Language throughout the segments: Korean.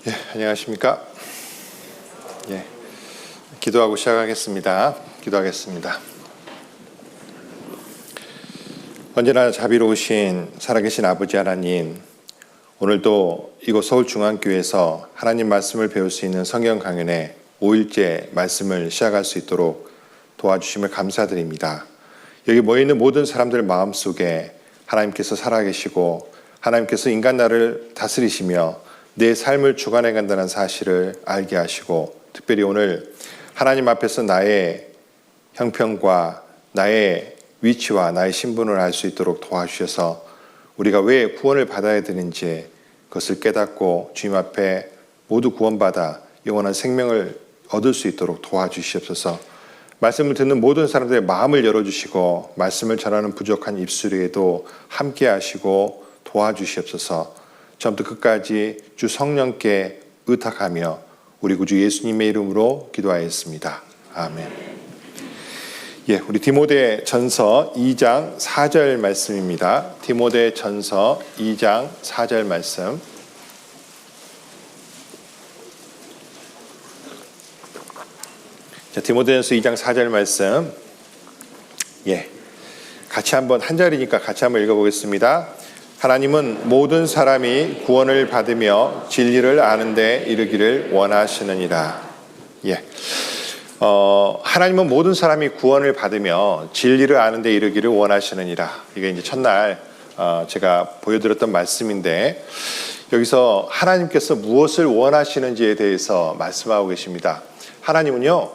예, 안녕하십니까? 예, 기도하고 시작하겠습니다. 기도하겠습니다. 언제나 자비로우신 살아계신 아버지 하나님, 오늘도 이곳 서울중앙교회에서 하나님 말씀을 배울 수 있는 성경 강연의 5일째 말씀을 시작할 수 있도록 도와주심을 감사드립니다. 여기 모여있는 모든 사람들 마음속에 하나님께서 살아계시고 하나님께서 인간 나라를 다스리시며 내 삶을 주관해 간다는 사실을 알게 하시고, 특별히 오늘 하나님 앞에서 나의 형편과 나의 위치와 나의 신분을 알 수 있도록 도와주셔서 우리가 왜 구원을 받아야 되는지 그것을 깨닫고 주님 앞에 모두 구원받아 영원한 생명을 얻을 수 있도록 도와주시옵소서. 말씀을 듣는 모든 사람들의 마음을 열어주시고 말씀을 전하는 부족한 입술에도 함께 하시고 도와주시옵소서. 처음부터 끝까지 주 성령께 의탁하며 우리 구주 예수님의 이름으로 기도하였습니다. 아멘. 예, 우리 디모데 전서 2장 4절 말씀입니다. 디모데 전서 2장 4절 말씀. 자, 디모데전서 2장 4절 말씀. 예, 같이 한번 한 절이니까 같이 한번 읽어보겠습니다. 하나님은 모든 사람이 구원을 받으며 진리를 아는 데 이르기를 원하시느니라. 예. 하나님은 모든 사람이 구원을 받으며 진리를 아는 데 이르기를 원하시느니라. 이게 이제 첫날 제가 보여드렸던 말씀인데, 여기서 하나님께서 무엇을 원하시는지에 대해서 말씀하고 계십니다. 하나님은요,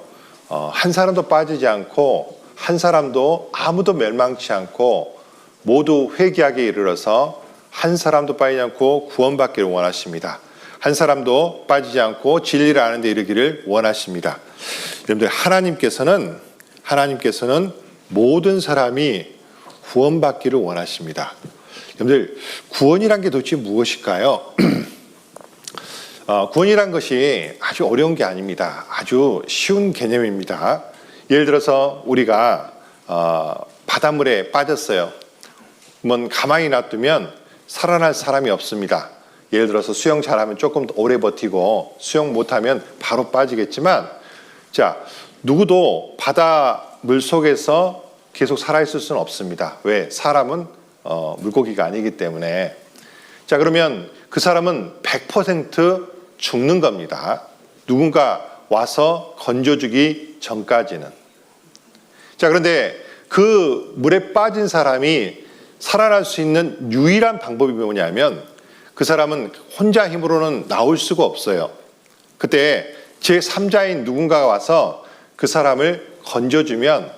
한 사람도 빠지지 않고 한 사람도 아무도 멸망치 않고 모두 회개하게 이르러서 한 사람도 빠지지 않고 구원받기를 원하십니다. 한 사람도 빠지지 않고 진리를 아는 데 이르기를 원하십니다. 여러분들, 하나님께서는 모든 사람이 구원받기를 원하십니다. 여러분들, 구원이란 게 도대체 무엇일까요? 구원이란 것이 아주 어려운 게 아닙니다. 아주 쉬운 개념입니다. 예를 들어서 우리가 바닷물에 빠졌어요. 그러면 가만히 놔두면 살아날 사람이 없습니다. 예를 들어서 수영 잘하면 조금 오래 버티고 수영 못하면 바로 빠지겠지만, 자, 누구도 바다 물속에서 계속 살아있을 수는 없습니다. 왜? 사람은 물고기가 아니기 때문에. 자, 그러면 그 사람은 100% 죽는 겁니다. 누군가 와서 건져주기 전까지는. 자, 그런데 그 물에 빠진 사람이 살아날 수 있는 유일한 방법이 뭐냐면, 그 사람은 혼자 힘으로는 나올 수가 없어요. 그때 제3자인 누군가가 와서 그 사람을 건져주면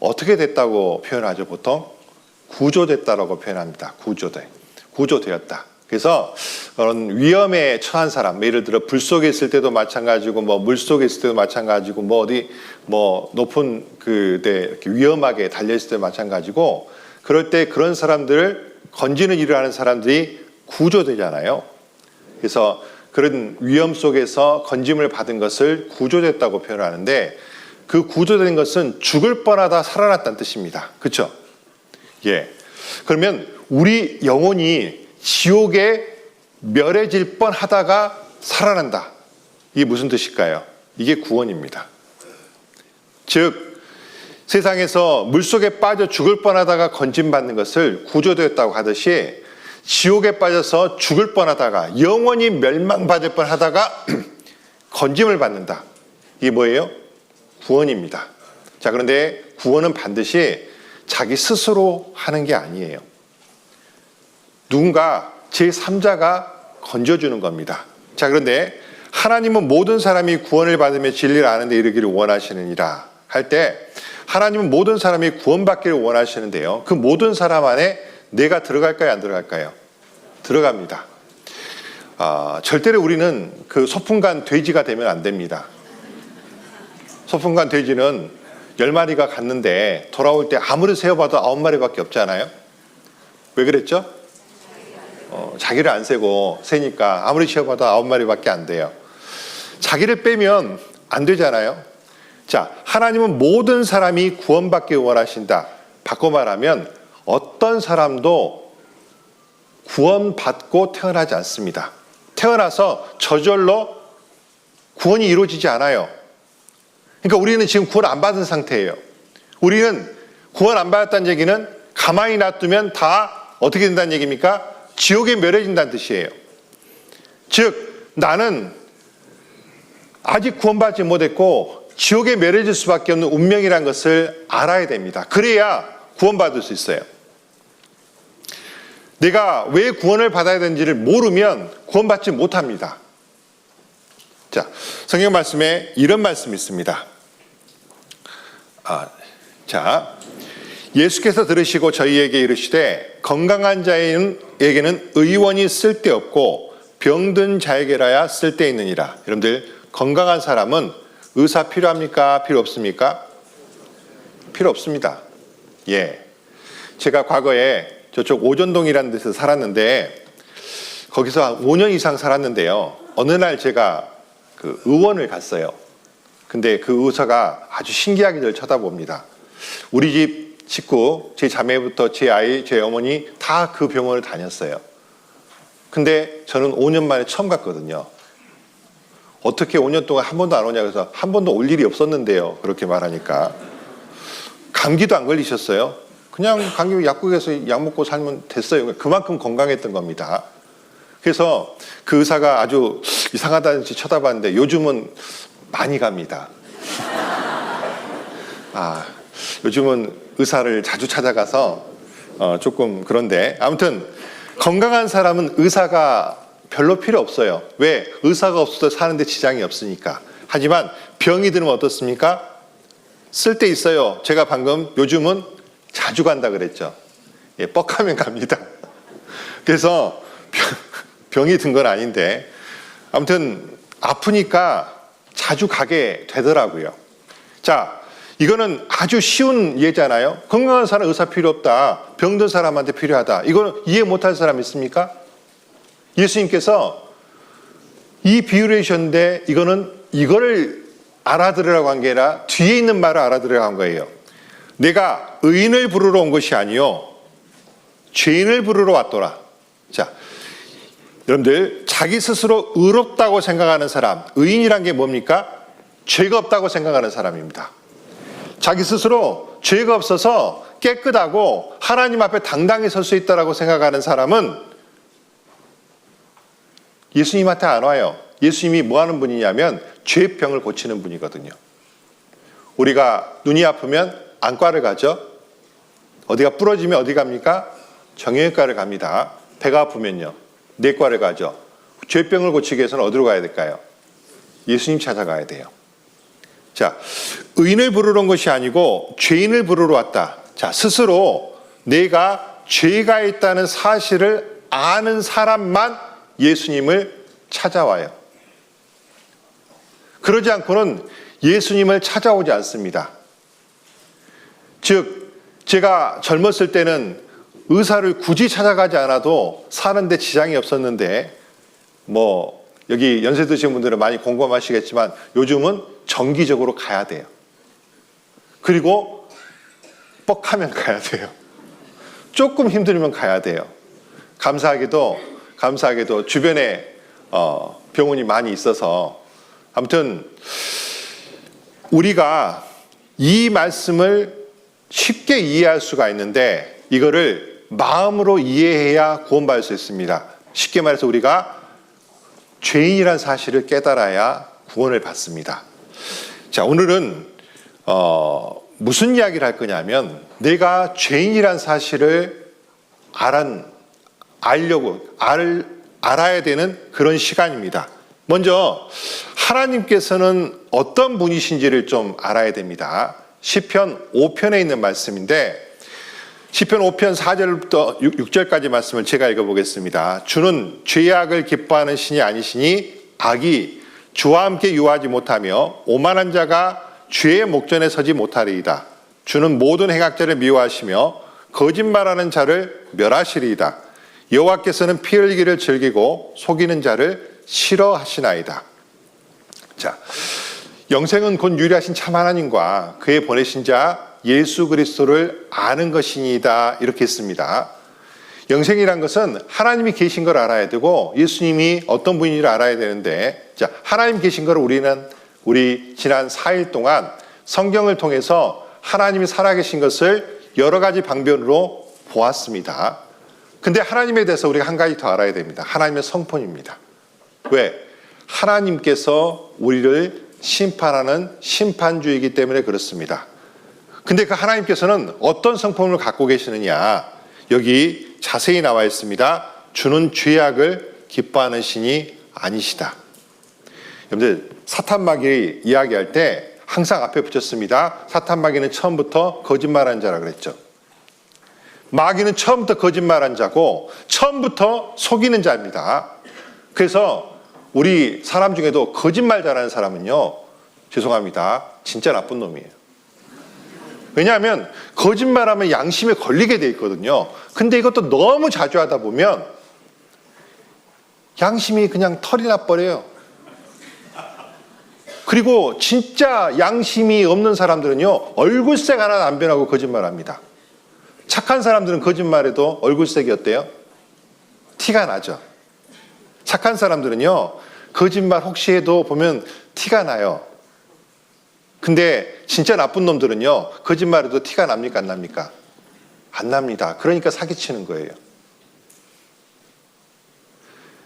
어떻게 됐다고 표현하죠? 보통 구조됐다라고 표현합니다. 구조되었다. 그래서 그런 위험에 처한 사람, 예를 들어 불 속에 있을 때도 마찬가지고, 물 속에 있을 때도 마찬가지고, 높은 데 이렇게 위험하게 달려 있을 때도 마찬가지고, 그럴 때 그런 사람들을 건지는 일을 하는 사람들이 구조되잖아요. 그래서 그런 위험 속에서 건짐을 받은 것을 구조됐다고 표현하는데, 그 구조된 것은 죽을 뻔하다 살아났다는 뜻입니다. 그렇죠? 예. 그러면 우리 영혼이 지옥에 멸해질 뻔하다가 살아난다. 이게 무슨 뜻일까요? 이게 구원입니다. 즉, 세상에서 물속에 빠져 죽을 뻔하다가 건짐받는 것을 구조되었다고 하듯이, 지옥에 빠져서 죽을 뻔하다가 영원히 멸망받을 뻔하다가 건짐을 받는다. 이게 뭐예요? 구원입니다. 자, 그런데 구원은 반드시 자기 스스로 하는 게 아니에요. 누군가 제3자가 건져주는 겁니다. 자, 그런데 하나님은 모든 사람이 구원을 받으며 진리를 아는 데 이르기를 원하시느니라 할 때, 하나님은 모든 사람이 구원받기를 원하시는데요, 그 모든 사람 안에 내가 들어갈까요, 안 들어갈까요? 들어갑니다. 절대로 우리는 그 소풍간 돼지가 되면 안 됩니다. 소풍간 돼지는 10마리가 갔는데 돌아올 때 아무리 세어봐도 9마리밖에 없잖아요. 왜 그랬죠? 자기를 안 세고 세니까 아무리 세어봐도 9마리밖에 안 돼요. 자기를 빼면 안 되잖아요. 자, 하나님은 모든 사람이 구원받기 원하신다. 바꿔 말하면 어떤 사람도 구원받고 태어나지 않습니다. 태어나서 저절로 구원이 이루어지지 않아요. 그러니까 우리는 지금 구원 안 받은 상태예요. 우리는 구원 안 받았다는 얘기는 가만히 놔두면 다 어떻게 된다는 얘기입니까? 지옥에 멸해진다는 뜻이에요. 즉 나는 아직 구원받지 못했고 지옥에 멸해질 수밖에 없는 운명이라는 것을 알아야 됩니다. 그래야 구원받을 수 있어요. 내가 왜 구원을 받아야 되는지를 모르면 구원받지 못합니다. 자, 성경 말씀에 이런 말씀이 있습니다. 예수께서 들으시고 저희에게 이르시되 건강한 자에게는 의원이 쓸데없고 병든 자에게라야 쓸데있느니라. 여러분들 건강한 사람은 의사 필요합니까? 필요 없습니까? 필요 없습니다. 예, 제가 과거에 저쪽 오전동이라는 데서 살았는데 거기서 한 5년 이상 살았는데요. 어느 날 제가 그 의원을 갔어요. 근데 그 의사가 아주 신기하게 저를 쳐다봅니다. 우리 집 식구, 제 자매부터 제 아이, 제 어머니 다 그 병원을 다녔어요. 근데 저는 5년 만에 처음 갔거든요. 어떻게 5년 동안 한 번도 안 오냐 그래서 한 번도 올 일이 없었는데요. 그렇게 말하니까. 감기도 안 걸리셨어요. 그냥 감기 약국에서 약 먹고 살면 됐어요. 그만큼 건강했던 겁니다. 그래서 그 의사가 아주 이상하다는지 쳐다봤는데 요즘은 많이 갑니다. 요즘은 의사를 자주 찾아가서 조금 그런데 아무튼 건강한 사람은 의사가 별로 필요 없어요. 왜? 의사가 없어도 사는데 지장이 없으니까. 하지만 병이 들면 어떻습니까? 쓸 때 있어요. 제가 방금 요즘은 자주 간다 그랬죠. 예, 뻑하면 갑니다. 그래서 병이 든 건 아닌데 아무튼 아프니까 자주 가게 되더라고요. 자, 이거는 아주 쉬운 예잖아요. 건강한 사람 의사 필요 없다. 병든 사람한테 필요하다. 이거는 이해 못할 사람 있습니까? 예수님께서 이 비유를 해주셨는데 이거를 알아들으라고 한 게 아니라 뒤에 있는 말을 알아들으라고 한 거예요. 내가 의인을 부르러 온 것이 아니요 죄인을 부르러 왔더라. 자, 여러분들 자기 스스로 의롭다고 생각하는 사람, 의인이란 게 뭡니까? 죄가 없다고 생각하는 사람입니다. 자기 스스로 죄가 없어서 깨끗하고 하나님 앞에 당당히 설 수 있다고 생각하는 사람은 예수님한테 안 와요. 예수님이 뭐 하는 분이냐면 죄병을 고치는 분이거든요. 우리가 눈이 아프면 안과를 가죠. 어디가 부러지면 어디 갑니까? 정형외과를 갑니다. 배가 아프면요. 내과를 가죠. 죄병을 고치기 위해서는 어디로 가야 될까요? 예수님 찾아가야 돼요. 자, 의인을 부르러 온 것이 아니고 죄인을 부르러 왔다. 자, 스스로 내가 죄가 있다는 사실을 아는 사람만 예수님을 찾아와요. 그러지 않고는 예수님을 찾아오지 않습니다. 즉, 제가 젊었을 때는 의사를 굳이 찾아가지 않아도 사는데 지장이 없었는데 여기 연세 드신 분들은 많이 공감하시겠지만 요즘은 정기적으로 가야 돼요. 그리고 뻑하면 가야 돼요. 조금 힘들면 가야 돼요. 감사하게도 주변에 병원이 많이 있어서 아무튼 우리가 이 말씀을 쉽게 이해할 수가 있는데 이거를 마음으로 이해해야 구원받을 수 있습니다. 쉽게 말해서 우리가 죄인이란 사실을 깨달아야 구원을 받습니다. 자, 오늘은 무슨 이야기를 할 거냐면 내가 죄인이란 사실을 알아야 되는 그런 시간입니다. 먼저 하나님께서는 어떤 분이신지를 좀 알아야 됩니다. 시편 5편에 있는 말씀인데 시편 5편 4절부터 6절까지 말씀을 제가 읽어보겠습니다. 주는 죄악을 기뻐하는 신이 아니시니 악이 주와 함께 유하지 못하며 오만한 자가 죄의 목전에 서지 못하리이다. 주는 모든 행악자를 미워하시며 거짓말하는 자를 멸하시리이다. 여호와께서는 피 흘리기를 즐기고 속이는 자를 싫어하시나이다. 자, 영생은 곧 유일하신 참 하나님과 그의 보내신 자 예수 그리스도를 아는 것이니이다. 이렇게 했습니다. 영생이란 것은 하나님이 계신 걸 알아야 되고 예수님이 어떤 분인지를 알아야 되는데, 자, 하나님 계신 걸 우리 지난 4일 동안 성경을 통해서 하나님이 살아계신 것을 여러 가지 방면으로 보았습니다. 근데 하나님에 대해서 우리가 한 가지 더 알아야 됩니다. 하나님의 성품입니다. 왜? 하나님께서 우리를 심판하는 심판주이기 때문에 그렇습니다. 근데 그 하나님께서는 어떤 성품을 갖고 계시느냐? 여기 자세히 나와 있습니다. 주는 죄악을 기뻐하는 신이 아니시다. 여러분들, 사탄 마귀 이야기할 때 항상 앞에 붙였습니다. 사탄 마귀는 처음부터 거짓말한 자라 그랬죠. 마귀는 처음부터 거짓말한 자고 처음부터 속이는 자입니다. 그래서 우리 사람 중에도 거짓말 잘하는 사람은요, 죄송합니다, 진짜 나쁜 놈이에요. 왜냐하면 거짓말하면 양심에 걸리게 돼 있거든요. 근데 이것도 너무 자주 하다 보면 양심이 그냥 털이 나버려요. 그리고 진짜 양심이 없는 사람들은요, 얼굴색 하나 안 변하고 거짓말합니다. 착한 사람들은 거짓말해도 얼굴색이 어때요? 티가 나죠. 착한 사람들은요, 거짓말 혹시 해도 보면 티가 나요. 근데 진짜 나쁜 놈들은요, 거짓말해도 티가 납니까 안 납니까? 안 납니다. 그러니까 사기치는 거예요.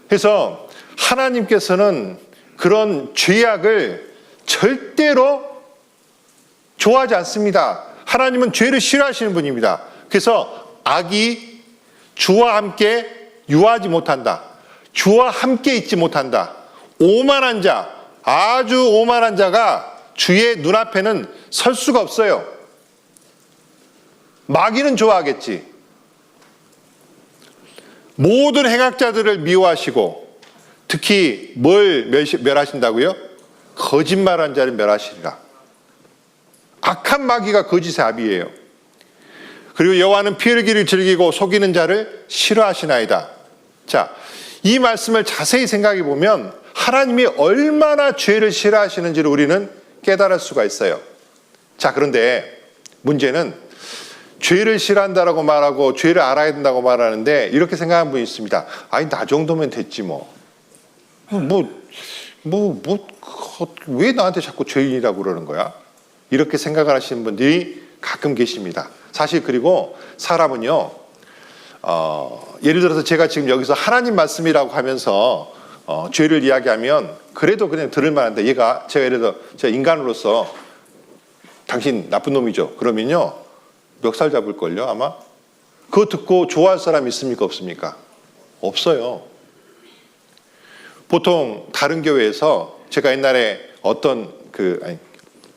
그래서 하나님께서는 그런 죄악을 절대로 좋아하지 않습니다. 하나님은 죄를 싫어하시는 분입니다. 그래서 악이 주와 함께 유하지 못한다. 주와 함께 있지 못한다. 오만한 자, 아주 오만한 자가 주의 눈앞에는 설 수가 없어요. 마귀는 좋아하겠지. 모든 행악자들을 미워하시고 특히 뭘 멸하신다고요? 거짓말한 자를 멸하시리라. 악한 마귀가 거짓의 아비예요. 그리고 여호와는 피 흘기를 즐기고 속이는 자를 싫어하시나이다. 자, 이 말씀을 자세히 생각해 보면 하나님이 얼마나 죄를 싫어하시는지를 우리는 깨달을 수가 있어요. 자, 그런데 문제는 죄를 싫어한다라고 말하고 죄를 알아야 된다고 말하는데 이렇게 생각하는 분이 있습니다. 아니, 나 정도면 됐지 뭐. 왜 나한테 자꾸 죄인이라고 그러는 거야? 이렇게 생각을 하시는 분들이 가끔 계십니다. 사실 그리고 사람은요, 예를 들어서 제가 지금 여기서 하나님 말씀이라고 하면서 죄를 이야기하면 그래도 그냥 들을 만한데 제가 예를 들어 제가 인간으로서 당신 나쁜 놈이죠. 그러면요, 멱살 잡을걸요 아마? 그거 듣고 좋아할 사람 있습니까 없습니까? 없어요. 보통 다른 교회에서 제가 옛날에 어떤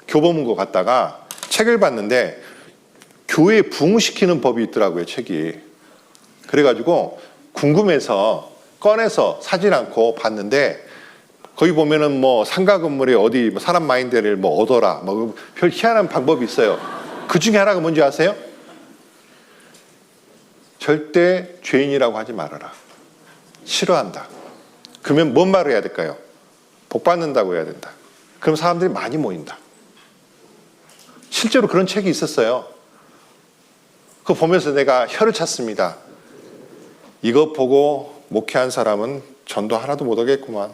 교보문고 갔다가 책을 봤는데 교회에 부흥시키는 법이 있더라고요, 책이. 그래가지고 궁금해서 꺼내서 사진 않고 봤는데 거기 보면은 뭐 상가 건물에 어디 사람 마인드를 뭐 얻어라 뭐 별 희한한 방법이 있어요. 그 중에 하나가 뭔지 아세요? 절대 죄인이라고 하지 말아라. 싫어한다. 그러면 뭔 말을 해야 될까요? 복 받는다고 해야 된다. 그럼 사람들이 많이 모인다. 실제로 그런 책이 있었어요. 그거 보면서 내가 혀를 찼습니다. 이거 보고 목회한 사람은 전도 하나도 못 하겠구만.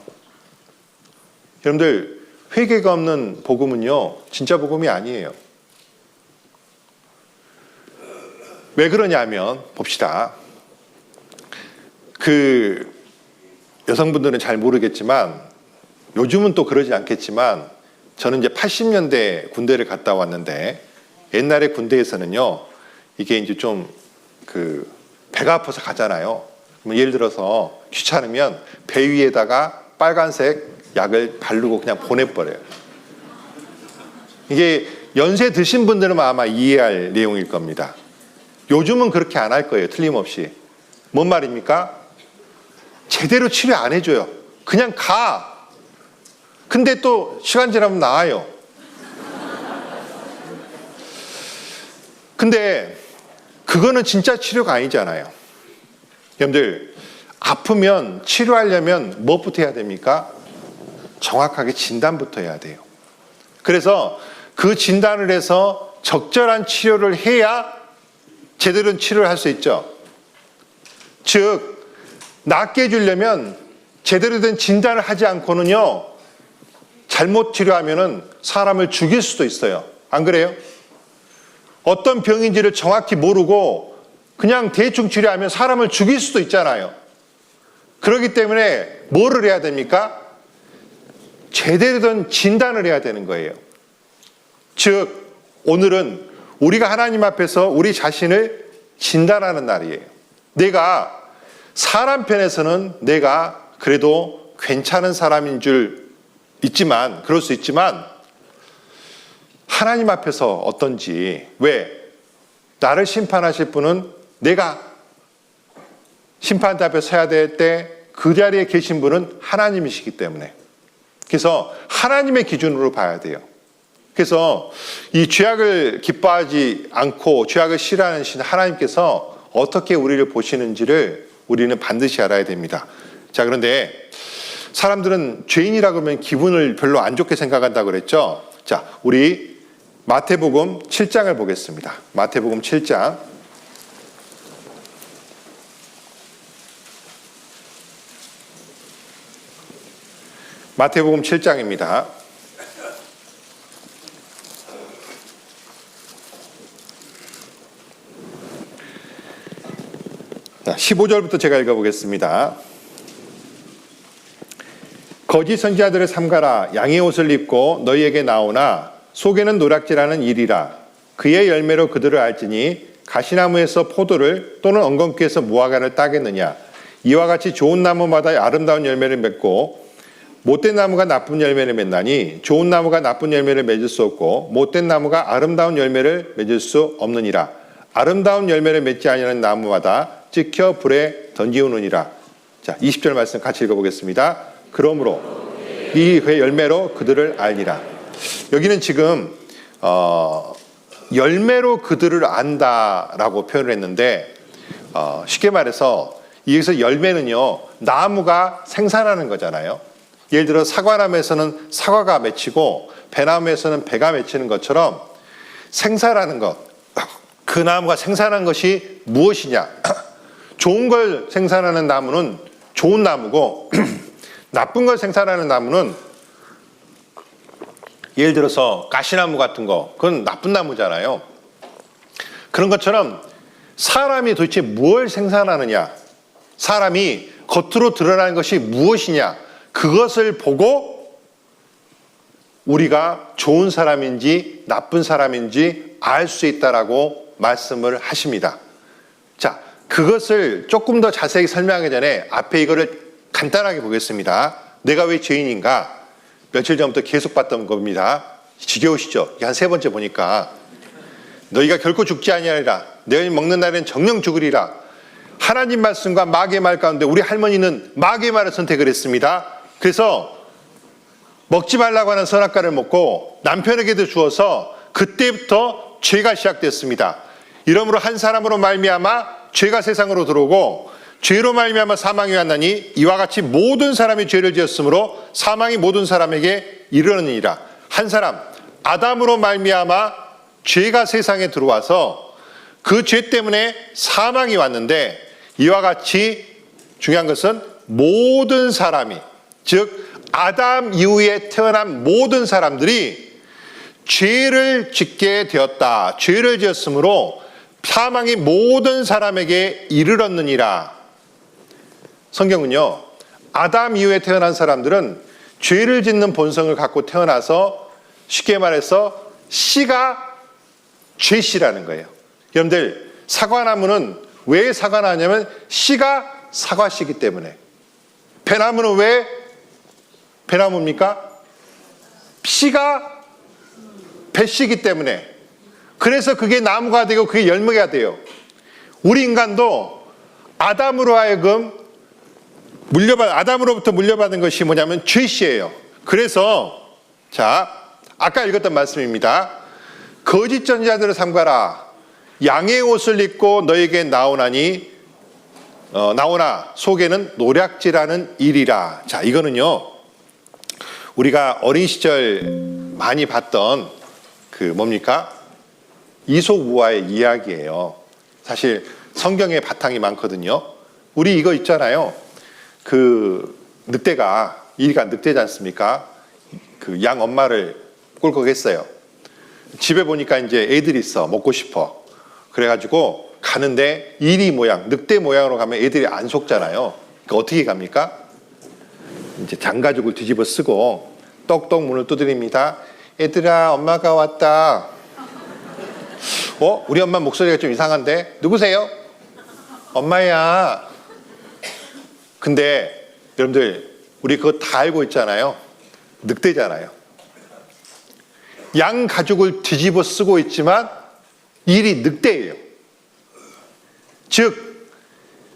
여러분들, 회개가 없는 복음은요, 진짜 복음이 아니에요. 왜 그러냐면 봅시다. 여성분들은 잘 모르겠지만 요즘은 또 그러지 않겠지만 저는 이제 80년대 군대를 갔다 왔는데 옛날에 군대에서는요, 이게 이제 좀 배가 아파서 가잖아요. 예를 들어서 귀찮으면 배 위에다가 빨간색 약을 바르고 그냥 보내버려요. 이게 연세 드신 분들은 아마 이해할 내용일 겁니다. 요즘은 그렇게 안 할 거예요, 틀림없이. 뭔 말입니까? 제대로 치료 안 해줘요. 그냥 가. 근데 또 시간 지나면 나아요. 근데 그거는 진짜 치료가 아니잖아요. 여러분들, 아프면 치료하려면 무엇부터 해야 됩니까? 정확하게 진단부터 해야 돼요. 그래서 그 진단을 해서 적절한 치료를 해야 제대로 치료를 할 수 있죠. 즉 낫게 해주려면 제대로 된 진단을 하지 않고는요, 잘못 치료하면은 사람을 죽일 수도 있어요. 안 그래요? 어떤 병인지를 정확히 모르고 그냥 대충 치료하면 사람을 죽일 수도 있잖아요. 그렇기 때문에 뭐를 해야 됩니까? 제대로 된 진단을 해야 되는 거예요. 즉 오늘은 우리가 하나님 앞에서 우리 자신을 진단하는 날이에요. 내가 사람 편에서는 내가 그래도 괜찮은 사람인 줄 있지만, 그럴 수 있지만 하나님 앞에서 어떤지, 왜 나를 심판하실 분은 내가 심판대 앞에 서야 될 때 그 자리에 계신 분은 하나님이시기 때문에, 그래서 하나님의 기준으로 봐야 돼요. 그래서 이 죄악을 기뻐하지 않고 죄악을 싫어하시는 하나님께서 어떻게 우리를 보시는지를 우리는 반드시 알아야 됩니다. 자, 그런데 사람들은 죄인이라 그러면 기분을 별로 안 좋게 생각한다고 그랬죠. 자, 우리 마태복음 7장을 보겠습니다. 마태복음 7장. 마태복음 7장입니다. 15절부터 제가 읽어보겠습니다. 거짓 선지자들을 삼가라. 양의 옷을 입고 너희에게 나오나 속에는 노략질하는 일이라. 그의 열매로 그들을 알지니 가시나무에서 포도를 또는 엉겅퀴에서 무화과를 따겠느냐. 이와 같이 좋은 나무마다 아름다운 열매를 맺고 못된 나무가 나쁜 열매를 맺나니 좋은 나무가 나쁜 열매를 맺을 수 없고 못된 나무가 아름다운 열매를 맺을 수 없느니라. 아름다운 열매를 맺지 아니하는 나무마다 찍혀 불에 던지우느니라. 자, 20절 말씀 같이 읽어보겠습니다. 그러므로 이 열매로 그들을 알리라. 여기는 지금 열매로 그들을 안다라고 표현을 했는데, 쉽게 말해서 여기서 열매는요, 나무가 생산하는 거잖아요. 예를 들어 사과나무에서는 사과가 맺히고 배나무에서는 배가 맺히는 것처럼 생산하는 것, 그 나무가 생산한 것이 무엇이냐. 좋은 걸 생산하는 나무는 좋은 나무고 나쁜 걸 생산하는 나무는, 예를 들어서 가시나무 같은 거, 그건 나쁜 나무잖아요. 그런 것처럼 사람이 도대체 뭘 생산하느냐, 사람이 겉으로 드러나는 것이 무엇이냐, 그것을 보고 우리가 좋은 사람인지 나쁜 사람인지 알 수 있다라고 말씀을 하십니다. 자, 그것을 조금 더 자세히 설명하기 전에 앞에 이거를 간단하게 보겠습니다. 내가 왜 죄인인가? 며칠 전부터 계속 봤던 겁니다. 지겨우시죠? 한 3번째 보니까 너희가 결코 죽지 아니하리라. 너희 먹는 날엔 정령 죽으리라. 하나님 말씀과 마귀의 말 가운데 우리 할머니는 마귀의 말을 선택을 했습니다. 그래서 먹지 말라고 하는 선악과를 먹고 남편에게도 주어서 그때부터 죄가 시작됐습니다. 이러므로 한 사람으로 말미암아 죄가 세상으로 들어오고 죄로 말미암아 사망이 왔나니 이와 같이 모든 사람이 죄를 지었으므로 사망이 모든 사람에게 이르느니라. 한 사람 아담으로 말미암아 죄가 세상에 들어와서 그 죄 때문에 사망이 왔는데, 이와 같이 중요한 것은 모든 사람이, 즉 아담 이후에 태어난 모든 사람들이 죄를 짓게 되었다. 죄를 지었으므로 사망이 모든 사람에게 이르렀느니라. 성경은요, 아담 이후에 태어난 사람들은 죄를 짓는 본성을 갖고 태어나서 쉽게 말해서 씨가 죄씨라는 거예요. 여러분들, 사과나무는 왜 사과나냐면 씨가 사과씨이기 때문에. 배나무는 왜 배나무입니까? 씨가 배씨이기 때문에. 그래서 그게 나무가 되고 그게 열매가 돼요. 우리 인간도 아담으로 하여금 아담으로부터 물려받은 것이 뭐냐면 죄씨예요. 그래서 자, 아까 읽었던 말씀입니다. 거짓 전자들을 삼가라. 양의 옷을 입고 너에게 나오나 속에는 노략질하는 일이라. 자, 이거는요, 우리가 어린 시절 많이 봤던 그 뭡니까? 이솝우화의 이야기예요. 사실 성경에 바탕이 많거든요. 우리 이거 있잖아요. 그 늑대가, 이리가 늑대지 않습니까? 그 양 엄마를 꿀꺽했어요. 집에 보니까 이제 애들이 있어. 먹고 싶어. 그래가지고 가는데 이리 모양, 늑대 모양으로 가면 애들이 안 속잖아요. 그러니까 어떻게 갑니까? 이제 장가죽을 뒤집어 쓰고 똑똑 문을 두드립니다. 얘들아, 엄마가 왔다. 우리 엄마 목소리가 좀 이상한데? 누구세요? 엄마야. 근데 여러분들, 우리 그거 다 알고 있잖아요. 늑대잖아요. 양 가죽을 뒤집어 쓰고 있지만 일이 늑대예요. 즉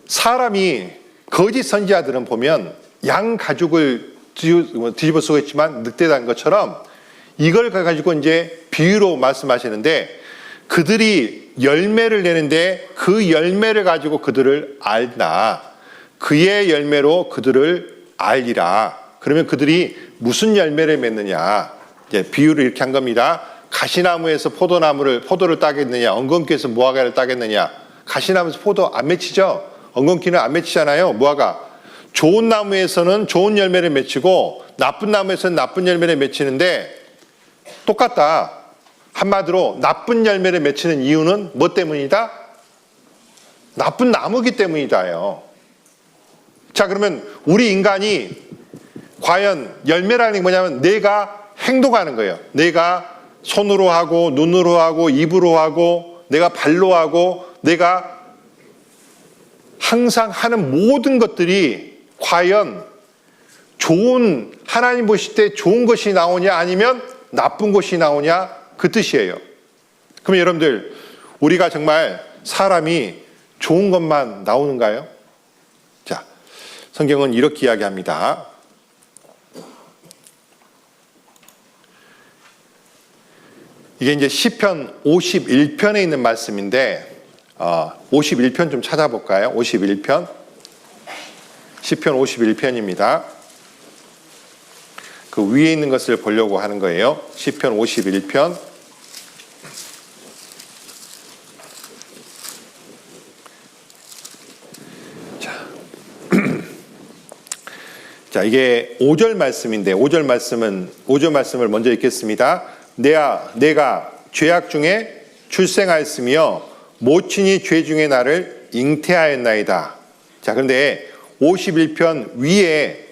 사람이 거짓 선지자들은 보면 양 가죽을 뒤집어 쓰고 있지만 늑대라는 것처럼 이걸 가지고 이제 비유로 말씀하시는데, 그들이 열매를 내는데 그 열매를 가지고 그들을 알나, 그의 열매로 그들을 알리라. 그러면 그들이 무슨 열매를 맺느냐, 이제 비유를 이렇게 한 겁니다. 가시나무에서 포도를 따겠느냐, 엉겅퀴에서 무화과를 따겠느냐. 가시나무에서 포도 안 맺히죠? 엉겅퀴는 안 맺히잖아요. 무화과. 좋은 나무에서는 좋은 열매를 맺히고 나쁜 나무에서는 나쁜 열매를 맺히는데 똑같다. 한마디로 나쁜 열매를 맺히는 이유는 뭐 때문이다? 나쁜 나무기 때문이다요. 자, 그러면 우리 인간이 과연 열매라는 게 뭐냐면 내가 행동하는 거예요. 내가 손으로 하고 눈으로 하고 입으로 하고 내가 발로 하고 내가 항상 하는 모든 것들이 과연 좋은, 하나님 보실 때 좋은 것이 나오냐 아니면 나쁜 것이 나오냐, 그 뜻이에요. 그럼 여러분들, 우리가 정말 사람이 좋은 것만 나오는가요? 자, 성경은 이렇게 이야기합니다. 이게 이제 시편 51편에 있는 말씀인데 51편 좀 찾아볼까요? 51편. 시편 51편입니다. 그 위에 있는 것을 보려고 하는 거예요. 시편 51편. 자, 이게 5절 말씀인데 5절 말씀을 먼저 읽겠습니다. 내가 죄악 중에 출생하였으며 모친이 죄 중에 나를 잉태하였나이다. 자, 그런데 51편 위에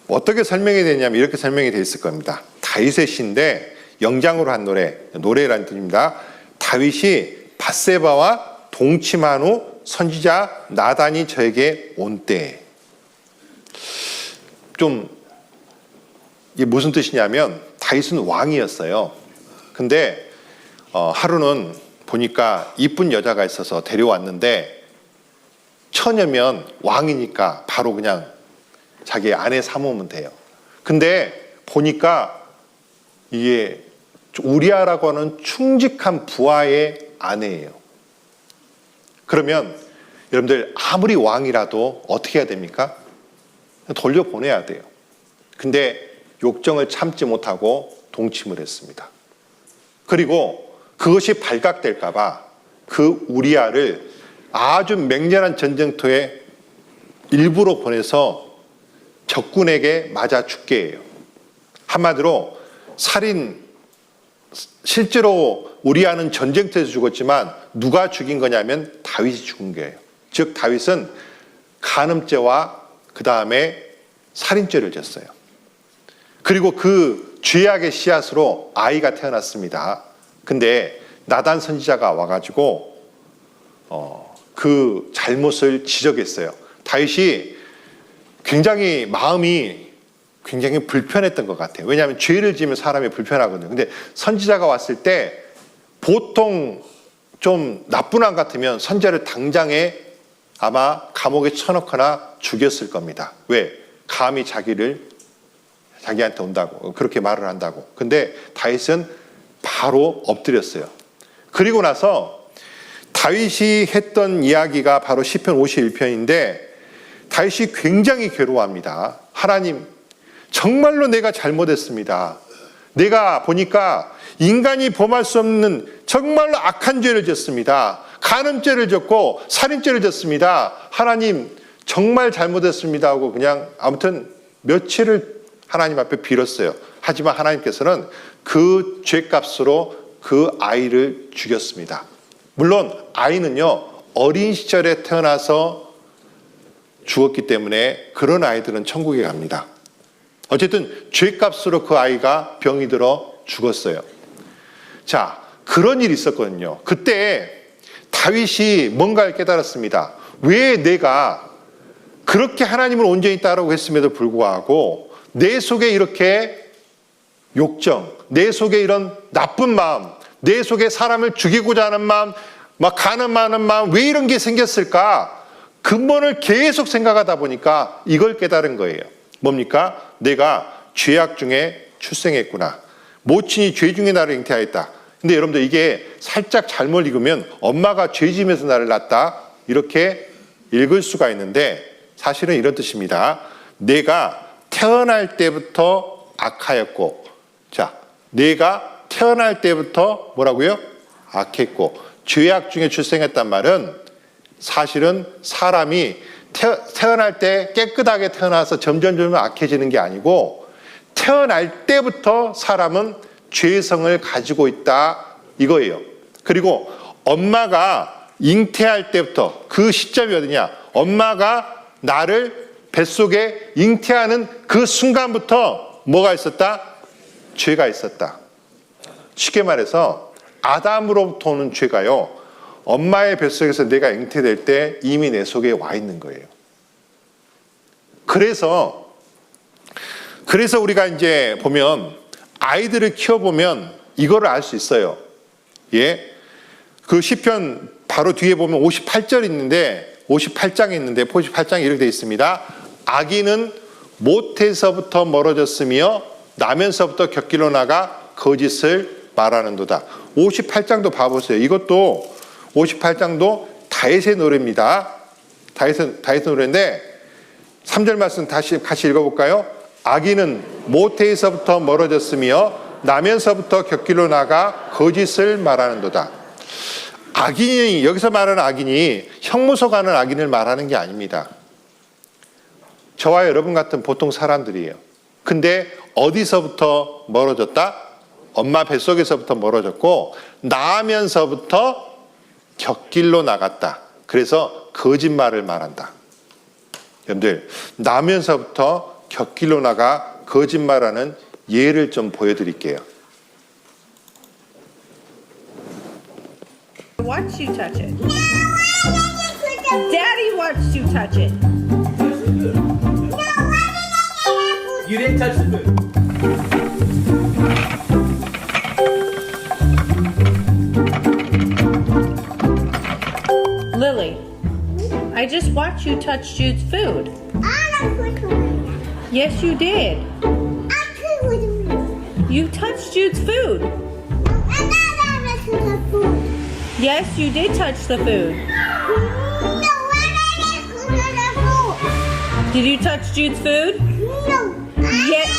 어떻게 설명이 되냐면 이렇게 설명이 되어 있을 겁니다. 다윗의 시인데 영장으로 한 노래라는 뜻입니다. 다윗이 밧세바와 동침한 후 선지자 나단이 저에게 온 때. 좀 이게 무슨 뜻이냐면 다윗은 왕이었어요. 근데 하루는 보니까 이쁜 여자가 있어서 데려왔는데 처녀면 왕이니까 바로 그냥 자기 아내 삼으면 돼요. 근데 보니까 이게 우리아라고 하는 충직한 부하의 아내예요. 그러면 여러분들 아무리 왕이라도 어떻게 해야 됩니까? 돌려보내야 돼요. 근데 욕정을 참지 못하고 동침을 했습니다. 그리고 그것이 발각될까 봐 그 우리아를 아주 맹렬한 전쟁터에 일부러 보내서 적군에게 맞아 죽게 해요. 한마디로 살인, 실제로 우리아는 전쟁터에서 죽었지만 누가 죽인 거냐면 다윗이 죽은 거예요. 즉 다윗은 간음죄와 그 다음에 살인죄를 졌어요. 그리고 그 죄악의 씨앗으로 아이가 태어났습니다. 근데 나단 선지자가 와가지고 그 잘못을 지적했어요. 다윗이 굉장히 마음이 굉장히 불편했던 것 같아요. 왜냐하면 죄를 지으면 사람이 불편하거든요. 근데 선지자가 왔을 때 보통 좀 나쁜 왕 같으면 선지자를 당장에 아마 감옥에 쳐넣거나 죽였을 겁니다. 왜? 감히 자기한테 온다고, 그렇게 말을 한다고. 근데 다윗은 바로 엎드렸어요. 그리고 나서 다윗이 했던 이야기가 바로 시편 51편인데 다윗이 굉장히 괴로워합니다. 하나님, 정말로 내가 잘못했습니다. 내가 보니까 인간이 범할 수 없는 정말로 악한 죄를 졌습니다. 간음죄를 졌고 살인죄를 졌습니다. 하나님, 정말 잘못했습니다 하고 그냥 아무튼 며칠을 하나님 앞에 빌었어요. 하지만 하나님께서는 그 죄값으로 그 아이를 죽였습니다. 물론 아이는요, 어린 시절에 태어나서 죽었기 때문에 그런 아이들은 천국에 갑니다. 어쨌든 죄값으로 그 아이가 병이 들어 죽었어요. 자, 그런 일이 있었거든요. 그때 다윗이 뭔가를 깨달았습니다. 왜 내가 그렇게 하나님을 온전히 따르고 했음에도 불구하고 내 속에 이렇게 욕정, 내 속에 이런 나쁜 마음, 내 속에 사람을 죽이고자 하는 마음, 막 가늠하는 마음, 왜 이런 게 생겼을까? 근본을 계속 생각하다 보니까 이걸 깨달은 거예요. 뭡니까? 내가 죄악 중에 출생했구나. 모친이 죄 중에 나를 잉태하였다. 근데 여러분들 이게 살짝 잘못 읽으면 엄마가 죄짐에서 나를 낳았다. 이렇게 읽을 수가 있는데 사실은 이런 뜻입니다. 내가 태어날 때부터 악하였고, 자, 내가 태어날 때부터 뭐라고요? 악했고, 죄악 중에 출생했단 말은 사실은 사람이 태어날 때 깨끗하게 태어나서 점점 악해지는 게 아니고 태어날 때부터 사람은 죄성을 가지고 있다 이거예요. 그리고 엄마가 잉태할 때부터 그 시점이 어디냐? 엄마가 나를 뱃속에 잉태하는 그 순간부터 뭐가 있었다? 죄가 있었다. 쉽게 말해서 아담으로부터 오는 죄가요, 엄마의 뱃속에서 내가 잉태될 때 이미 내 속에 와 있는 거예요. 그래서 우리가 이제 보면 아이들을 키워보면 이거를 알 수 있어요. 예. 그 시편 바로 뒤에 보면 58절 있는데, 58장에 있는데, 58장에 이렇게 되어 있습니다. 아기는 모태에서부터 멀어졌으며 나면서부터 곁길로 나가 거짓을 말하는도다. 58장도 봐보세요. 이것도 58장도 다윗의 노래입니다. 다윗의 노래인데 3절 말씀 다시 같이 읽어볼까요? 아기는 모태에서부터 멀어졌으며 나면서부터 곁길로 나가 거짓을 말하는도다. 악인이, 여기서 말하는 악인이 형무소 가는 악인을 말하는 게 아닙니다. 저와 여러분 같은 보통 사람들이에요. 근데 어디서부터 멀어졌다? 엄마 뱃속에서부터 멀어졌고 나면서부터 곁길로 나갔다. 그래서 거짓말을 말한다. 여러분들, 나면서부터 곁길로 나가 거짓말하는 예를 좀 보여드릴게요. Watch you touch it. Daddy watched you touch it. You didn't touch the food. Lily, I just watched you touch Jude's food. Yes, you did. You touched Jude's food. Yes, you did touch the food. Did you touch Jude's food? Yes.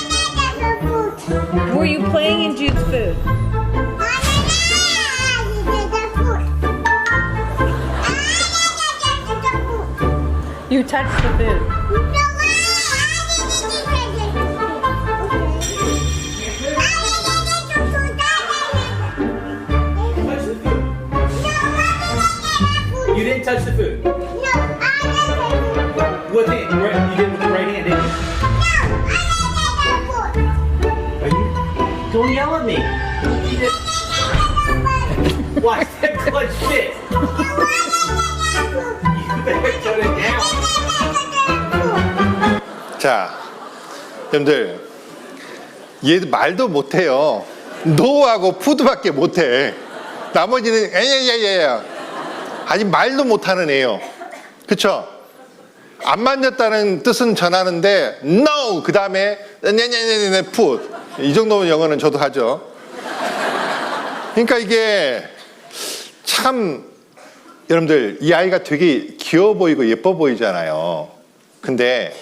Were you playing in Jude's food? You touched the food. You didn't touch the food. What hand? You did it with the right hand, didn't you? Are you? Don't yell at me. You did. Watch that clutch shit. You better shut it down. 자, 여러분들, 얘 말도 못해요. 노하고 푸드밖에 못해. 나머지는 에야야야야. 아직 말도 못하는 애요. 그쵸? 안 만졌다는 뜻은 전하는데 no 그 다음에 네네네네 푸드 이 정도면 영어는 저도 하죠. 그러니까 이게 참 여러분들 이 아이가 되게 귀여워 보이고 예뻐 보이잖아요. 근데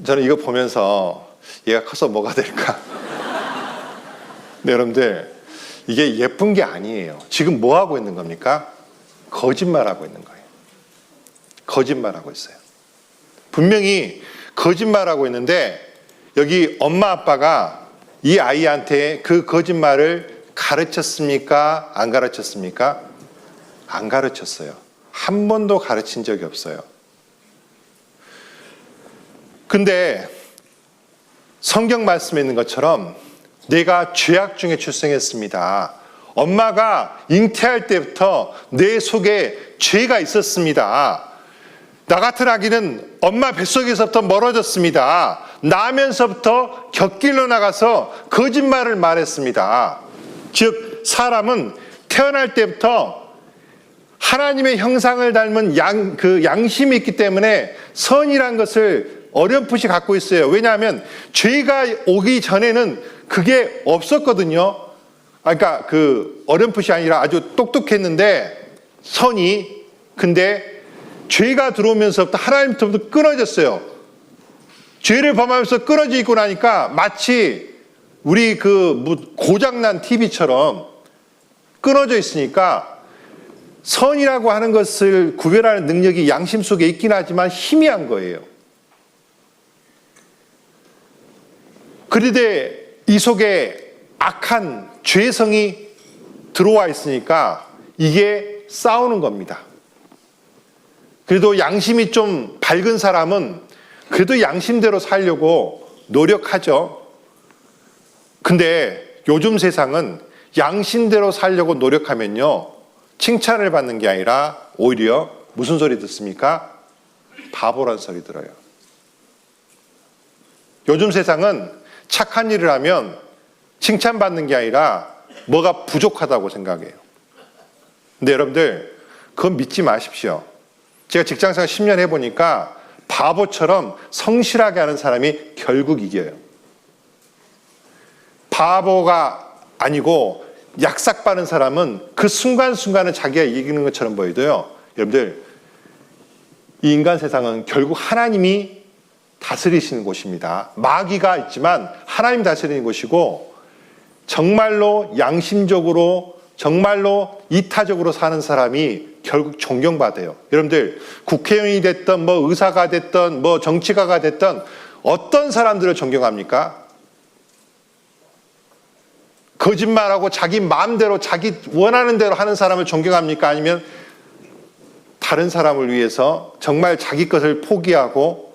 저는 이거 보면서 얘가 커서 뭐가 될까? 근데 여러분들 이게 예쁜 게 아니에요. 지금 뭐 하고 있는 겁니까? 거짓말하고 있는 거예요. 거짓말하고 있어요. 분명히 거짓말하고 있는데 여기 엄마 아빠가 이 아이한테 그 거짓말을 가르쳤습니까? 안 가르쳤습니까? 안 가르쳤어요. 한 번도 가르친 적이 없어요. 근데 성경 말씀에 있는 것처럼 내가 죄악 중에 출생했습니다. 엄마가 잉태할 때부터 내 속에 죄가 있었습니다. 나 같은 아기는 엄마 뱃속에서부터 멀어졌습니다. 나면서부터 곁길로 나가서 거짓말을 말했습니다. 즉 사람은 태어날 때부터 하나님의 형상을 닮은 양심이 있기 때문에 선이란 것을 어렴풋이 갖고 있어요. 왜냐하면 죄가 오기 전에는 그게 없었거든요. 그러니까 그 어렴풋이 아니라 아주 똑똑했는데 선이, 근데 죄가 들어오면서부터 하나님부터 끊어졌어요. 죄를 범하면서 끊어져 있고 나니까 마치 우리 그 고장난 TV처럼 끊어져 있으니까 선이라고 하는 것을 구별하는 능력이 양심 속에 있긴 하지만 희미한 거예요. 그런데 이 속에 악한 죄성이 들어와 있으니까 이게 싸우는 겁니다. 그래도 양심이 좀 밝은 사람은 그래도 양심대로 살려고 노력하죠. 근데 요즘 세상은 양심대로 살려고 노력하면요, 칭찬을 받는 게 아니라 오히려 무슨 소리 듣습니까? 바보란 소리 들어요. 요즘 세상은 착한 일을 하면 칭찬받는 게 아니라 뭐가 부족하다고 생각해요. 근데 여러분들 그건 믿지 마십시오. 제가 직장생활 10년 해보니까 바보처럼 성실하게 하는 사람이 결국 이겨요. 바보가 아니고 약삭빠른 사람은 그 순간순간은 자기가 이기는 것처럼 보여도요, 여러분들 이 인간 세상은 결국 하나님이 다스리시는 곳입니다. 마귀가 있지만 하나님 다스리는 곳이고, 정말로 양심적으로 정말로 이타적으로 사는 사람이 결국 존경받아요. 여러분들 국회의원이 됐던 뭐 의사가 됐던 뭐 정치가가 됐던 어떤 사람들을 존경합니까? 거짓말하고 자기 마음대로 자기 원하는 대로 하는 사람을 존경합니까? 아니면 다른 사람을 위해서 정말 자기 것을 포기하고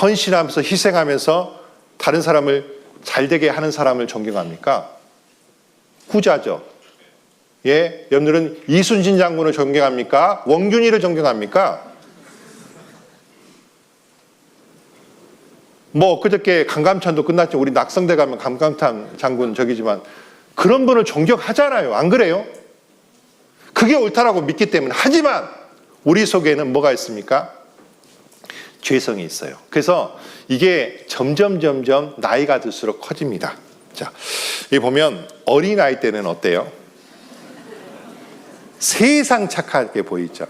헌신하면서 희생하면서 다른 사람을 잘되게 하는 사람을 존경합니까? 후자죠. 예, 여러분들은 이순신 장군을 존경합니까? 원균이를 존경합니까? 뭐 그저께 강감찬도 끝났죠. 우리 낙성대 가면 강감찬 장군 저기지만 그런 분을 존경하잖아요. 안 그래요? 그게 옳다라고 믿기 때문에. 하지만 우리 속에는 뭐가 있습니까? 죄성이 있어요. 그래서 이게 점점 나이가 들수록 커집니다. 자, 여기 보면 어린아이 때는 어때요? 세상 착하게 보이죠.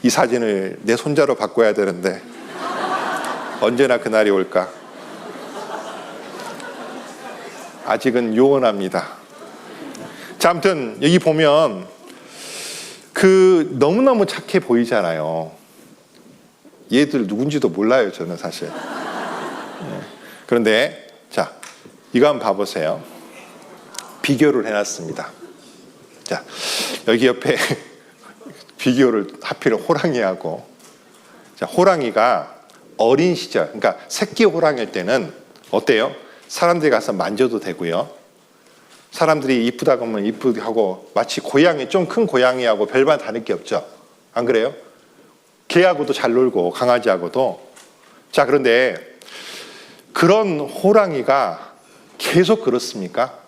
이 사진을 내 손자로 바꿔야 되는데 언제나 그날이 올까? 아직은 요원합니다. 자, 아무튼 여기 보면 그 너무너무 착해 보이잖아요. 얘들 누군지도 몰라요, 저는 사실. 그런데 자, 이거 한번 봐보세요. 비교를 해놨습니다. 자, 여기 옆에 비교를 하필 호랑이하고, 자, 호랑이가 어린 시절, 그러니까 새끼 호랑이일 때는 어때요? 사람들이 가서 만져도 되고요. 사람들이 이쁘다고 하면 이쁘고 마치 고양이, 좀 큰 고양이하고 별반 다를 게 없죠. 안 그래요? 개하고도 잘 놀고 강아지하고도. 자, 그런데 그런 호랑이가 계속 그렇습니까?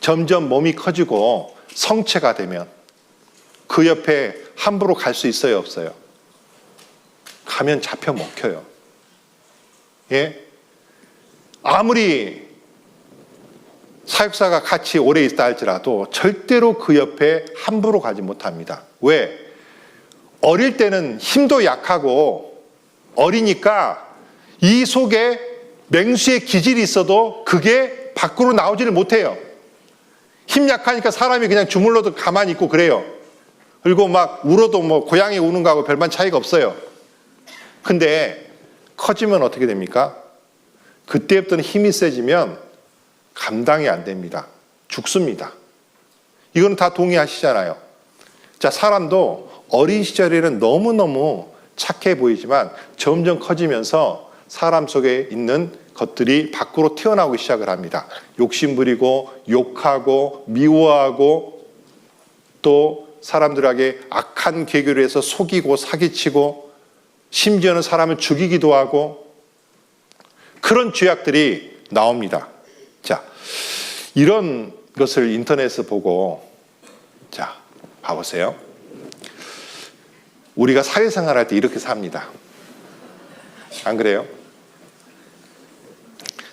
점점 몸이 커지고 성체가 되면 그 옆에 함부로 갈 수 있어요, 없어요? 가면 잡혀 먹혀요. 예? 아무리 사육사가 같이 오래 있다 할지라도 절대로 그 옆에 함부로 가지 못합니다. 왜? 어릴 때는 힘도 약하고 어리니까 이 속에 맹수의 기질이 있어도 그게 밖으로 나오지를 못해요. 힘 약하니까 사람이 그냥 주물러도 가만히 있고 그래요. 그리고 막 울어도 뭐 고양이 우는 거하고 별반 차이가 없어요. 근데 커지면 어떻게 됩니까? 그때부터는 힘이 세지면 감당이 안 됩니다. 죽습니다. 이건 다 동의하시잖아요. 자, 사람도 어린 시절에는 너무너무 착해 보이지만 점점 커지면서 사람 속에 있는 것들이 밖으로 튀어나오기 시작을 합니다. 욕심부리고 욕하고 미워하고 또 사람들에게 악한 계교를 해서 속이고 사기치고 심지어는 사람을 죽이기도 하고 그런 죄악들이 나옵니다. 자, 이런 것을 인터넷에서 보고 자, 봐보세요. 우리가 사회생활할 때 이렇게 삽니다. 안 그래요?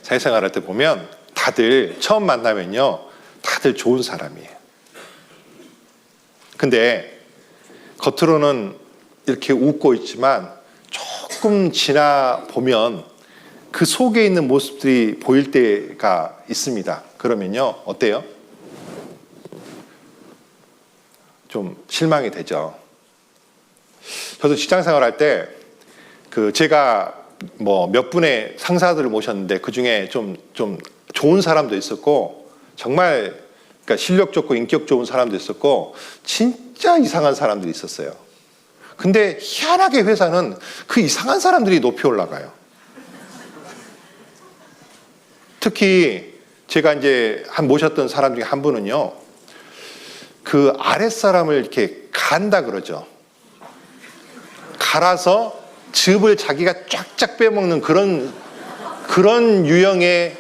사회생활할 때 보면 다들 처음 만나면요, 다들 좋은 사람이에요. 근데 겉으로는 이렇게 웃고 있지만 조금 지나 보면 그 속에 있는 모습들이 보일 때가 있습니다. 그러면요, 어때요? 좀 실망이 되죠. 저도 직장 생활할 때 제가 뭐 몇 분의 상사들을 모셨는데 그 중에 좀 좋은 사람도 있었고 정말 그러니까 실력 좋고 인격 좋은 사람도 있었고 진짜 이상한 사람들이 있었어요. 근데 희한하게 회사는 그 이상한 사람들이 높이 올라가요. 특히 제가 이제 모셨던 사람 중에 한 분은요, 그 아랫사람을 이렇게 간다 그러죠. 갈아서 즙을 자기가 쫙쫙 빼먹는 그런 유형의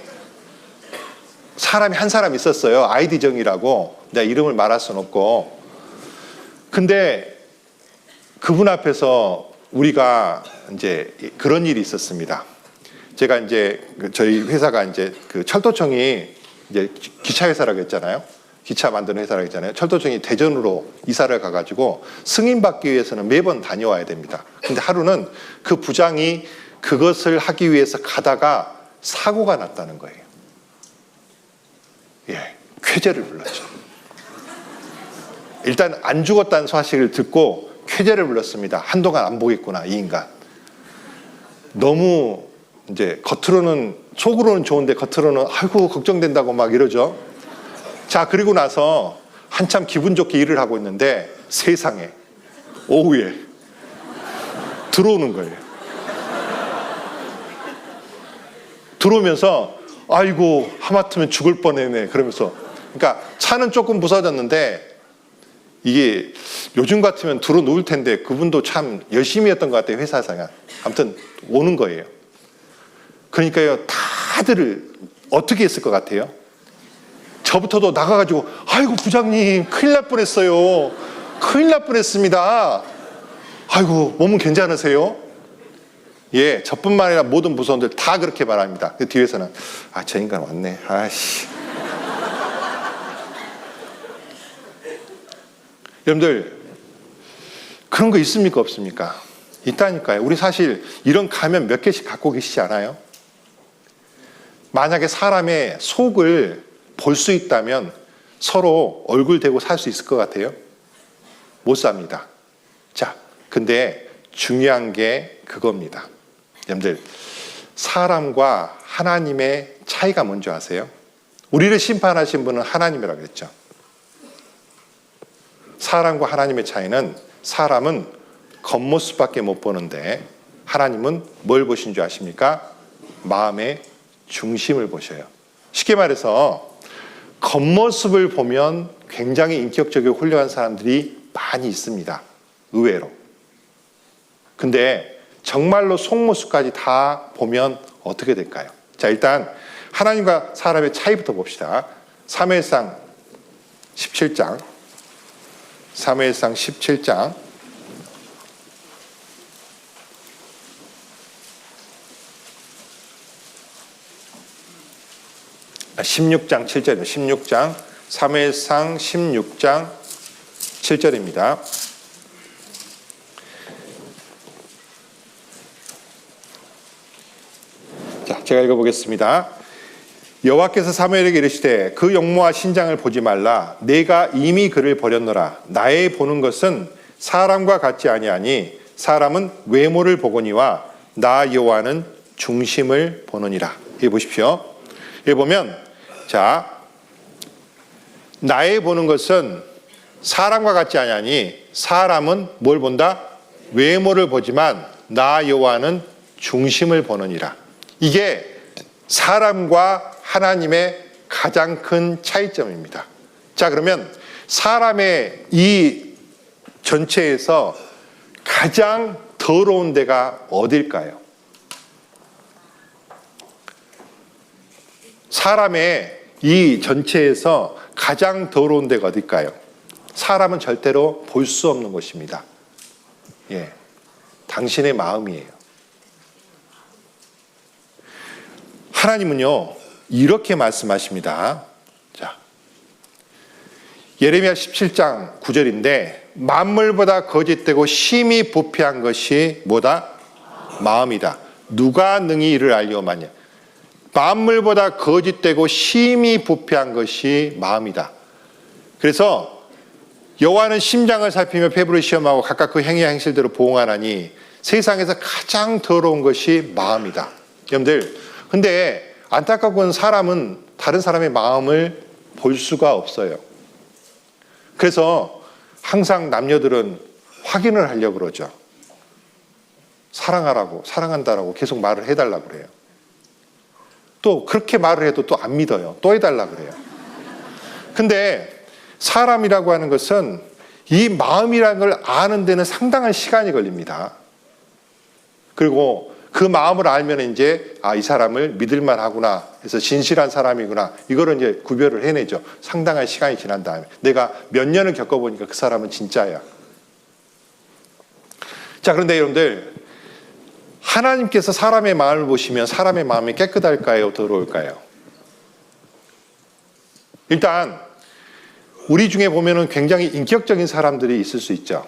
사람이 한 사람 있었어요. 아이디정이라고. 내가 이름을 말할 수는 없고. 근데 그분 앞에서 우리가 이제 그런 일이 있었습니다. 제가 이제 저희 회사가 이제 그 철도청이 이제 기차회사라고 했잖아요. 기차 만드는 회사라고 했잖아요. 철도청이 대전으로 이사를 가가지고 승인받기 위해서는 매번 다녀와야 됩니다. 근데 하루는 그 부장이 그것을 하기 위해서 가다가 사고가 났다는 거예요. 예, 쾌재를 불렀죠. 일단 안 죽었다는 사실을 듣고 쾌재를 불렀습니다. 한동안 안 보겠구나, 이 인간. 너무 이제 겉으로는, 속으로는 좋은데 겉으로는 아이고 걱정된다고 막 이러죠. 자, 그리고 나서 한참 기분 좋게 일을 하고 있는데 세상에 오후에 들어오는 거예요. 들어오면서 아이고 하마터면 죽을 뻔했네 그러면서, 그러니까 차는 조금 부서졌는데 이게 요즘 같으면 들어 누울 텐데 그분도 참 열심히 했던 것 같아요, 회사 생활. 아무튼 오는 거예요. 그러니까요, 다들 어떻게 했을 것 같아요? 저부터도 나가가지고 아이고 부장님 큰일 날 뻔했어요. 큰일 날 뻔했습니다. 아이고 몸은 괜찮으세요? 예, 저뿐만 아니라 모든 부서원들 다 그렇게 말합니다. 그 뒤에서는 아, 저 인간 왔네. 아이씨. 여러분들 그런 거 있습니까 없습니까? 있다니까요. 우리 사실 이런 가면 몇 개씩 갖고 계시지 않아요? 만약에 사람의 속을 볼 수 있다면 서로 얼굴 대고 살 수 있을 것 같아요? 못 삽니다. 자, 근데 중요한 게 그겁니다. 여러분들, 사람과 하나님의 차이가 뭔지 아세요? 우리를 심판하신 분은 하나님이라고 그랬죠. 사람과 하나님의 차이는, 사람은 겉모습밖에 못 보는데 하나님은 뭘 보신 줄 아십니까? 마음의 중심을 보셔요. 쉽게 말해서 겉모습을 보면 굉장히 인격적이고 훌륭한 사람들이 많이 있습니다. 의외로. 근데 정말로 속모습까지 다 보면 어떻게 될까요? 자, 일단 하나님과 사람의 차이부터 봅시다. 사무엘상 17장. 사무엘상 17장. 16장 7절입니다. 16장, 사무엘상 16장 7절입니다. 자, 제가 읽어보겠습니다. 여호와께서 사무엘에게 이르시되 그 용모와 신장을 보지 말라. 내가 이미 그를 버렸노라. 나의 보는 것은 사람과 같지 아니하니 사람은 외모를 보거니와 나 여호와는 중심을 보느니라. 여기 보십시오. 여기 보면 자, 나의 보는 것은 사람과 같지 아니하니 사람은 뭘 본다? 외모를 보지만 나 여호와는 중심을 보느니라. 이게 사람과 하나님의 가장 큰 차이점입니다. 자, 그러면 사람의 이 전체에서 가장 더러운 데가 어딜까요? 사람의 이 전체에서 가장 더러운 데가 어딜까요? 사람은 절대로 볼 수 없는 것입니다. 예, 당신의 마음이에요. 하나님은요, 이렇게 말씀하십니다. 자, 예레미야 17장 9절인데 만물보다 거짓되고 심히 부패한 것이 뭐다? 마음이다. 누가 능히 이를 알려마냐? 만물보다 거짓되고 심히 부패한 것이 마음이다. 그래서 여호와는 심장을 살피며 폐부를 시험하고 각각 그 행위와 행실대로 보응하나니 세상에서 가장 더러운 것이 마음이다. 여러분들, 근데 안타깝고는 사람은 다른 사람의 마음을 볼 수가 없어요. 그래서 항상 남녀들은 확인을 하려고 그러죠. 사랑하라고, 사랑한다라고 계속 말을 해달라고 그래요. 또 그렇게 말을 해도 또 안 믿어요. 또 해달라고 그래요. 근데 사람이라고 하는 것은 이 마음이라는 걸 아는 데는 상당한 시간이 걸립니다. 그리고 그 마음을 알면 이제 이 사람을 믿을만 하구나 해서 진실한 사람이구나 이거를 이제 구별을 해내죠. 상당한 시간이 지난 다음에 내가 몇 년을 겪어보니까 그 사람은 진짜야. 자, 그런데 여러분들, 하나님께서 사람의 마음을 보시면 사람의 마음이 깨끗할까요? 더러울까요? 일단 우리 중에 보면은 굉장히 인격적인 사람들이 있을 수 있죠.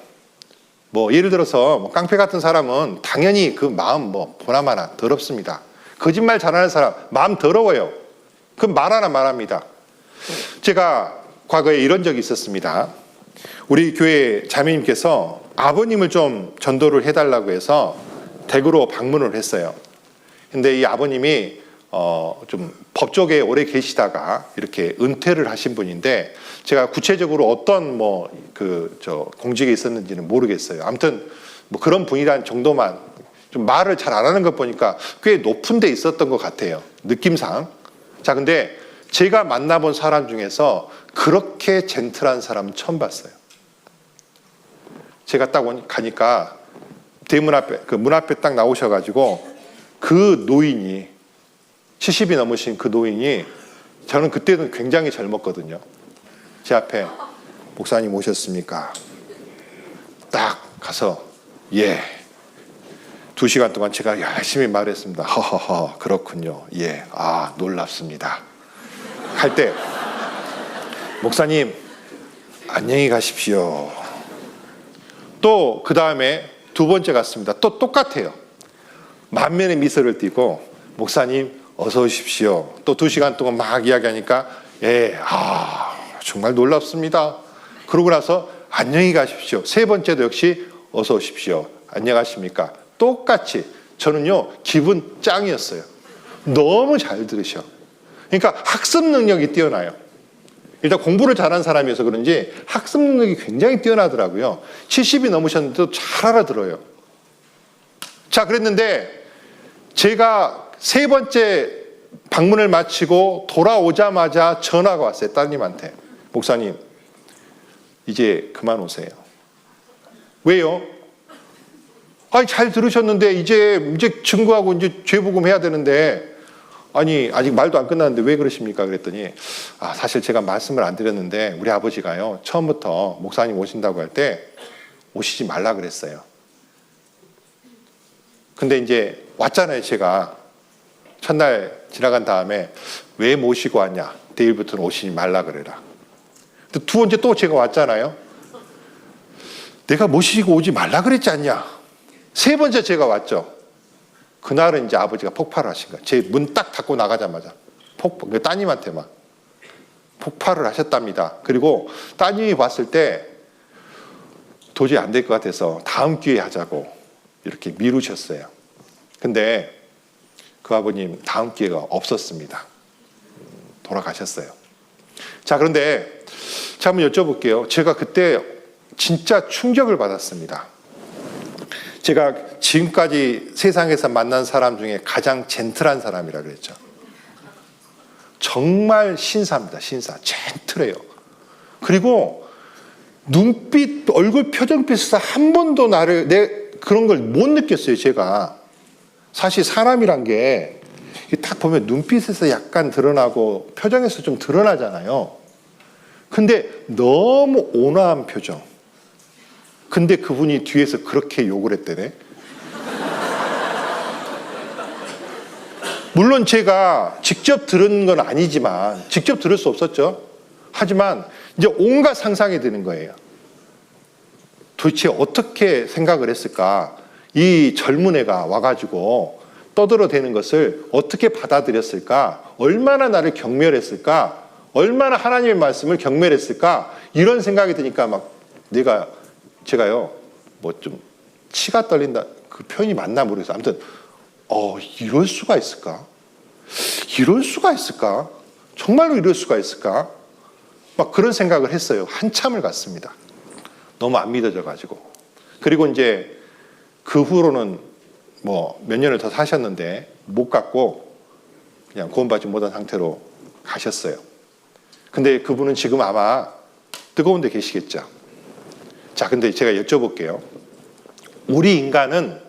뭐 예를 들어서 깡패 같은 사람은 당연히 그 마음 보나마나 더럽습니다. 거짓말 잘하는 사람 마음 더러워요. 그럼 말 하나 말합니다. 제가 과거에 이런 적이 있었습니다. 우리 교회 자매님께서 아버님을 좀 전도를 해달라고 해서 댁으로 방문을 했어요. 근데 이 아버님이 좀 법조계에 오래 계시다가 이렇게 은퇴를 하신 분인데 제가 구체적으로 어떤 공직에 있었는지는 모르겠어요. 아무튼 그런 분이란 정도만, 좀 말을 잘 안 하는 것 보니까 꽤 높은 데 있었던 것 같아요. 느낌상. 자, 근데 제가 만나본 사람 중에서 그렇게 젠틀한 사람은 처음 봤어요. 제가 딱 가니까 대문 앞에, 그 문 앞에 딱 나오셔가지고 그 노인이 70이 넘으신 그 노인이, 저는 그때는 굉장히 젊었거든요. 제 앞에 목사님 오셨습니까? 딱 가서 2시간 동안 제가 열심히 말했습니다. 허허허, 그렇군요. 놀랍습니다. 할 때 목사님 안녕히 가십시오. 또 그 다음에 2번째 갔습니다. 또 똑같아요. 만면의 미소를 띠고 목사님 어서 오십시오. 또 2시간 동안 막 이야기하니까 정말 놀랍습니다. 그러고 나서 안녕히 가십시오. 3번째도 역시 어서 오십시오. 안녕하십니까. 똑같이. 저는요 기분 짱이었어요. 너무 잘 들으셔. 그러니까 학습 능력이 뛰어나요. 일단 공부를 잘하는 사람이어서 그런지 학습 능력이 굉장히 뛰어나더라고요. 70이 넘으셨는데도 잘 알아들어요. 자, 그랬는데 제가 3번째 방문을 마치고 돌아오자마자 전화가 왔어요. 따님한테. 목사님, 이제 그만 오세요. 왜요? 잘 들으셨는데 이제 증거하고 이제 죄복음 해야 되는데, 아직 말도 안 끝났는데 왜 그러십니까? 그랬더니 사실 제가 말씀을 안 드렸는데 우리 아버지가요 처음부터 목사님 오신다고 할 때 오시지 말라 그랬어요. 근데 이제 왔잖아요. 제가 첫날 지나간 다음에 왜 모시고 왔냐? 내일부터는 오시지 말라 그래라. 2번째 또 제가 왔잖아요. 내가 모시고 오지 말라 그랬지 않냐? 3번째 제가 왔죠. 그날은 이제 아버지가 폭발을 하신 거예요. 제 문 딱 닫고 나가자마자 따님한테만 폭발을 하셨답니다. 그리고 따님이 봤을 때 도저히 안 될 것 같아서 다음 기회에 하자고 이렇게 미루셨어요. 근데 그 아버님 다음 기회가 없었습니다. 돌아가셨어요. 자, 그런데 제가 한번 여쭤볼게요. 제가 그때 진짜 충격을 받았습니다. 제가 지금까지 세상에서 만난 사람 중에 가장 젠틀한 사람이라 그랬죠. 정말 신사입니다. 신사. 젠틀해요. 그리고 눈빛, 얼굴 표정빛에서 한 번도 그런 걸 못 느꼈어요, 제가. 사실 사람이란 게 딱 보면 눈빛에서 약간 드러나고 표정에서 좀 드러나잖아요. 근데 너무 온화한 표정. 근데 그분이 뒤에서 그렇게 욕을 했대네. 물론 제가 직접 들은 건 아니지만, 직접 들을 수 없었죠. 하지만 이제 온갖 상상이 드는 거예요. 도대체 어떻게 생각을 했을까? 이 젊은 애가 와가지고 떠들어대는 것을 어떻게 받아들였을까? 얼마나 나를 경멸했을까? 얼마나 하나님의 말씀을 경멸했을까? 이런 생각이 드니까 막 제가요, 뭐 좀 치가 떨린다. 그 표현이 맞나 모르겠어요. 아무튼, 이럴 수가 있을까? 이럴 수가 있을까? 정말로 이럴 수가 있을까? 막 그런 생각을 했어요. 한참을 갔습니다. 너무 안 믿어져가지고. 그리고 이제 그 후로는 뭐 몇 년을 더 사셨는데 못 갔고 그냥 구원받지 못한 상태로 가셨어요. 근데 그분은 지금 아마 뜨거운 데 계시겠죠. 자, 근데 제가 여쭤볼게요. 우리 인간은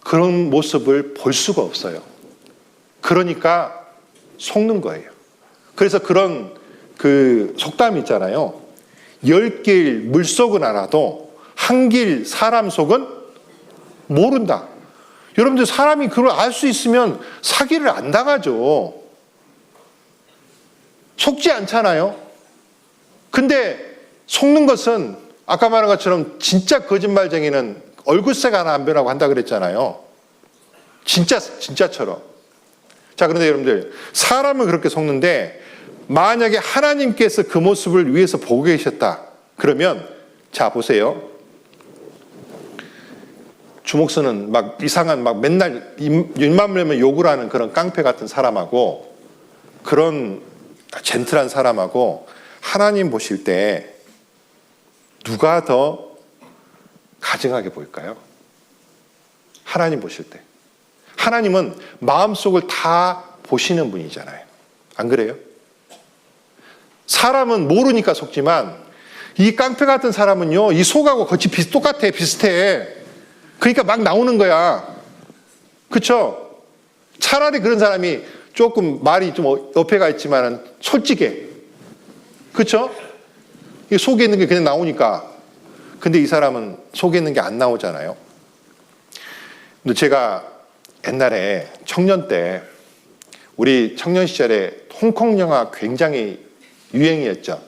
그런 모습을 볼 수가 없어요. 그러니까 속는 거예요. 그래서 그런 그 속담이 있잖아요. 10길 물속은 알아도 한 길 사람 속은 모른다. 여러분들 사람이 그걸 알 수 있으면 사기를 안 당하죠. 속지 않잖아요. 근데 속는 것은 아까 말한 것처럼 진짜 거짓말쟁이는 얼굴색 하나 안 변하고 한다 그랬잖아요. 진짜처럼. 자, 그런데 여러분들 사람은 그렇게 속는데 만약에 하나님께서 그 모습을 위해서 보고 계셨다. 그러면 자, 보세요. 주목수는 막 이상한 막 맨날 입만 열면 욕을 하는 그런 깡패 같은 사람하고 그런 젠틀한 사람하고 하나님 보실 때 누가 더 가증하게 보일까요? 하나님 보실 때. 하나님은 마음속을 다 보시는 분이잖아요. 안 그래요? 사람은 모르니까 속지만 이 깡패 같은 사람은요, 이 속하고 거치 똑같아, 비슷해. 그러니까 막 나오는 거야. 그쵸? 차라리 그런 사람이 조금 말이 좀 어폐가 있지만은 솔직해. 그쵸? 이 속에 있는 게 그냥 나오니까. 근데 이 사람은 속에 있는 게 안 나오잖아요. 근데 제가 옛날에 청년 때 우리 청년 시절에 홍콩 영화 굉장히 유행이었죠.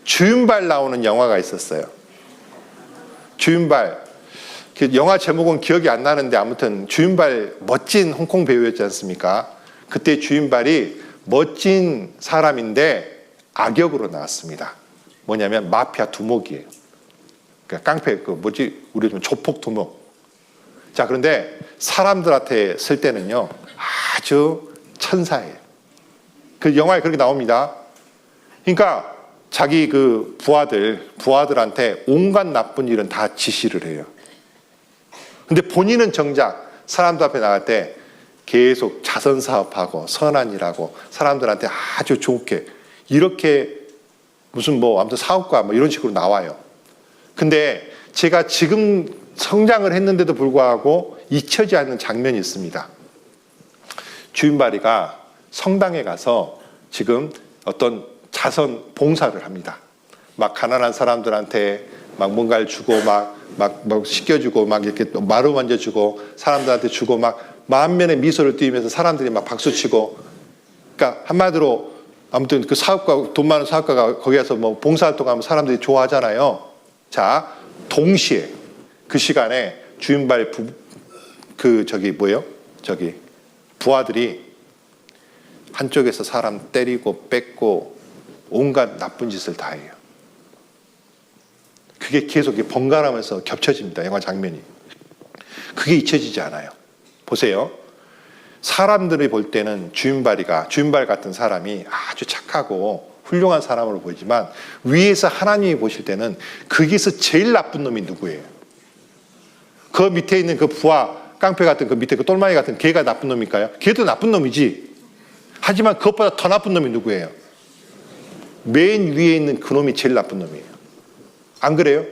주윤발 나오는 영화가 있었어요. 주윤발. 그 영화 제목은 기억이 안 나는데 아무튼 주윤발 멋진 홍콩 배우였지 않습니까? 그때 주윤발이 멋진 사람인데 악역으로 나왔습니다. 뭐냐면 마피아 두목이에요. 그러니까 깡패 우리 좀 조폭 두목. 자, 그런데 사람들한테 쓸 때는요 아주 천사예요. 그 영화에 그렇게 나옵니다. 그러니까 자기 그 부하들한테 온갖 나쁜 일은 다 지시를 해요. 근데 본인은 정작 사람들 앞에 나갈 때 계속 자선 사업하고 선한 일하고 사람들한테 아주 좋게 이렇게 무슨 뭐 아무튼 사업가 뭐 이런 식으로 나와요. 근데 제가 지금 성장을 했는데도 불구하고 잊혀지지 않는 장면이 있습니다. 주윤발이가 성당에 가서 지금 어떤 자선 봉사를 합니다. 막 가난한 사람들한테 막 뭔가를 주고 막 씻겨주고 막 이렇게 마루 만져주고 사람들한테 주고 막 만면의 미소를 띄우면서 사람들이 막 박수치고. 그러니까 한마디로 아무튼 그 사업가, 돈 많은 사업가가 거기 가서 뭐 봉사활동하면 사람들이 좋아하잖아요. 자, 동시에 그 시간에 주윤발 부하들이 한쪽에서 사람 때리고 뺏고 온갖 나쁜 짓을 다 해요. 그게 계속 번갈아가면서 겹쳐집니다. 영화 장면이. 그게 잊혀지지 않아요. 보세요. 사람들이 볼 때는 주윤발 같은 사람이 아주 착하고 훌륭한 사람으로 보이지만 위에서 하나님이 보실 때는 거기서 제일 나쁜 놈이 누구예요? 그 밑에 있는 그 부하 깡패 같은 그 밑에 그 똘마니 같은 걔가 나쁜 놈일까요? 걔도 나쁜 놈이지. 하지만 그것보다 더 나쁜 놈이 누구예요? 맨 위에 있는 그 놈이 제일 나쁜 놈이에요. 안 그래요?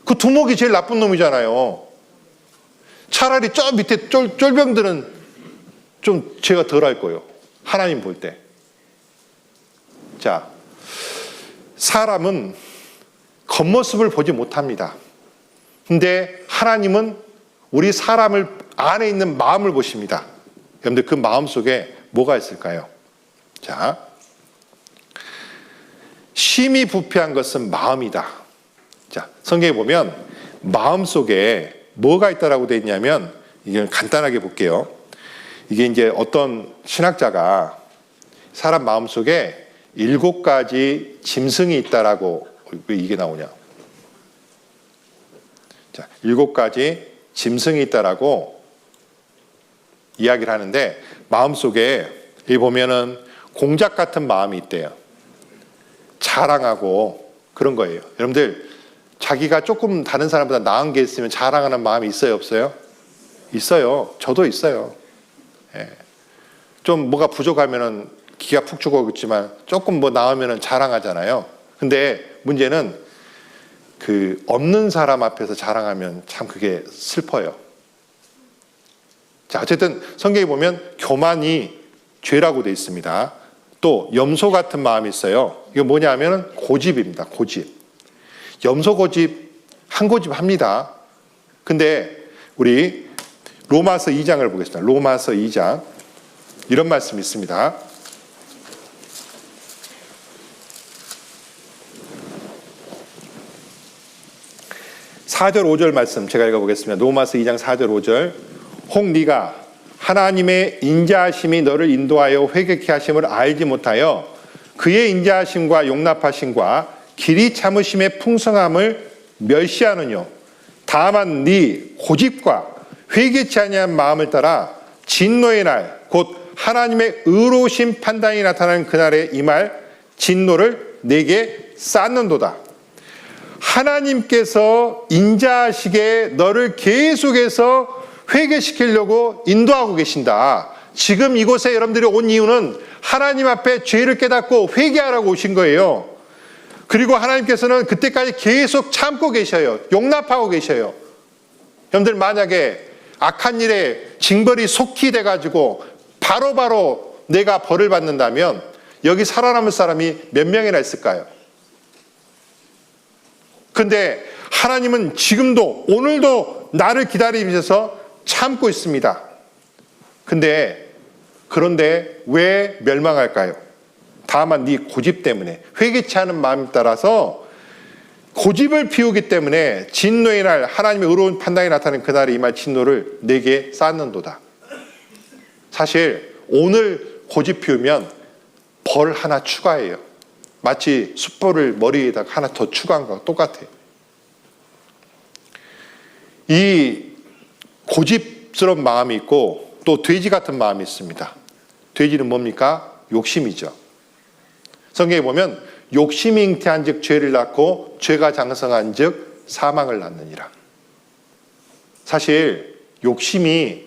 그 두목이 제일 나쁜 놈이잖아요. 차라리 저 밑에 쫄병들은 좀 죄가 덜할 거예요. 하나님 볼 때. 자, 사람은 겉모습을 보지 못합니다. 근데 하나님은 우리 사람을 안에 있는 마음을 보십니다. 여러분들 그 마음 속에 뭐가 있을까요? 자, 심히 부패한 것은 마음이다. 자, 성경에 보면 마음 속에 뭐가 있다라고 되어 있냐면, 이걸 간단하게 볼게요. 이게 이제 어떤 신학자가 사람 마음 속에 7가지 짐승이 있다라고, 왜 이게 나오냐? 자, 7가지 짐승이 있다라고 이야기를 하는데, 마음 속에 여기 보면은 공작 같은 마음이 있대요. 자랑하고 그런 거예요. 여러분들 자기가 조금 다른 사람보다 나은 게 있으면 자랑하는 마음이 있어요, 없어요? 있어요. 저도 있어요. 예. 좀 뭐가 부족하면은 기가 푹 죽어겠지만 조금 뭐 나으면은 자랑하잖아요. 근데 문제는 그 없는 사람 앞에서 자랑하면 참 그게 슬퍼요. 자, 어쨌든 성경에 보면 교만이 죄라고 되어 있습니다. 또 염소 같은 마음이 있어요. 이거 뭐냐 하면은 고집입니다. 고집. 염소 고집, 한 고집 합니다. 근데 우리 로마서 2장을 보겠습니다. 로마서 2장. 이런 말씀이 있습니다. (4절 5절) 말씀 제가 읽어보겠습니다. 로마서 2장 4절 5절. 혹 네가 하나님의 인자하심이 너를 인도하여 회개케 하심을 알지 못하여 그의 인자하심과 용납하심과 길이 참으심의 풍성함을 멸시하느뇨. 다만 네 고집과 회개치 아니한 마음을 따라 진노의 날 곧 하나님의 의로우신 판단이 나타나는 그날에 임할 진노를 내게 쌓는도다. 하나님께서 인자하시게 너를 계속해서 회개시키려고 인도하고 계신다. 지금 이곳에 여러분들이 온 이유는 하나님 앞에 죄를 깨닫고 회개하라고 오신 거예요. 그리고 하나님께서는 그때까지 계속 참고 계셔요. 용납하고 계셔요. 여러분들 만약에 악한 일에 징벌이 속히 돼가지고 바로바로 내가 벌을 받는다면 여기 살아남을 사람이 몇 명이나 있을까요? 근데 하나님은 지금도 오늘도 나를 기다리면서 참고 있습니다. 그런데 왜 멸망할까요? 다만 네 고집 때문에, 회개치 않은 마음 따라서 고집을 피우기 때문에 진노의 날, 하나님의 의로운 판단이 나타나는 그날에 임할 진노를 내게 쌓는도다. 사실 오늘 고집 피우면 벌 하나 추가해요. 마치 숯불을 머리에다가 하나 더 추가한 거랑 똑같아요. 이 고집스러운 마음이 있고 또 돼지 같은 마음이 있습니다. 돼지는 뭡니까? 욕심이죠. 성경에 보면 욕심이 잉태한 즉 죄를 낳고 죄가 장성한 즉 사망을 낳느니라. 사실 욕심이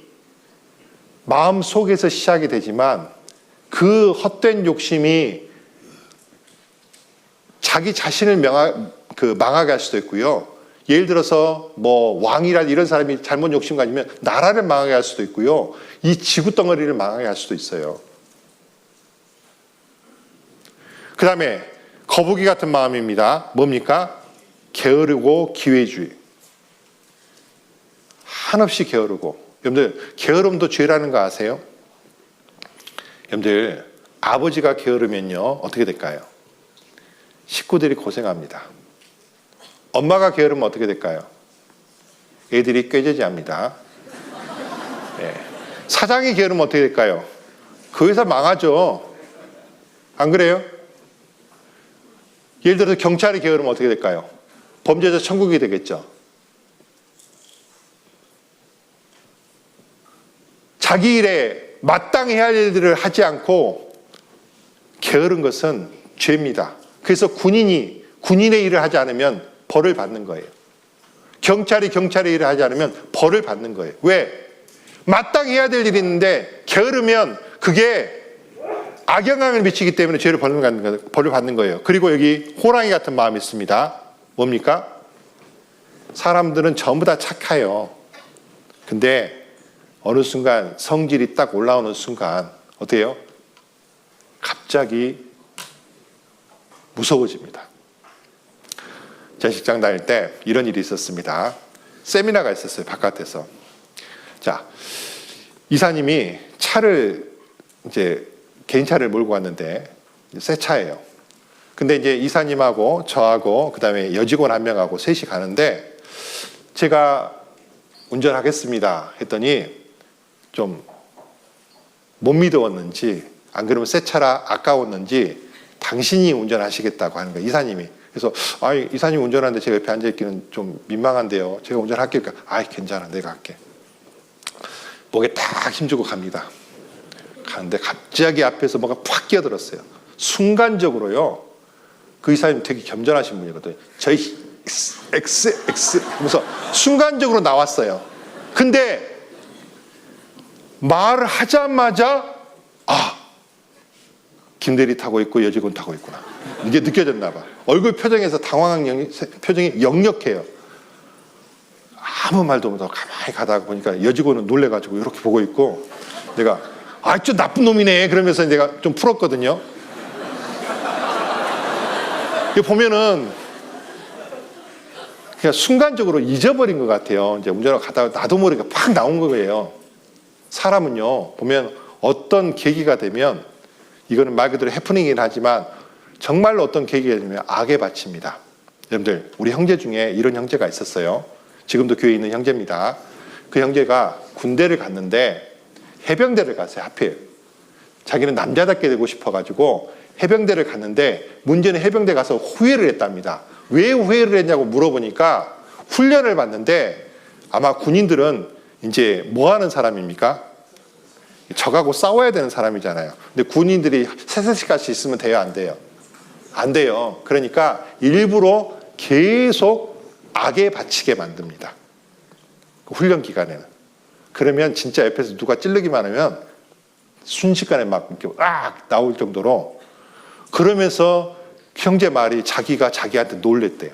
마음 속에서 시작이 되지만 그 헛된 욕심이 자기 자신을 망하게 할 수도 있고요. 예를 들어서 뭐 왕이라 이런 사람이 잘못 욕심 가지면 나라를 망하게 할 수도 있고요. 이 지구 덩어리를 망하게 할 수도 있어요. 그 다음에 거북이 같은 마음입니다. 뭡니까? 게으르고 기회주의. 한없이 게으르고. 여러분들 게으름도 죄라는 거 아세요? 여러분들 아버지가 게으르면요 어떻게 될까요? 식구들이 고생합니다. 엄마가 게으르면 어떻게 될까요? 애들이 꾀죄죄합니다. 네. 사장이 게으르면 어떻게 될까요? 그 회사 망하죠. 안 그래요? 예를 들어서 경찰이 게으르면 어떻게 될까요? 범죄자 천국이 되겠죠. 자기 일에 마땅해야 할 일들을 하지 않고 게으른 것은 죄입니다. 그래서 군인의 일을 하지 않으면 벌을 받는 거예요. 경찰이 경찰의 일을 하지 않으면 벌을 받는 거예요. 왜? 마땅해야 될 일이 있는데 게으르면 그게 악영향을 미치기 때문에 죄를 벌을 받는 거예요. 그리고 여기 호랑이 같은 마음이 있습니다. 뭡니까? 사람들은 전부 다 착해요. 근데 어느 순간 성질이 딱 올라오는 순간 어때요? 갑자기 무서워집니다. 제 직장 다닐 때 이런 일이 있었습니다. 세미나가 있었어요. 바깥에서. 자, 이사님이 개인 차를 몰고 왔는데 새 차예요. 근데 이제 이사님하고 저하고 그다음에 여직원 한 명하고 셋이 가는데 제가 운전하겠습니다 했더니 좀 못 믿어왔는지 안 그러면 새 차라 아까웠는지 당신이 운전하시겠다고 하는 거예요. 이사님이. 그래서 이사님 운전하는데 제가 옆에 앉아있기는 좀 민망한데요. 제가 운전할게요. 괜찮아. 내가 할게. 목에 딱 힘주고 갑니다. 가는데 갑자기 앞에서 뭐가 팍 끼어들었어요. 순간적으로요. 그 이사님 되게 겸손하신 분이거든요. 저희 X 하면서 순간적으로 나왔어요. 근데 말을 하자마자 김대리 타고 있고 여직원 타고 있구나. 이게 느껴졌나 봐. 얼굴 표정에서 당황한 표정이 역력해요. 아무 말도 못하고 가만히 가다가 보니까 여직원은 놀래가지고 이렇게 보고 있고 내가 좀 나쁜 놈이네 그러면서 내가 좀 풀었거든요. 이거 보면은 그냥 순간적으로 잊어버린 것 같아요. 이제 운전하고 가다가 나도 모르게 팍 나온 거예요. 사람은요 보면 어떤 계기가 되면 이거는 말 그대로 해프닝이긴 하지만 정말로 어떤 계기가 되면 악에 바칩니다. 여러분들 우리 형제 중에 이런 형제가 있었어요. 지금도 교회에 있는 형제입니다. 그 형제가 군대를 갔는데 해병대를 갔어요. 하필 자기는 남자답게 되고 싶어가지고 해병대를 갔는데 문제는 해병대 가서 후회를 했답니다. 왜 후회를 했냐고 물어보니까 훈련을 받는데 아마 군인들은 이제 뭐 하는 사람입니까? 적하고 싸워야 되는 사람이잖아요. 근데 군인들이 세세씩 있으면 돼요? 안 돼요? 안 돼요. 그러니까 일부러 계속 악에 바치게 만듭니다. 그 훈련 기간에는. 그러면 진짜 옆에서 누가 찌르기만 하면 순식간에 막 이렇게 나올 정도로 그러면서 형제 말이 자기가 자기한테 놀랬대요.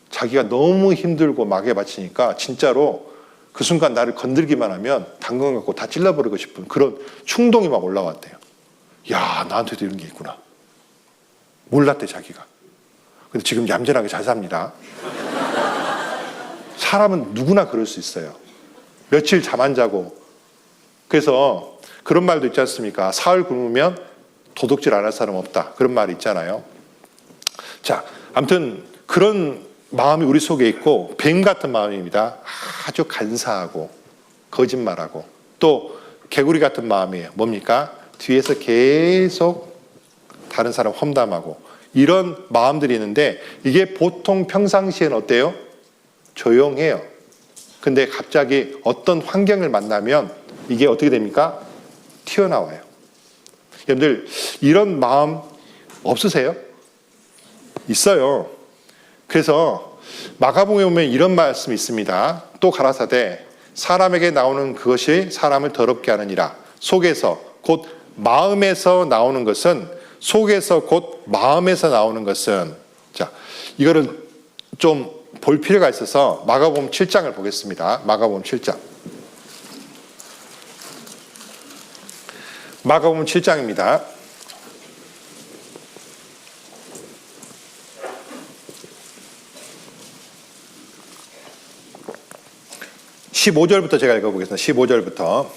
자기가 너무 힘들고 막에 바치니까 진짜로 그 순간 나를 건들기만 하면 당근 갖고 다 찔러버리고 싶은 그런 충동이 막 올라왔대요. 야, 나한테도 이런 게 있구나. 몰랐대 자기가. 근데 지금 얌전하게 잘 삽니다. 사람은 누구나 그럴 수 있어요. 며칠 잠 안 자고. 그래서 그런 말도 있지 않습니까? 사흘 굶으면 도둑질 안 할 사람 없다. 그런 말이 있잖아요. 자, 아무튼 그런 마음이 우리 속에 있고 뱀 같은 마음입니다. 아주 간사하고 거짓말하고 또 개구리 같은 마음이에요. 뭡니까? 뒤에서 계속 다른 사람 험담하고 이런 마음들이 있는데 이게 보통 평상시에는 어때요? 조용해요. 근데 갑자기 어떤 환경을 만나면 이게 어떻게 됩니까? 튀어나와요. 여러분들 이런 마음 없으세요? 있어요. 그래서 마가복음에 보면 이런 말씀이 있습니다. 또 가라사대 사람에게 나오는 그것이 사람을 더럽게 하느니라. 속에서 곧 마음에서 나오는 것은 속에서 곧 마음에서 나오는 것은 자 이거를 좀 볼 필요가 있어서 마가복음 7장을 보겠습니다. 마가복음 7장. 마가복음 7장입니다. (15절부터) 제가 읽어보겠습니다. 15절부터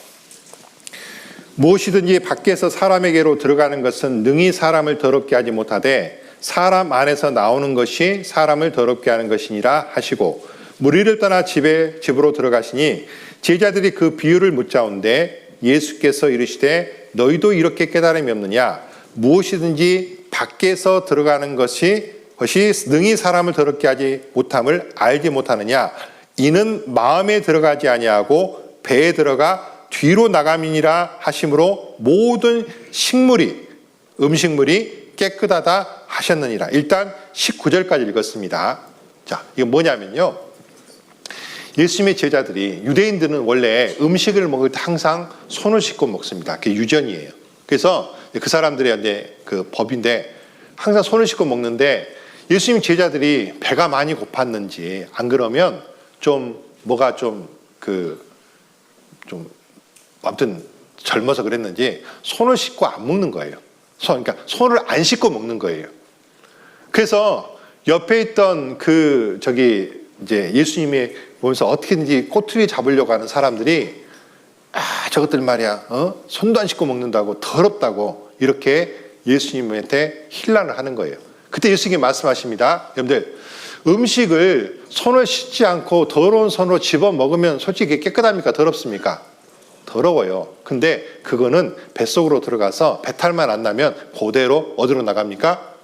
무엇이든지 밖에서 사람에게로 들어가는 것은 능히 사람을 더럽게 하지 못하되 사람 안에서 나오는 것이 사람을 더럽게 하는 것이니라 하시고 무리를 떠나 집으로 들어가시니 제자들이 그 비유를 묻자온데 예수께서 이르시되 너희도 이렇게 깨달음이 없느냐 무엇이든지 밖에서 들어가는 것이 능히 사람을 더럽게 하지 못함을 알지 못하느냐 이는 마음에 들어가지 아니하고 배에 들어가 뒤로 나감이니라 하심으로 모든 음식물이 깨끗하다 하셨느니라. 일단 19절까지 읽었습니다. 자, 이거 뭐냐면요. 예수님의 제자들이, 유대인들은 원래 음식을 먹을 때 항상 손을 씻고 먹습니다. 그게 유전이에요. 그래서 그 사람들의 이제 그 법인데 항상 손을 씻고 먹는데 예수님 제자들이 배가 많이 고팠는지 안 그러면 좀 뭐가 아무튼 젊어서 그랬는지 손을 씻고 안 먹는 거예요. 그러니까 손을 안 씻고 먹는 거예요. 그래서 옆에 있던 이제 예수님이 보면서 어떻게든지 꼬투리 잡으려고 하는 사람들이 저것들 말이야, 손도 안 씻고 먹는다고, 더럽다고 이렇게 예수님한테 힐난을 하는 거예요. 그때 예수님이 말씀하십니다. 여러분들, 음식을 손을 씻지 않고 더러운 손으로 집어 먹으면 솔직히 깨끗합니까? 더럽습니까? 더러워요. 근데 그거는 뱃속으로 들어가서 배탈만 안 나면 그대로 어디로 나갑니까?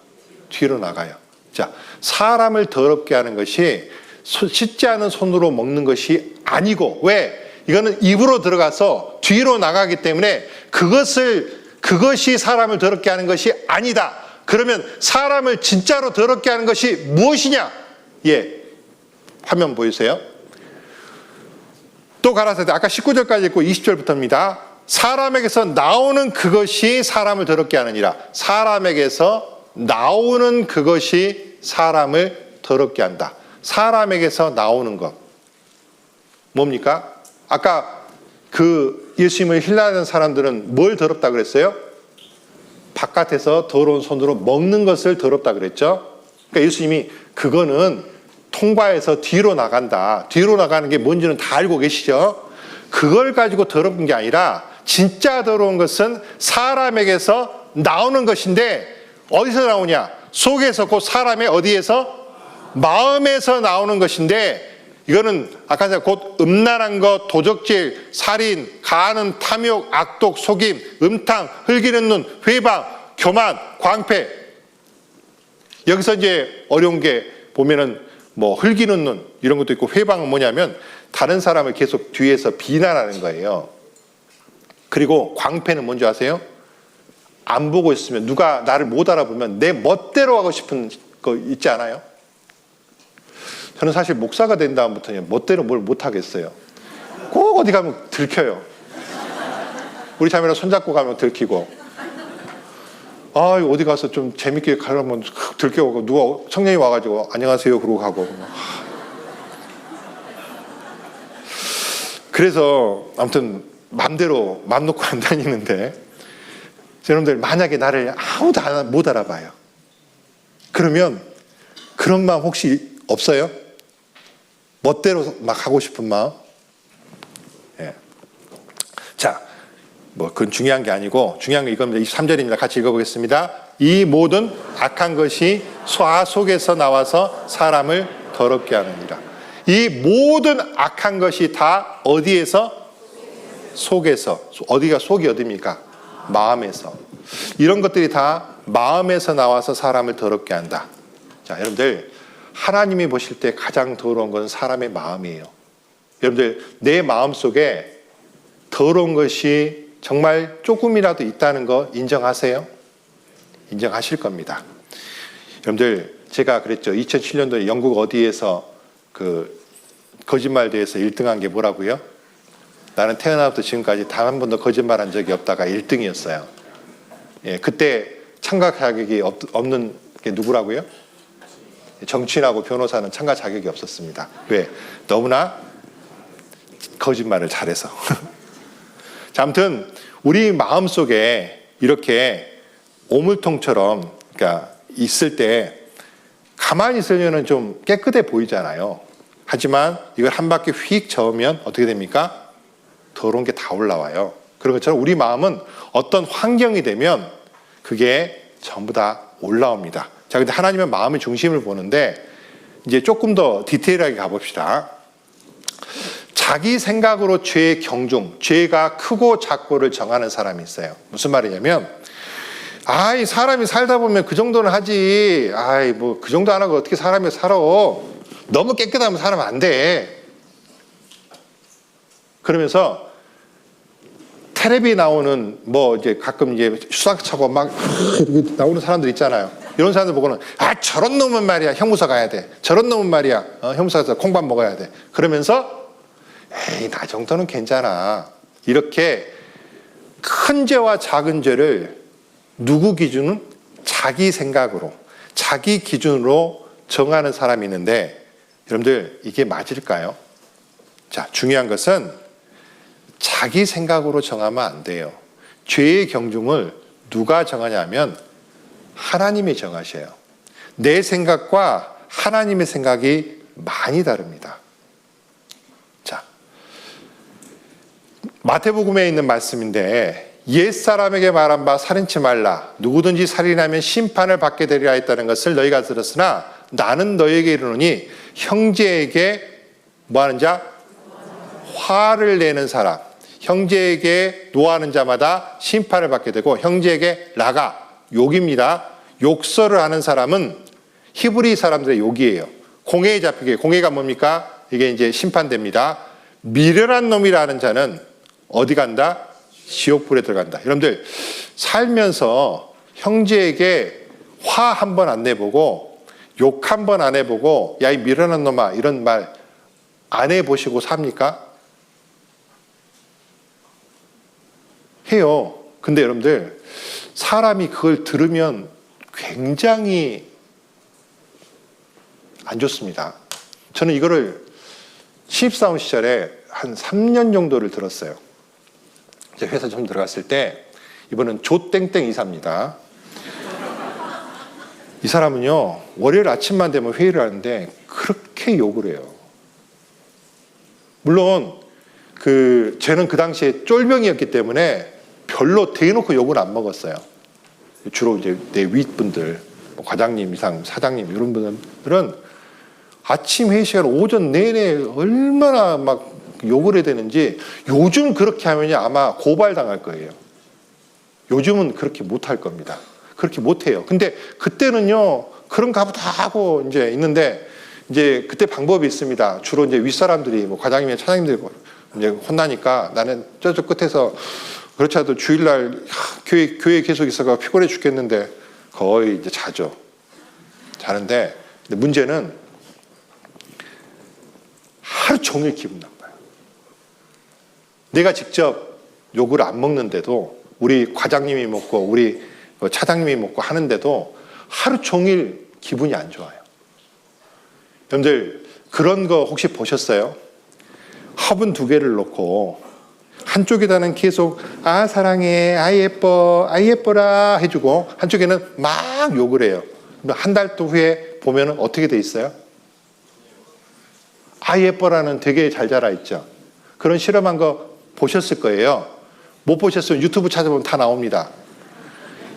뒤로 나가요. 자, 사람을 더럽게 하는 것이 씻지 않은 손으로 먹는 것이 아니고, 왜? 이거는 입으로 들어가서 뒤로 나가기 때문에 그것이 사람을 더럽게 하는 것이 아니다. 그러면 사람을 진짜로 더럽게 하는 것이 무엇이냐? 예, 화면 보이세요? 또 가라사대, 아까 19절까지 읽고 20절부터입니다. 사람에게서 나오는 그것이 사람을 더럽게 하느니라. 사람에게서 나오는 그것이 사람을 더럽게 한다. 사람에게서 나오는 것 뭡니까? 아까 그 예수님을 힐난하는 사람들은 뭘 더럽다 그랬어요? 바깥에서 더러운 손으로 먹는 것을 더럽다 그랬죠. 그러니까 예수님이 그거는 통과해서 뒤로 나간다. 뒤로 나가는 게 뭔지는 다 알고 계시죠. 그걸 가지고 더럽은 게 아니라 진짜 더러운 것은 사람에게서 나오는 것인데, 어디서 나오냐? 속에서, 곧 사람의 어디에서? 마음에서 나오는 것인데, 이거는 아까 전에 곧 음란한 것, 도적질, 살인, 가하는 탐욕, 악독, 속임, 음탕, 흘기는 눈, 회방, 교만, 광패. 여기서 이제 어려운 게 보면은 뭐 흘기는 눈 이런 것도 있고, 회방은 뭐냐면 다른 사람을 계속 뒤에서 비난하는 거예요. 그리고 광패는 뭔지 아세요? 안 보고 있으면, 누가 나를 못 알아보면 내 멋대로 하고 싶은 거 있지 않아요? 저는 사실 목사가 된 다음부터는 멋대로 뭘 못 하겠어요. 꼭 어디 가면 들켜요. 우리 자매랑 손잡고 가면 들키고, 어디 가서 좀 재밌게 가려면 들켜오고, 누가 청년이 와가지고 안녕하세요 그러고 가고. 그래서 아무튼 맘대로 맘 놓고 안 다니는데, 여러분들 만약에 나를 아무도 못 알아봐요. 그러면 그런 마음 혹시 없어요? 멋대로 막 하고 싶은 마음? 예. 자, 뭐 그건 중요한 게 아니고, 중요한 건 이겁니다. 23절입니다. 같이 읽어보겠습니다. 이 모든 악한 것이 속에서 나와서 사람을 더럽게 하느니라. 이 모든 악한 것이 다 어디에서? 속에서. 어디가 속이 어디입니까? 마음에서. 이런 것들이 다 마음에서 나와서 사람을 더럽게 한다. 자, 여러분들, 하나님이 보실 때 가장 더러운 것은 사람의 마음이에요. 여러분들, 내 마음속에 더러운 것이 정말 조금이라도 있다는 거 인정하세요? 인정하실 겁니다. 여러분들, 제가 그랬죠. 2007년도에 영국 어디에서 그 거짓말 대회에서 1등한 게 뭐라고요? 나는 태어나부터 지금까지 단 한 번도 거짓말한 적이 없다가 1등이었어요. 예, 그때 참가 자격이 없는 게 누구라고요? 정치인하고 변호사는 참가 자격이 없었습니다. 왜? 너무나 거짓말을 잘해서. 자, 아무튼 우리 마음속에 이렇게 오물통처럼, 그러니까 있을 때 가만히 있으려면 좀 깨끗해 보이잖아요. 하지만 이걸 한 바퀴 휙 저으면 어떻게 됩니까? 더러운 게 다 올라와요. 그런 것처럼 우리 마음은 어떤 환경이 되면 그게 전부 다 올라옵니다. 자, 근데 하나님은 마음의 중심을 보는데, 이제 조금 더 디테일하게 가봅시다. 자기 생각으로 죄의 경중, 죄가 크고 작고를 정하는 사람이 있어요. 무슨 말이냐면, 이 사람이 살다 보면 그 정도는 하지. 뭐 그 정도 안 하고 어떻게 사람이 살아. 너무 깨끗하면 살면 안 돼. 그러면서 텔레비에 나오는 뭐 이제 가끔 이제 수상차고 막 이렇게 나오는 사람들 있잖아요. 이런 사람들 보고는 아 저런 놈은 말이야 형무소 가야 돼. 저런 놈은 말이야 형무소 가서 콩밥 먹어야 돼. 그러면서 에이 나 정도는 괜찮아. 이렇게 큰 죄와 작은 죄를 누구 기준은 자기 생각으로 자기 기준으로 정하는 사람이 있는데 여러분들 이게 맞을까요? 자, 중요한 것은 자기 생각으로 정하면 안 돼요. 죄의 경중을 누가 정하냐면 하나님이 정하셔요. 내 생각과 하나님의 생각이 많이 다릅니다. 자, 마태복음에 있는 말씀인데 옛사람에게 말한 바 살인치 말라. 누구든지 살인하면 심판을 받게 되리라 했다는 것을 너희가 들었으나 나는 너희에게 이르노니 형제에게 뭐하는 자? 화를 내는 사람. 형제에게 노하는 자마다 심판을 받게 되고 형제에게 라가, 욕입니다. 욕설을 하는 사람은 히브리 사람들의 욕이에요. 공회에 잡히게. 공회가 뭡니까? 이게 이제 심판됩니다. 미련한 놈이라는 자는 어디 간다? 지옥불에 들어간다. 여러분들 살면서 형제에게 화 한 번 안 내보고 욕 한 번 안 해보고 야 이 미련한 놈아 이런 말 안 해보시고 삽니까? 해요. 근데 여러분들 사람이 그걸 들으면 굉장히 안 좋습니다. 저는 이거를 신입사원 시절에 한 3년 정도를 들었어요. 이제 회사 좀 들어갔을 때 이번은 조땡땡 이사입니다. 이 사람은요 월요일 아침만 되면 회의를 하는데 그렇게 욕을 해요. 물론 쟤는 그 당시에 쫄병이었기 때문에 별로 대놓고 욕을 안 먹었어요. 주로 이제 내 윗분들, 뭐 과장님 이상, 사장님 이런 분들은 아침 회의 시간 오전 내내 얼마나 막 욕을 해야 되는지 요즘 그렇게 하면 아마 고발당할 거예요. 요즘은 그렇게 못할 겁니다. 그렇게 못해요. 근데 그때는요 그런가 보다 하고 이제 있는데 이제 그때 방법이 있습니다. 주로 이제 윗사람들이 뭐 과장님이나 차장님들이 이제 혼나니까 나는 저쪽 끝에서 그렇지 않아도 주일날 교회 계속 있어가 피곤해 죽겠는데 거의 이제 자죠. 자는데 근데 문제는 하루 종일 기분 나빠요. 내가 직접 욕을 안 먹는데도 우리 과장님이 먹고 우리 차장님이 먹고 하는데도 하루 종일 기분이 안 좋아요. 여러분들 그런 거 혹시 보셨어요? 화분 2개를 놓고 한쪽에다는 계속 아 사랑해, 아 예뻐, 아 예뻐라 해주고 한쪽에는 막 욕을 해요. 한 달 후에 보면 어떻게 돼 있어요? 아 예뻐라는 되게 잘 자라 있죠. 그런 실험한 거 보셨을 거예요. 못 보셨으면 유튜브 찾아보면 다 나옵니다.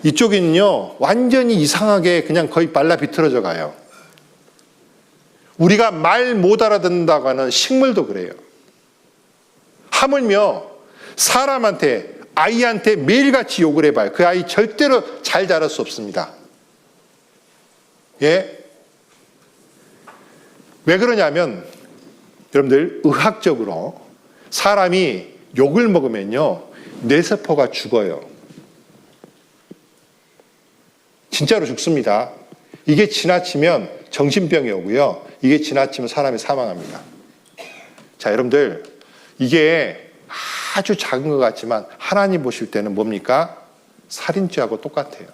이쪽에는요 완전히 이상하게 그냥 거의 말라 비틀어져 가요. 우리가 말 못 알아듣는다고 하는 식물도 그래요. 하물며 사람한테 아이한테 매일같이 욕을 해봐요. 그 아이 절대로 잘 자랄 수 없습니다. 예? 왜 그러냐면 여러분들 의학적으로 사람이 욕을 먹으면요 뇌세포가 죽어요. 진짜로 죽습니다. 이게 지나치면 정신병이 오고요. 이게 지나치면 사람이 사망합니다. 자, 여러분들 이게 아주 작은 것 같지만 하나님 보실 때는 뭡니까? 살인죄하고 똑같아요.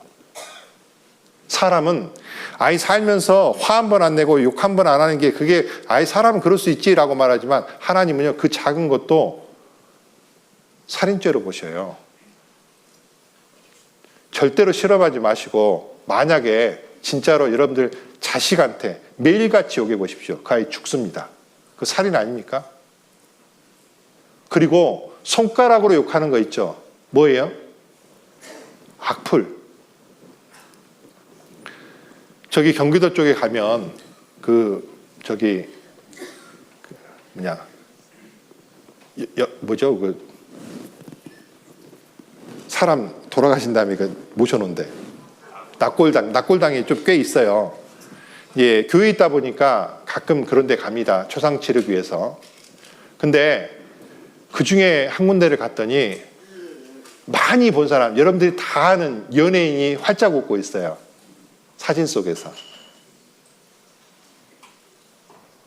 사람은 아이 살면서 화 한 번 안 내고 욕 한 번 안 하는 게 그게 아이 사람은 그럴 수 있지라고 말하지만 하나님은요 그 작은 것도 살인죄로 보셔요. 절대로 실험하지 마시고 만약에 진짜로 여러분들 자식한테 매일같이 욕해 보십시오. 그 아이 죽습니다. 그 살인 아닙니까? 그리고 손가락으로 욕하는 거 있죠. 뭐예요? 악플. 저기 경기도 쪽에 가면 사람 돌아가신 다음에 모셔놓은데 낙골당이 좀 꽤 있어요. 예, 교회에 있다 보니까 가끔 그런 데 갑니다. 초상 치르기 위해서. 근데 그 중에 한 군데를 갔더니 많이 본 사람, 여러분들이 다 아는 연예인이 활짝 웃고 있어요. 사진 속에서.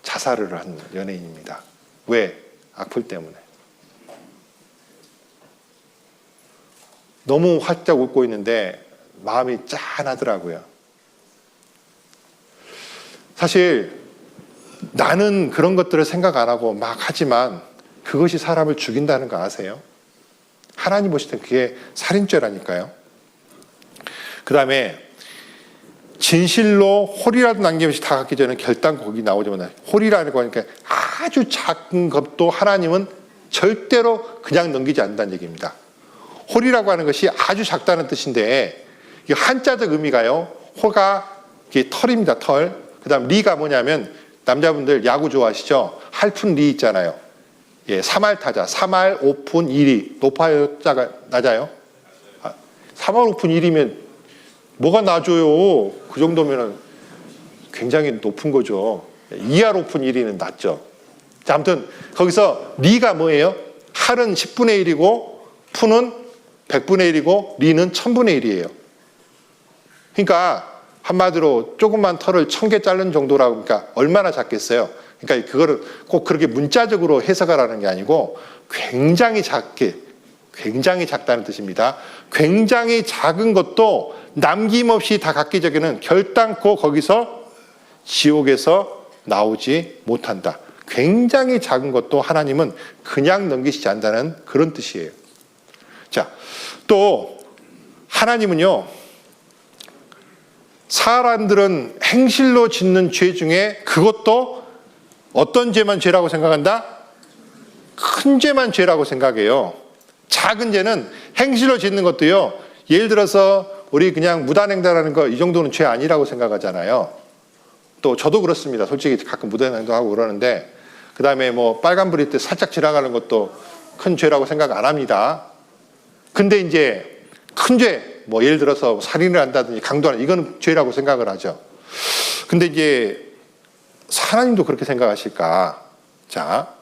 자살을 한 연예인입니다. 왜? 악플 때문에. 너무 활짝 웃고 있는데 마음이 짠하더라고요. 사실 나는 그런 것들을 생각 안 하고 막 하지만 그것이 사람을 죽인다는 거 아세요? 하나님 보실 때 그게 살인죄라니까요. 그 다음에 진실로 홀이라도 남김없이 다 갖기 전에 결단 거기 나오자마자 홀이라는 거 하니까 아주 작은 것도 하나님은 절대로 그냥 넘기지 않는다는 얘기입니다. 홀이라고 하는 것이 아주 작다는 뜻인데 이 한자적 의미가요. 호가 이게 털입니다. 털. 그 다음 리가 뭐냐면 남자분들 야구 좋아하시죠? 할푼 리 있잖아요. 예, 3할 타자. 3할 오픈 1위. 높아요? 낮아요? 3할 오픈 1위면 뭐가 낮아요? 그 정도면 굉장히 높은 거죠. 2할 오픈 1위는 낮죠. 자, 아무튼 거기서 리가 뭐예요? 할은 10분의 1이고 푼은 100분의 1이고 리는 1000분의 1이에요. 그러니까 한마디로 조그만 털을 1000개 자른 정도라고 그러니까 얼마나 작겠어요? 그러니까 그거를 꼭 그렇게 문자적으로 해석하라는 게 아니고 굉장히 작게, 굉장히 작다는 뜻입니다. 굉장히 작은 것도 남김없이 다 갖기 전에는 결단코 거기서 지옥에서 나오지 못한다. 굉장히 작은 것도 하나님은 그냥 넘기시지 않는다는 그런 뜻이에요. 자, 또 하나님은요, 사람들은 행실로 짓는 죄 중에 그것도 어떤 죄만 죄라고 생각한다? 큰 죄만 죄라고 생각해요. 작은 죄는 행실로 짓는 것도요, 예를 들어서 우리 그냥 무단횡단하는 거 이 정도는 죄 아니라고 생각하잖아요. 또 저도 그렇습니다. 솔직히 가끔 무단횡단하고 그러는데 그 다음에 뭐 빨간불일 때 살짝 지나가는 것도 큰 죄라고 생각 안 합니다. 근데 이제 큰 죄, 뭐 예를 들어서 살인을 한다든지 강도하는 이거는 죄라고 생각을 하죠. 근데 이제 하나님도 그렇게 생각하실까? 자,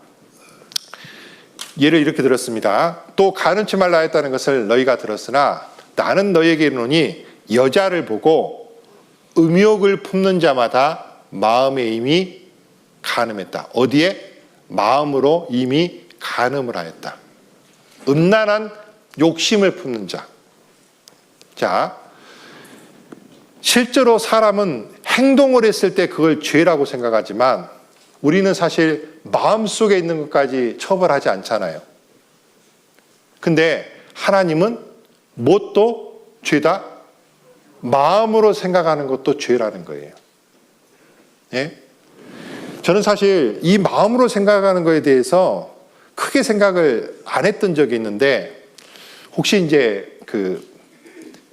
예를 이렇게 들었습니다. 또 가늠치 말라 했다는 것을 너희가 들었으나 나는 너희에게 이르노니 여자를 보고 음욕을 품는 자마다 마음에 이미 간음했다. 어디에? 마음으로 이미 간음을 하였다. 음란한 욕심을 품는 자. 자, 실제로 사람은 행동을 했을 때 그걸 죄라고 생각하지만 우리는 사실 마음속에 있는 것까지 처벌하지 않잖아요. 근데 하나님은 무엇도 죄다? 마음으로 생각하는 것도 죄라는 거예요. 예? 저는 사실 이 마음으로 생각하는 거에 대해서 크게 생각을 안 했던 적이 있는데 혹시 이제 그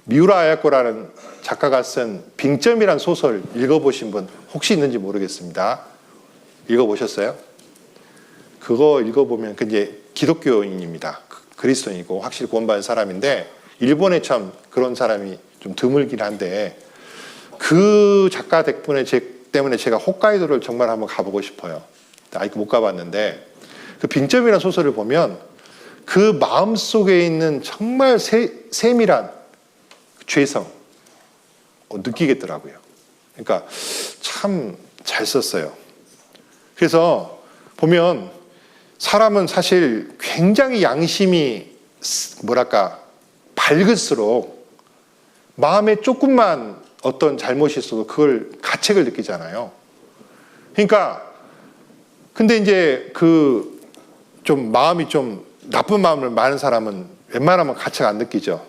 미우라 아야코라는 작가가 쓴 빙점이라는 소설 읽어보신 분 혹시 있는지 모르겠습니다. 읽어보셨어요? 그거 읽어보면 그 이제 기독교인입니다. 그리스도인이고 확실히 구원받은 사람인데 일본에 참 그런 사람이 좀 드물긴 한데 그 작가 때문에 제가 홋카이도를 정말 한번 가보고 싶어요. 아직 못 가봤는데 그 빙점이라는 소설을 보면 그 마음속에 있는 정말 세밀한 죄성 느끼겠더라고요. 그러니까 참 잘 썼어요. 그래서 보면 사람은 사실 굉장히 양심이 뭐랄까 밝을수록 마음에 조금만 어떤 잘못이 있어도 그걸 가책을 느끼잖아요. 그러니까 근데 이제 그 좀 마음이 좀 나쁜 마음을 많은 사람은 웬만하면 가책 안 느끼죠.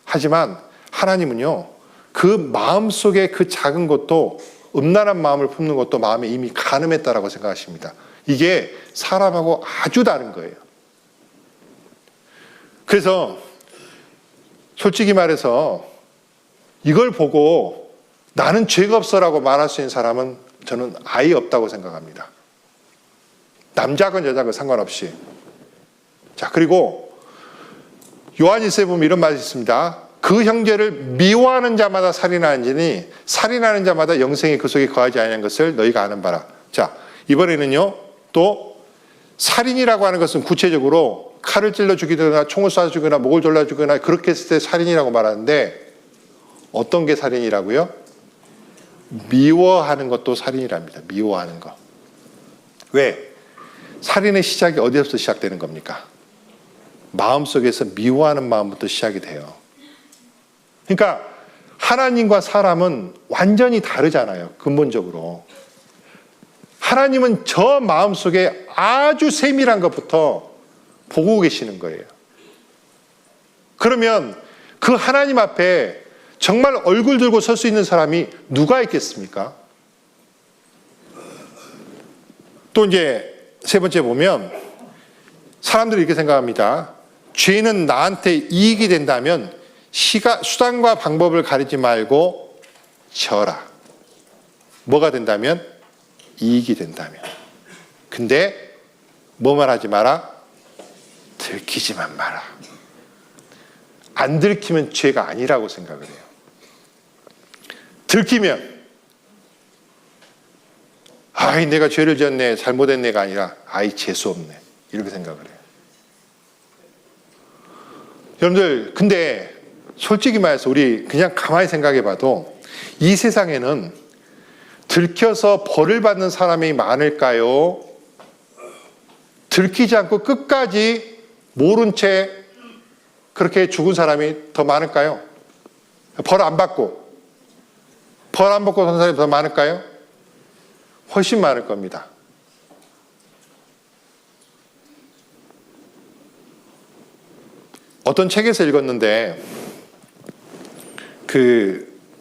하지만 하나님은요, 그 마음 속에 그 작은 것도 음란한 마음을 품는 것도 마음에 이미 간음했다라고 생각하십니다. 이게 사람하고 아주 다른 거예요. 그래서 솔직히 말해서 이걸 보고 나는 죄가 없어라고 말할 수 있는 사람은 저는 아예 없다고 생각합니다. 남자건 여자건 상관없이. 자, 그리고 요한일서에 보면 이런 말이 있습니다. 그 형제를 미워하는 자마다 살인하는지니 살인하는 자마다 영생이 그 속에 거하지 아니하는 것을 너희가 아는 바라. 자, 이번에는요, 또 살인이라고 하는 것은 구체적으로 칼을 찔러 죽이거나 총을 쏴 죽이거나 목을 졸라 죽이거나 그렇게 했을 때 살인이라고 말하는데 어떤 게 살인이라고요? 미워하는 것도 살인이랍니다. 미워하는 거. 왜? 살인의 시작이 어디서부터 시작되는 겁니까? 마음속에서 미워하는 마음부터 시작이 돼요. 그러니까 하나님과 사람은 완전히 다르잖아요. 근본적으로. 하나님은 저 마음속에 아주 세밀한 것부터 보고 계시는 거예요. 그러면 그 하나님 앞에 정말 얼굴 들고 설 수 있는 사람이 누가 있겠습니까? 또 이제 세 번째 보면 사람들이 이렇게 생각합니다. 죄는 나한테 이익이 된다면 수단과 방법을 가리지 말고 져라. 뭐가 된다면? 이익이 된다면. 근데 뭐만 하지 마라? 들키지만 마라. 안 들키면 죄가 아니라고 생각을 해요. 들키면 아이 내가 죄를 지었네 잘못했네가 아니라 아이 재수없네 이렇게 생각을 해요. 여러분들 근데 솔직히 말해서 우리 그냥 가만히 생각해 봐도 이 세상에는 들켜서 벌을 받는 사람이 많을까요? 들키지 않고 끝까지 모른 채 그렇게 죽은 사람이 더 많을까요? 벌 안 받고 산 사람이 더 많을까요? 훨씬 많을 겁니다. 어떤 책에서 읽었는데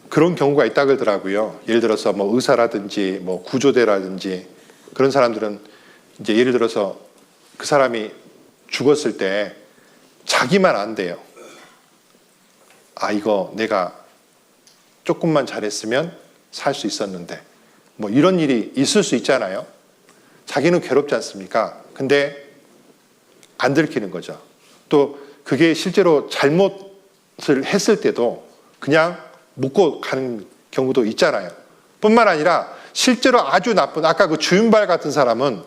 그런 경우가 있다 그러더라고요. 예를 들어서 뭐 의사라든지 뭐 구조대라든지 그런 사람들은 이제 예를 들어서 그 사람이 죽었을 때 자기만 안 돼요. 아 이거 내가 조금만 잘했으면 살 수 있었는데 뭐 이런 일이 있을 수 있잖아요. 자기는 괴롭지 않습니까? 근데 안 들키는 거죠. 또 그게 실제로 잘못을 했을 때도 그냥 묻고 가는 경우도 있잖아요. 뿐만 아니라 실제로 아주 나쁜 아까 그 주윤발 같은 사람은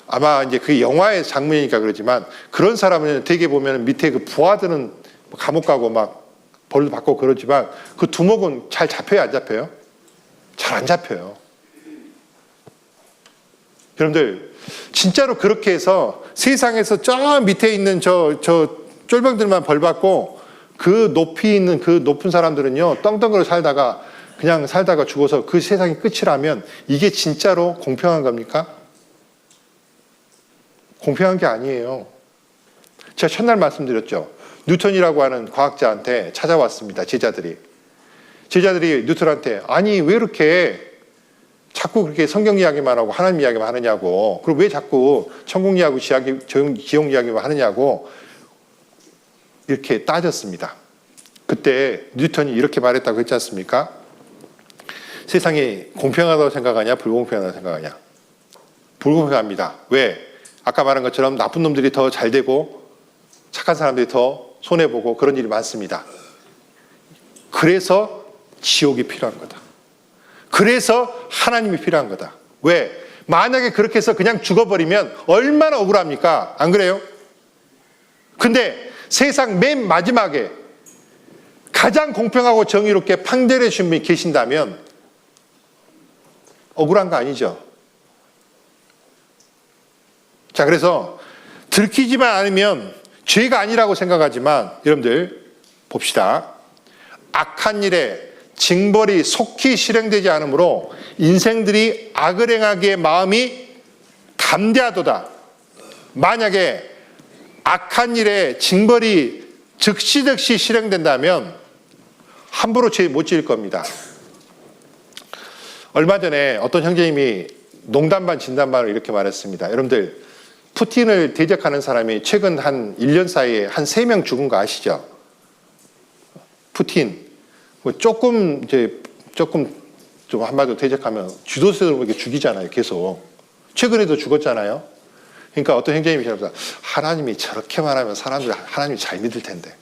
아마 이제 그 영화의 장면이니까 그러지만 그런 사람은 되게 보면 밑에 그 부하들은 감옥 가고 막 벌도 받고 그러지만 그 두목은 잘 잡혀요, 안 잡혀요? 잘 안 잡혀요. 여러분들 진짜로 그렇게 해서 세상에서 저 밑에 있는 저 쫄병들만 벌 받고 그 높이 있는 그 높은 사람들은요 떵떵거려 살다가 그냥 살다가 죽어서 그 세상이 끝이라면 이게 진짜로 공평한 겁니까? 공평한 게 아니에요. 제가 첫날 말씀드렸죠. 뉴턴이라고 하는 과학자한테 찾아왔습니다. 제자들이 뉴턴한테 아니 왜 이렇게 자꾸 그렇게 성경 이야기만 하고 하나님 이야기만 하느냐고 그리고 왜 자꾸 천국 이야기, 지옥 이야기만 하느냐고 이렇게 따졌습니다. 그때 뉴턴이 이렇게 말했다고 했지 않습니까? 세상이 공평하다고 생각하냐 불공평하다고 생각하냐? 불공평합니다. 왜? 아까 말한 것처럼 나쁜 놈들이 더 잘 되고 착한 사람들이 더 손해보고 그런 일이 많습니다. 그래서 지옥이 필요한 거다. 그래서 하나님이 필요한 거다. 왜? 만약에 그렇게 해서 그냥 죽어버리면 얼마나 억울합니까? 안 그래요? 근데 세상 맨 마지막에 가장 공평하고 정의롭게 판결해 주신 분이 계신다면 억울한 거 아니죠? 자, 그래서 들키지만 않으면 죄가 아니라고 생각하지만 여러분들 봅시다. 악한 일에 징벌이 속히 실행되지 않으므로 인생들이 악을 행하기에 마음이 담대하도다. 만약에 악한 일에 징벌이 즉시 실행된다면 함부로 죄 못 지을 겁니다. 얼마 전에 어떤 형제님이 농담 반 진담 반을 이렇게 말했습니다. 여러분들 푸틴을 대적하는 사람이 최근 한 1년 사이에 한 3명 죽은 거 아시죠? 푸틴 조금 좀 한마디로 대적하면 주도세로 이렇게 죽이잖아요. 계속 최근에도 죽었잖아요. 그러니까 어떤 형제님이 저러면서 하나님이 저렇게만 하면 사람들이 하나님이 잘 믿을 텐데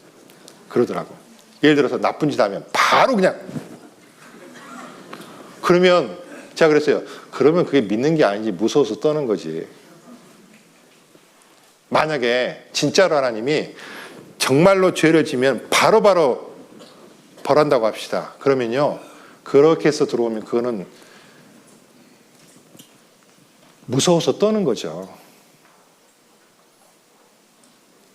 그러더라고. 예를 들어서 나쁜 짓 하면 바로 그냥 그러면 제가 그랬어요. 그러면 그게 믿는 게 아니지 무서워서 떠는 거지. 만약에 진짜로 하나님이 정말로 죄를 지면 바로바로 벌한다고 합시다. 그러면요, 그렇게 해서 들어오면 그거는 무서워서 떠는 거죠.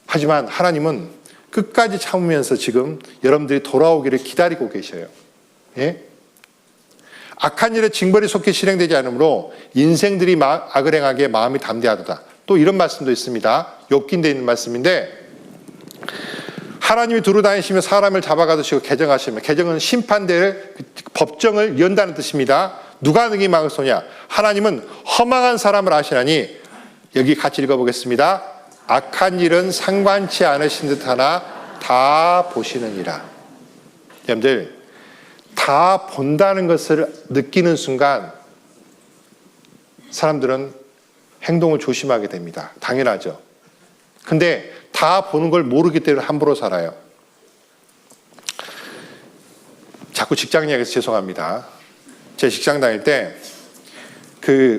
하지만 하나님은 끝까지 참으면서 지금 여러분들이 돌아오기를 기다리고 계셔요. 예? 악한 일에 징벌이 속히 실행되지 않으므로 인생들이 악을 행하기에 마음이 담대하도다. 또 이런 말씀도 있습니다. 욥기인데 있는 말씀인데, 하나님이 두루 다니시며 사람을 잡아가두시고 개정하시며, 개정은 심판될 법정을 연다는 뜻입니다. 누가 능히 막으소냐? 하나님은 허망한 사람을 아시나니, 여기 같이 읽어보겠습니다. 악한 일은 상관치 않으신 듯하나 다 보시느니라. 여러분들, 다 본다는 것을 느끼는 순간 사람들은 행동을 조심하게 됩니다. 당연하죠. 근데 다 보는 걸 모르기 때문에 함부로 살아요. 자꾸 직장 이야기해서 죄송합니다. 제 직장 다닐 때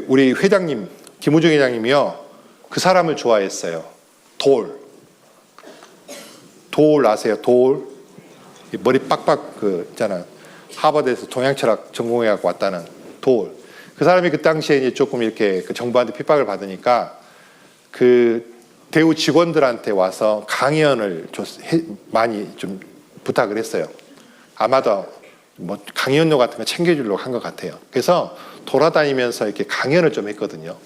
우리 회장님, 김우중 회장님이요, 그 사람을 좋아했어요. 돌 아세요? 돌. 머리 빡빡 있잖아. 하버드에서 동양철학 전공해갖고 왔다는 돌. 그 사람이 그 당시에 이제 조금 이렇게 그 정부한테 핍박을 받으니까 그 대우 직원들한테 와서 강연을 많이 좀 부탁을 했어요. 아마도 뭐 강연료 같은 거 챙겨주려고 한 것 같아요. 그래서 돌아다니면서 이렇게 강연을 좀 했거든요.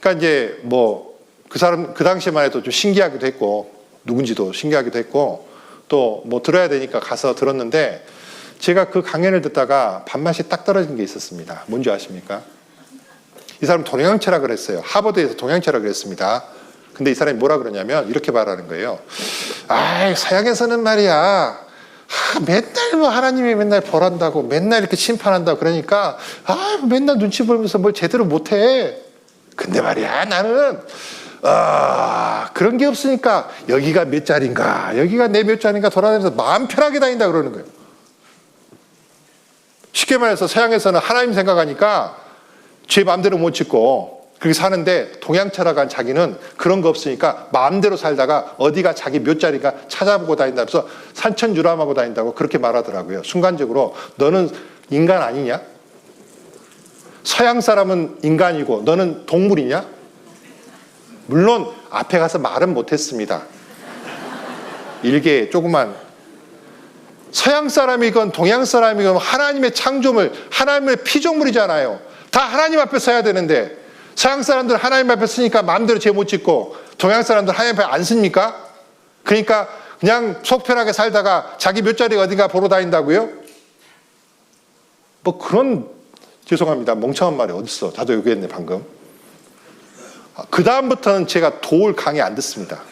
그러니까 이제 뭐 그 사람 그 당시만 해도 좀 신기하기도 했고, 누군지도 신기하기도 했고, 또 뭐 들어야 되니까 가서 들었는데, 제가 그 강연을 듣다가 밥맛이 딱 떨어진 게 있었습니다. 뭔지 아십니까? 이 사람 동양철학을 했어요. 하버드에서 동양철학을 했습니다. 근데 이 사람이 뭐라 그러냐면 이렇게 말하는 거예요. 서양에서는 말이야, 맨날 뭐 하나님이 맨날 벌한다고, 맨날 이렇게 심판한다고, 그러니까 맨날 눈치 보면서 뭘 제대로 못해. 근데 말이야, 나는 그런 게 없으니까 여기가 몇 자리인가, 여기가 내 몇 자리인가 돌아다니면서 마음 편하게 다닌다 그러는 거예요. 쉽게 말해서 서양에서는 하나님 생각하니까 제 마음대로 못 짓고 그렇게 사는데, 동양철학한 자기는 그런 거 없으니까 마음대로 살다가 어디가 자기 몇 자리가 찾아보고 다닌다 그래서 산천유람하고 다닌다고 그렇게 말하더라고요. 순간적으로 너는 인간 아니냐? 서양 사람은 인간이고 너는 동물이냐? 물론 앞에 가서 말은 못했습니다. 일개 조그만. 서양 사람이건 동양 사람이건 하나님의 창조물, 하나님의 피조물이잖아요. 다 하나님 앞에 서야 되는데, 서양 사람들은 하나님 앞에 쓰니까 마음대로 죄 못 짓고, 동양 사람들은 하나님 앞에 안 씁니까? 그러니까 그냥 속 편하게 살다가 자기 몇 자리 어딘가 보러 다닌다고요? 뭐 그런, 죄송합니다, 멍청한 말이 어딨어. 다들 얘기했네 방금. 그 다음부터는 제가 돌 강의 안 듣습니다.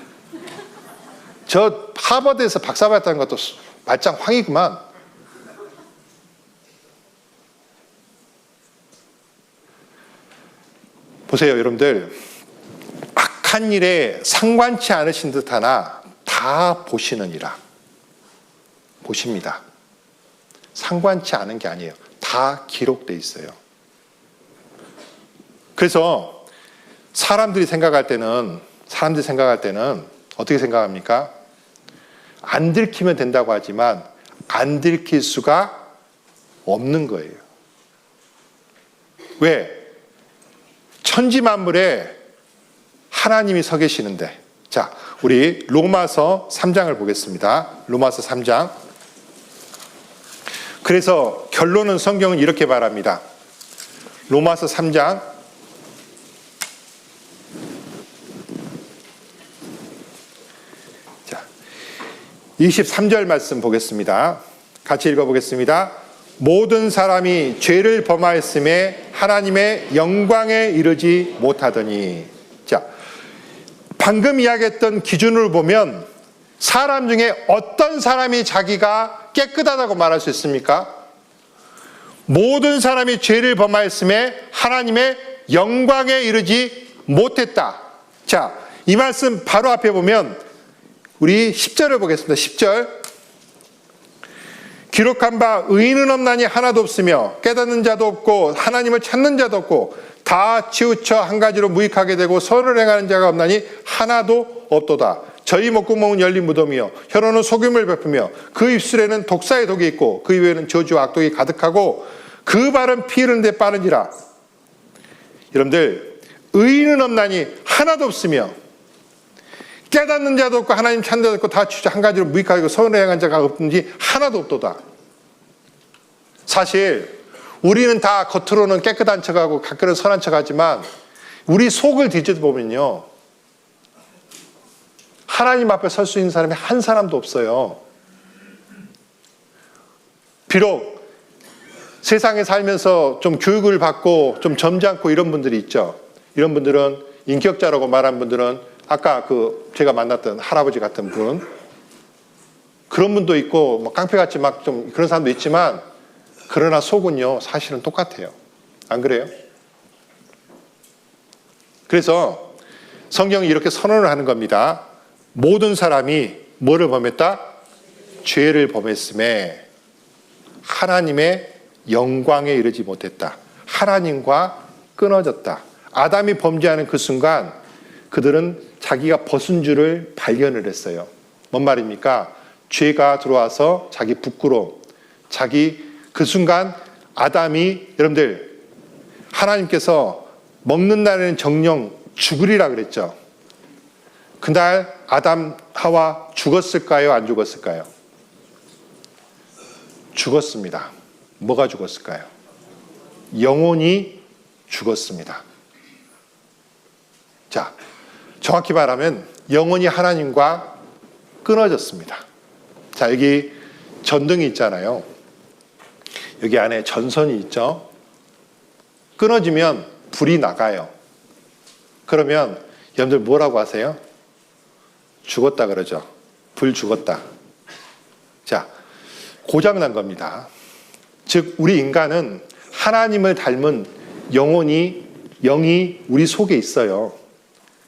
저 하버드에서 박사 받았다는 것도 말짱 황이구만. 보세요, 여러분들. 악한 일에 상관치 않으신 듯하나 다 보시느니라. 보십니다. 상관치 않은 게 아니에요. 다 기록돼 있어요. 그래서 사람들이 생각할 때는 어떻게 생각합니까? 안 들키면 된다고 하지만 안 들킬 수가 없는 거예요. 왜? 천지만물에 하나님이 서 계시는데. 자, 우리 로마서 3장을 보겠습니다. 로마서 3장. 그래서 결론은 성경은 이렇게 말합니다. 로마서 3장 23절 말씀 보겠습니다. 같이 읽어보겠습니다. 모든 사람이 죄를 범하였음에 하나님의 영광에 이르지 못하더니. 자, 방금 이야기했던 기준을 보면 사람 중에 어떤 사람이 자기가 깨끗하다고 말할 수 있습니까? 모든 사람이 죄를 범하였음에 하나님의 영광에 이르지 못했다. 자, 이 말씀 바로 앞에 보면 우리 10절을 보겠습니다. 10절. 기록한 바 의인은 없나니 하나도 없으며 깨닫는 자도 없고 하나님을 찾는 자도 없고 다 치우쳐 한 가지로 무익하게 되고 선을 행하는 자가 없나니 하나도 없도다. 저희 목구멍은 열린 무덤이요 혀로는 속임을 베푸며 그 입술에는 독사의 독이 있고 그 입에는 저주와 악독이 가득하고 그 발은 피 흐르는 데 빠른지라. 여러분들, 의인은 없나니 하나도 없으며 깨닫는 자도 없고 하나님 찾는 자도 없고 다 치우쳐 한 가지로 무익하게 되고 선을 행하는 자가 없는지 하나도 없도다. 사실 우리는 다 겉으로는 깨끗한 척하고 가끔은 선한 척하지만 우리 속을 뒤져보면요, 하나님 앞에 설 수 있는 사람이 한 사람도 없어요. 비록 세상에 살면서 좀 교육을 받고 좀 점잖고 이런 분들이 있죠. 이런 분들은 인격자라고 말한 분들은 아까 제가 만났던 할아버지 같은 분, 그런 분도 있고 뭐 깡패같이 막 좀 그런 사람도 있지만 그러나 속은요 사실은 똑같아요. 안 그래요? 그래서 성경이 이렇게 선언을 하는 겁니다. 모든 사람이 뭐를 범했다? 죄를 범했음에 하나님의 영광에 이르지 못했다. 하나님과 끊어졌다. 아담이 범죄하는 그 순간 그들은 자기가 벗은 줄을 발견을 했어요. 뭔 말입니까? 죄가 들어와서 자기 부끄러움, 그 순간 아담이, 여러분들, 하나님께서 먹는 날에는 정령 죽으리라 그랬죠. 그날 아담, 하와 죽었을까요? 안 죽었을까요? 죽었습니다. 뭐가 죽었을까요? 영혼이 죽었습니다. 자, 정확히 말하면 영혼이 하나님과 끊어졌습니다. 자, 여기 전등이 있잖아요. 여기 안에 전선이 있죠. 끊어지면 불이 나가요. 그러면 여러분들 뭐라고 하세요? 죽었다 그러죠. 불 죽었다. 자, 고장난 겁니다. 즉 우리 인간은 하나님을 닮은 영이 우리 속에 있어요.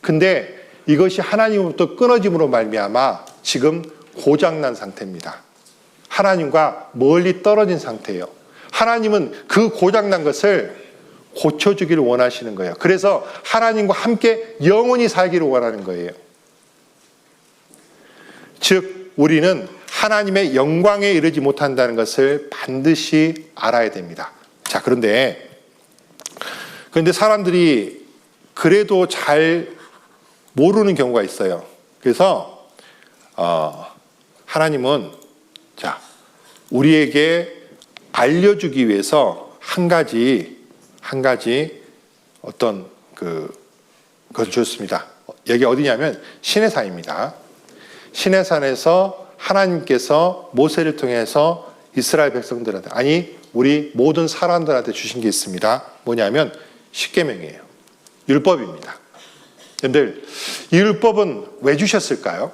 근데 이것이 하나님으로부터 끊어짐으로 말미암아 지금 고장난 상태입니다. 하나님과 멀리 떨어진 상태예요. 하나님은 그 고장난 것을 고쳐주기를 원하시는 거예요. 그래서 하나님과 함께 영원히 살기를 원하는 거예요. 즉 우리는 하나님의 영광에 이르지 못한다는 것을 반드시 알아야 됩니다. 자, 그런데 사람들이 그래도 잘 모르는 경우가 있어요. 그래서 하나님은 우리에게 알려주기 위해서 한 가지 어떤 그것을 주었습니다. 여기 어디냐면 시내산입니다. 시내산에서 하나님께서 모세를 통해서 이스라엘 백성들한테, 아니 우리 모든 사람들한테 주신 게 있습니다. 뭐냐면 십계명이에요. 율법입니다. 여러분들, 이 율법은 왜 주셨을까요?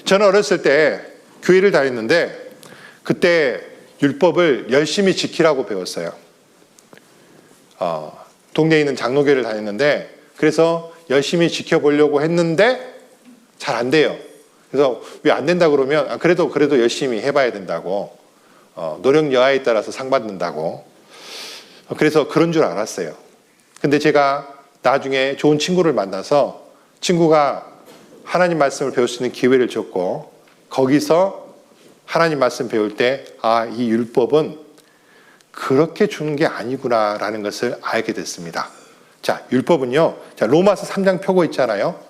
저는 어렸을 때 교회를 다녔는데 그때 율법을 열심히 지키라고 배웠어요. 동네에 있는 장로교회를 다녔는데 그래서 열심히 지켜보려고 했는데 잘 안 돼요. 그래서 왜 안 된다 그러면 그래도 열심히 해봐야 된다고, 노력 여하에 따라서 상 받는다고. 그래서 그런 줄 알았어요. 근데 제가 나중에 좋은 친구를 만나서 친구가 하나님 말씀을 배울 수 있는 기회를 줬고 거기서 하나님 말씀 배울 때 이 율법은 그렇게 주는 게 아니구나라는 것을 알게 됐습니다. 자, 율법은요. 자, 로마서 3장 펴고 있잖아요.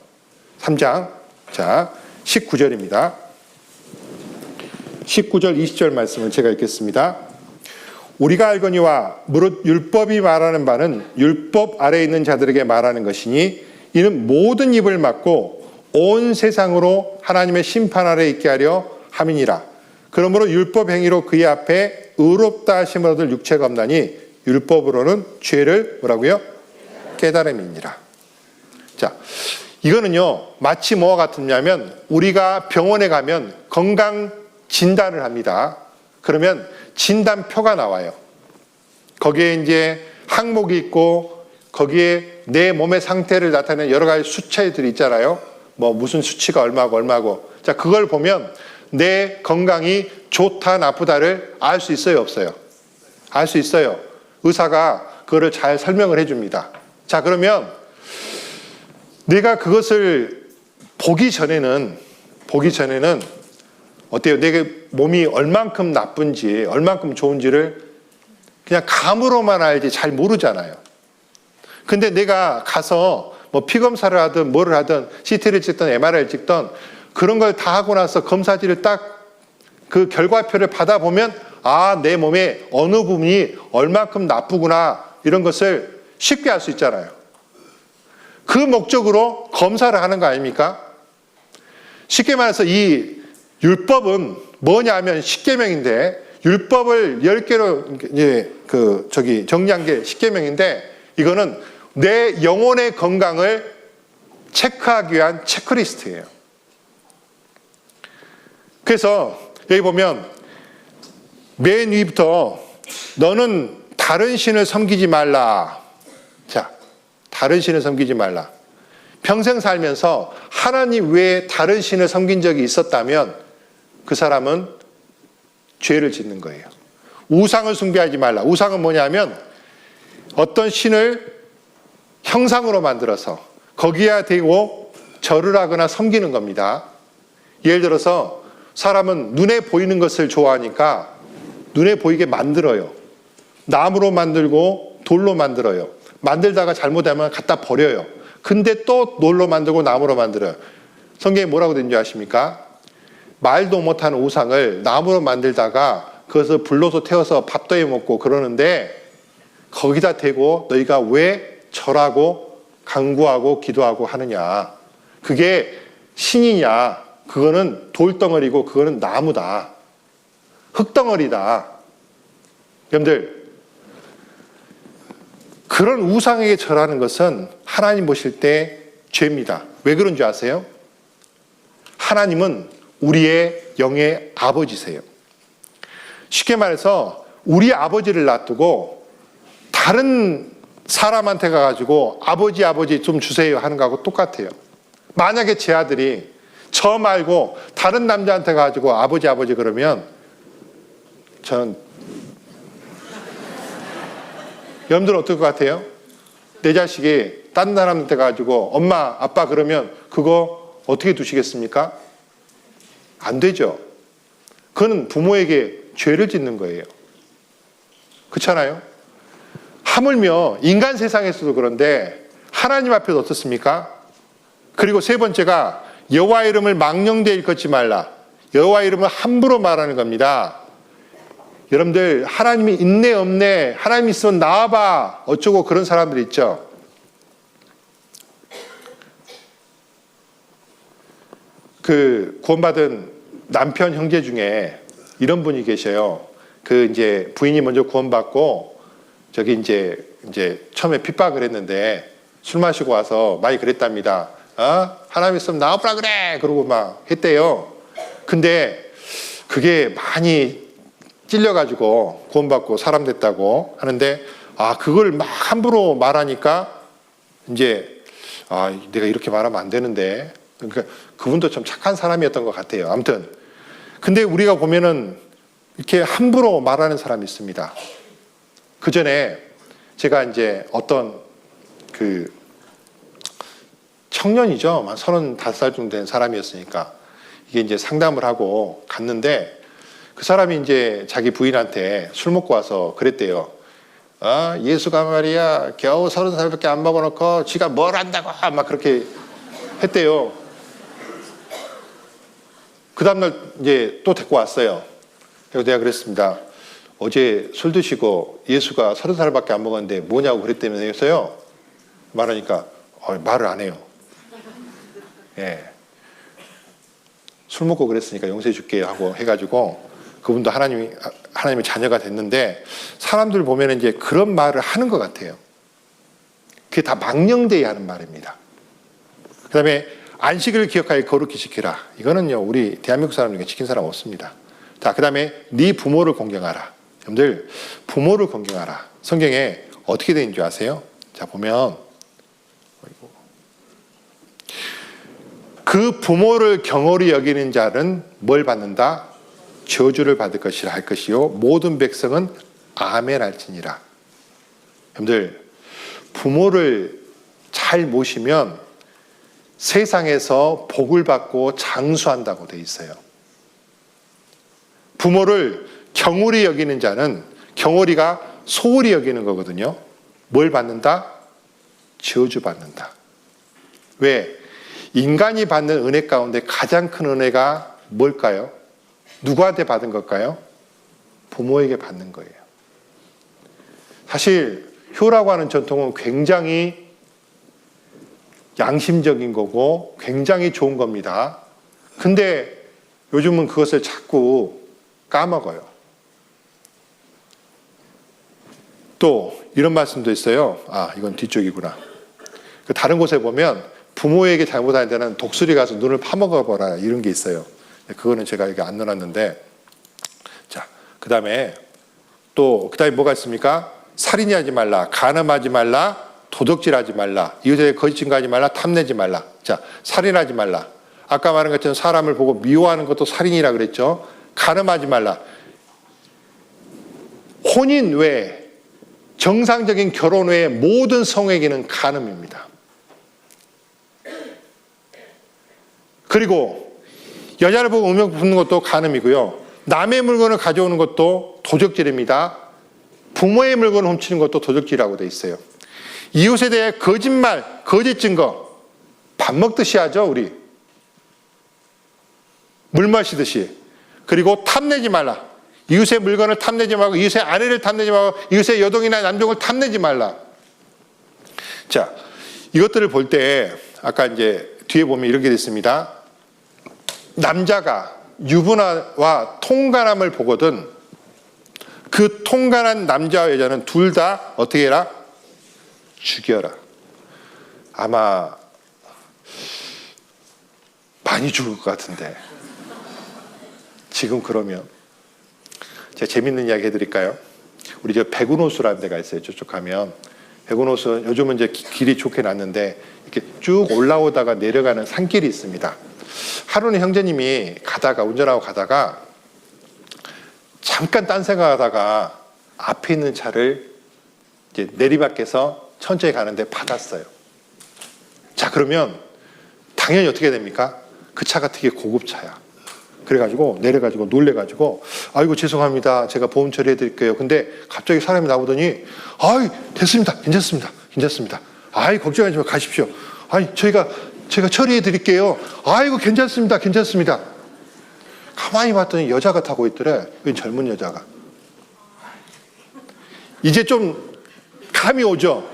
3장. 자, 19절입니다. 19절 20절 말씀을 제가 읽겠습니다. 우리가 알거니와 무릇 율법이 말하는 바는 율법 아래에 있는 자들에게 말하는 것이니 이는 모든 입을 막고 온 세상으로 하나님의 심판 아래에 있게 하려 함이니라. 그러므로 율법 행위로 그의 앞에 의롭다 하심을 얻을 육체가 없나니 율법으로는 죄를 뭐라고요? 깨달음이니라. 자, 이거는요 마치 뭐와 같으냐면 우리가 병원에 가면 건강 진단을 합니다. 그러면 진단표가 나와요. 거기에 이제 항목이 있고 거기에 내 몸의 상태를 나타내는 여러 가지 수치들이 있잖아요. 뭐 무슨 수치가 얼마고. 자, 그걸 보면 내 건강이 좋다 나쁘다를 알 수 있어요, 없어요? 알 수 있어요. 의사가 그거를 잘 설명을 해줍니다. 자, 그러면 내가 그것을 보기 전에는 어때요? 내게 몸이 얼만큼 나쁜지, 얼만큼 좋은지를 그냥 감으로만 알지 잘 모르잖아요. 근데 내가 가서 뭐 피검사를 하든 뭐를 하든 CT를 찍든 MRI를 찍든 그런 걸 다 하고 나서 검사지를 딱 그 결과표를 받아보면 아, 내 몸에 어느 부분이 얼만큼 나쁘구나 이런 것을 쉽게 알 수 있잖아요. 그 목적으로 검사를 하는 거 아닙니까? 쉽게 말해서 이 율법은 뭐냐 하면 십계명인데 율법을 10개로 정리한 게 십계명인데 이거는 내 영혼의 건강을 체크하기 위한 체크리스트예요. 그래서 여기 보면 맨 위부터 너는 다른 신을 섬기지 말라. 자, 다른 신을 섬기지 말라. 평생 살면서 하나님 외에 다른 신을 섬긴 적이 있었다면 그 사람은 죄를 짓는 거예요. 우상을 숭배하지 말라. 우상은 뭐냐면 어떤 신을 형상으로 만들어서 거기에 대고 절을 하거나 섬기는 겁니다. 예를 들어서 사람은 눈에 보이는 것을 좋아하니까 눈에 보이게 만들어요. 나무로 만들고 돌로 만들어요. 만들다가 잘못하면 갖다 버려요. 근데 또 돌로 만들고 나무로 만들어요. 성경에 뭐라고 된 줄 아십니까? 말도 못하는 우상을 나무로 만들다가 그것을 불로서 태워서 밥도 해 먹고 그러는데 거기다 대고 너희가 왜 절하고 간구하고 기도하고 하느냐. 그게 신이냐. 그거는 돌덩어리고 그거는 나무다. 흙덩어리다. 여러분들, 그런 우상에게 절하는 것은 하나님 보실 때 죄입니다. 왜 그런 줄 아세요? 하나님은 우리의 영의 아버지세요. 쉽게 말해서 우리 아버지를 놔두고 다른 사람한테 가가지고 아버지 좀 주세요 하는 거하고 똑같아요. 만약에 제 아들이 저 말고 다른 남자한테 가가지고 아버지 그러면 저는 여러분들은 어떨 것 같아요? 내 자식이 딴 사람한테 가가지고 엄마 아빠 그러면 그거 어떻게 두시겠습니까? 안 되죠. 그건 부모에게 죄를 짓는 거예요. 그렇잖아요? 하물며 인간 세상에서도 그런데 하나님 앞에도 어떻습니까? 그리고 세 번째가 여호와 이름을 망령되이 일컫지 말라. 여호와 이름을 함부로 말하는 겁니다. 여러분들 하나님이 있네 없네 하나님 있으면 나와봐 어쩌고 그런 사람들 있죠. 그 구원받은 남편 형제 중에 이런 분이 계셔요. 그 이제 부인이 먼저 구원받고 저기 이제 처음에 핍박을 했는데 술 마시고 와서 많이 그랬답니다. 하나님 있으면 나와보라 그래 그러고 막 했대요. 근데 그게 많이 찔려가지고 구원받고 사람 됐다고 하는데 그걸 막 함부로 말하니까 이제 내가 이렇게 말하면 안 되는데 그러니까 그분도 참 착한 사람이었던 것 같아요. 아무튼 근데 우리가 보면은 이렇게 함부로 말하는 사람이 있습니다. 그 전에 제가 이제 어떤 그 청년이죠. 35살 정도 된 사람이었으니까 이게 이제 상담을 하고 갔는데 그 사람이 이제 자기 부인한테 술 먹고 와서 그랬대요. 예수가 말이야 겨우 30살밖에 안 먹어놓고 지가 뭘 안다고 막 그렇게 했대요. 그 다음날 이제 또 데리고 왔어요. 그래서 내가 그랬습니다. 어제 술 드시고 예수가 30살밖에 안 먹었는데 뭐냐고 그랬다면서요. 말하니까 말을 안 해요. 예. 술 먹고 그랬으니까 용서해 줄게요 하고 해가지고 그분도 하나님의 자녀가 됐는데 사람들 보면 이제 그런 말을 하는 것 같아요. 그게 다 망령되이 하는 말입니다. 그 다음에 안식을 기억하여 거룩히 지키라. 이거는요 우리 대한민국 사람 중에 지킨 사람 없습니다. 자, 그 다음에 네 부모를 공경하라. 여러분들 부모를 공경하라. 성경에 어떻게 되어 있는 줄 아세요? 자, 보면 그 부모를 경홀히 여기는 자는 뭘 받는다? 저주를 받을 것이라 할 것이요 모든 백성은 아멘 할지니라. 여러분들, 부모를 잘 모시면 세상에서 복을 받고 장수한다고 돼 있어요. 부모를 경홀히 여기는 자는, 경홀이가 소홀히 여기는 거거든요. 뭘 받는다? 저주 받는다. 왜? 인간이 받는 은혜 가운데 가장 큰 은혜가 뭘까요? 누구한테 받은 걸까요? 부모에게 받는 거예요. 사실 효라고 하는 전통은 굉장히 양심적인 거고 굉장히 좋은 겁니다. 근데 요즘은 그것을 자꾸 까먹어요. 또 이런 말씀도 있어요. 아, 이건 뒤쪽이구나. 다른 곳에 보면 부모에게 잘못할 때는 독수리 가서 눈을 파먹어버라 이런 게 있어요. 그거는 제가 여기 안 넣어놨는데, 자, 그 다음에 뭐가 있습니까? 살인하지 말라, 간음하지 말라, 도둑질하지 말라, 이웃에게 거짓 증거하지 말라, 탐내지 말라. 자, 살인하지 말라. 아까 말한 것처럼 사람을 보고 미워하는 것도 살인이라 그랬죠. 간음하지 말라. 혼인 외에, 정상적인 결혼 외에 모든 성행위는 간음입니다. 그리고 여자를 보고 음욕 부는 것도 간음이고요. 남의 물건을 가져오는 것도 도적질입니다. 부모의 물건을 훔치는 것도 도적질이라고 돼 있어요. 이웃에 대해 거짓말, 거짓 증거, 밥 먹듯이 하죠, 우리. 물 마시듯이. 그리고 탐내지 말라. 이웃의 물건을 탐내지 말고, 이웃의 아내를 탐내지 말고, 이웃의 여동이나 남종을 탐내지 말라. 자, 이것들을 볼 때 아까 이제 뒤에 보면 이렇게 됐습니다. 남자가 유부남과 통간함을 보거든 그 통간한 남자와 여자는 둘 다 어떻게 해라? 죽여라. 아마 많이 죽을 것 같은데 지금 그러면 제가 재밌는 이야기 해드릴까요? 우리 저 백운호수라는 데가 있어요. 저쪽 가면 백운호수 요즘은 이제 길이 좋게 났는데 이렇게 쭉 올라오다가 내려가는 산길이 있습니다. 하루는 형제님이 운전하고 가다가 잠깐 딴 생각하다가 앞에 있는 차를 이제 내리막에서 천천히 가는데 받았어요. 자, 그러면 당연히 어떻게 됩니까? 그 차가 되게 고급차야. 그래가지고 내려가지고 놀래가지고 아이고 죄송합니다. 제가 보험 처리해드릴게요. 근데 갑자기 사람이 나오더니 아이 됐습니다. 괜찮습니다. 아이 걱정하지 마 가십시오. 아이 제가 처리해드릴게요. 아이고 괜찮습니다. 가만히 봤더니 여자가 타고 있더래. 젊은 여자가. 이제 좀 감이 오죠.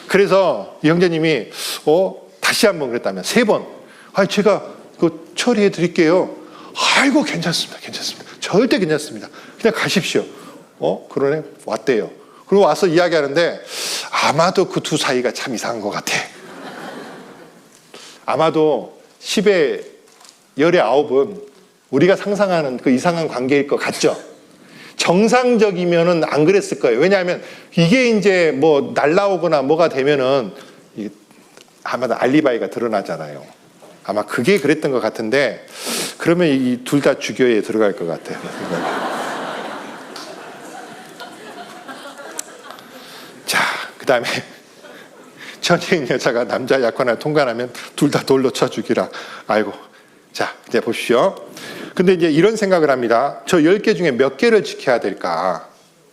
그래서 이 형제님이 다시 한번 그랬다면 3번. 아니 제가 그 처리해 드릴게요. 아이고 괜찮습니다. 절대 괜찮습니다. 그냥 가십시오. 그러네. 왔대요. 그리고 와서 이야기하는데 아마도 그 두 사이가 참 이상한 것 같아. 아마도 10에 열의 9은 우리가 상상하는 그 이상한 관계일 것 같죠. 정상적이면은 안 그랬을 거예요. 왜냐하면 이게 이제 뭐 날라오거나 뭐가 되면은 아마도 알리바이가 드러나잖아요. 아마 그게 그랬던 것 같은데 그러면 이 둘 다 주교에 들어갈 것 같아요. 자, 그 다음에 전쟁 여자가 남자 약혼을 통과하면 둘 다 돌로 쳐 죽이라. 아이고. 자, 이제 보십시오. 근데 이제 이런 생각을 합니다. 저 10개 중에 몇 개를 지켜야 될까?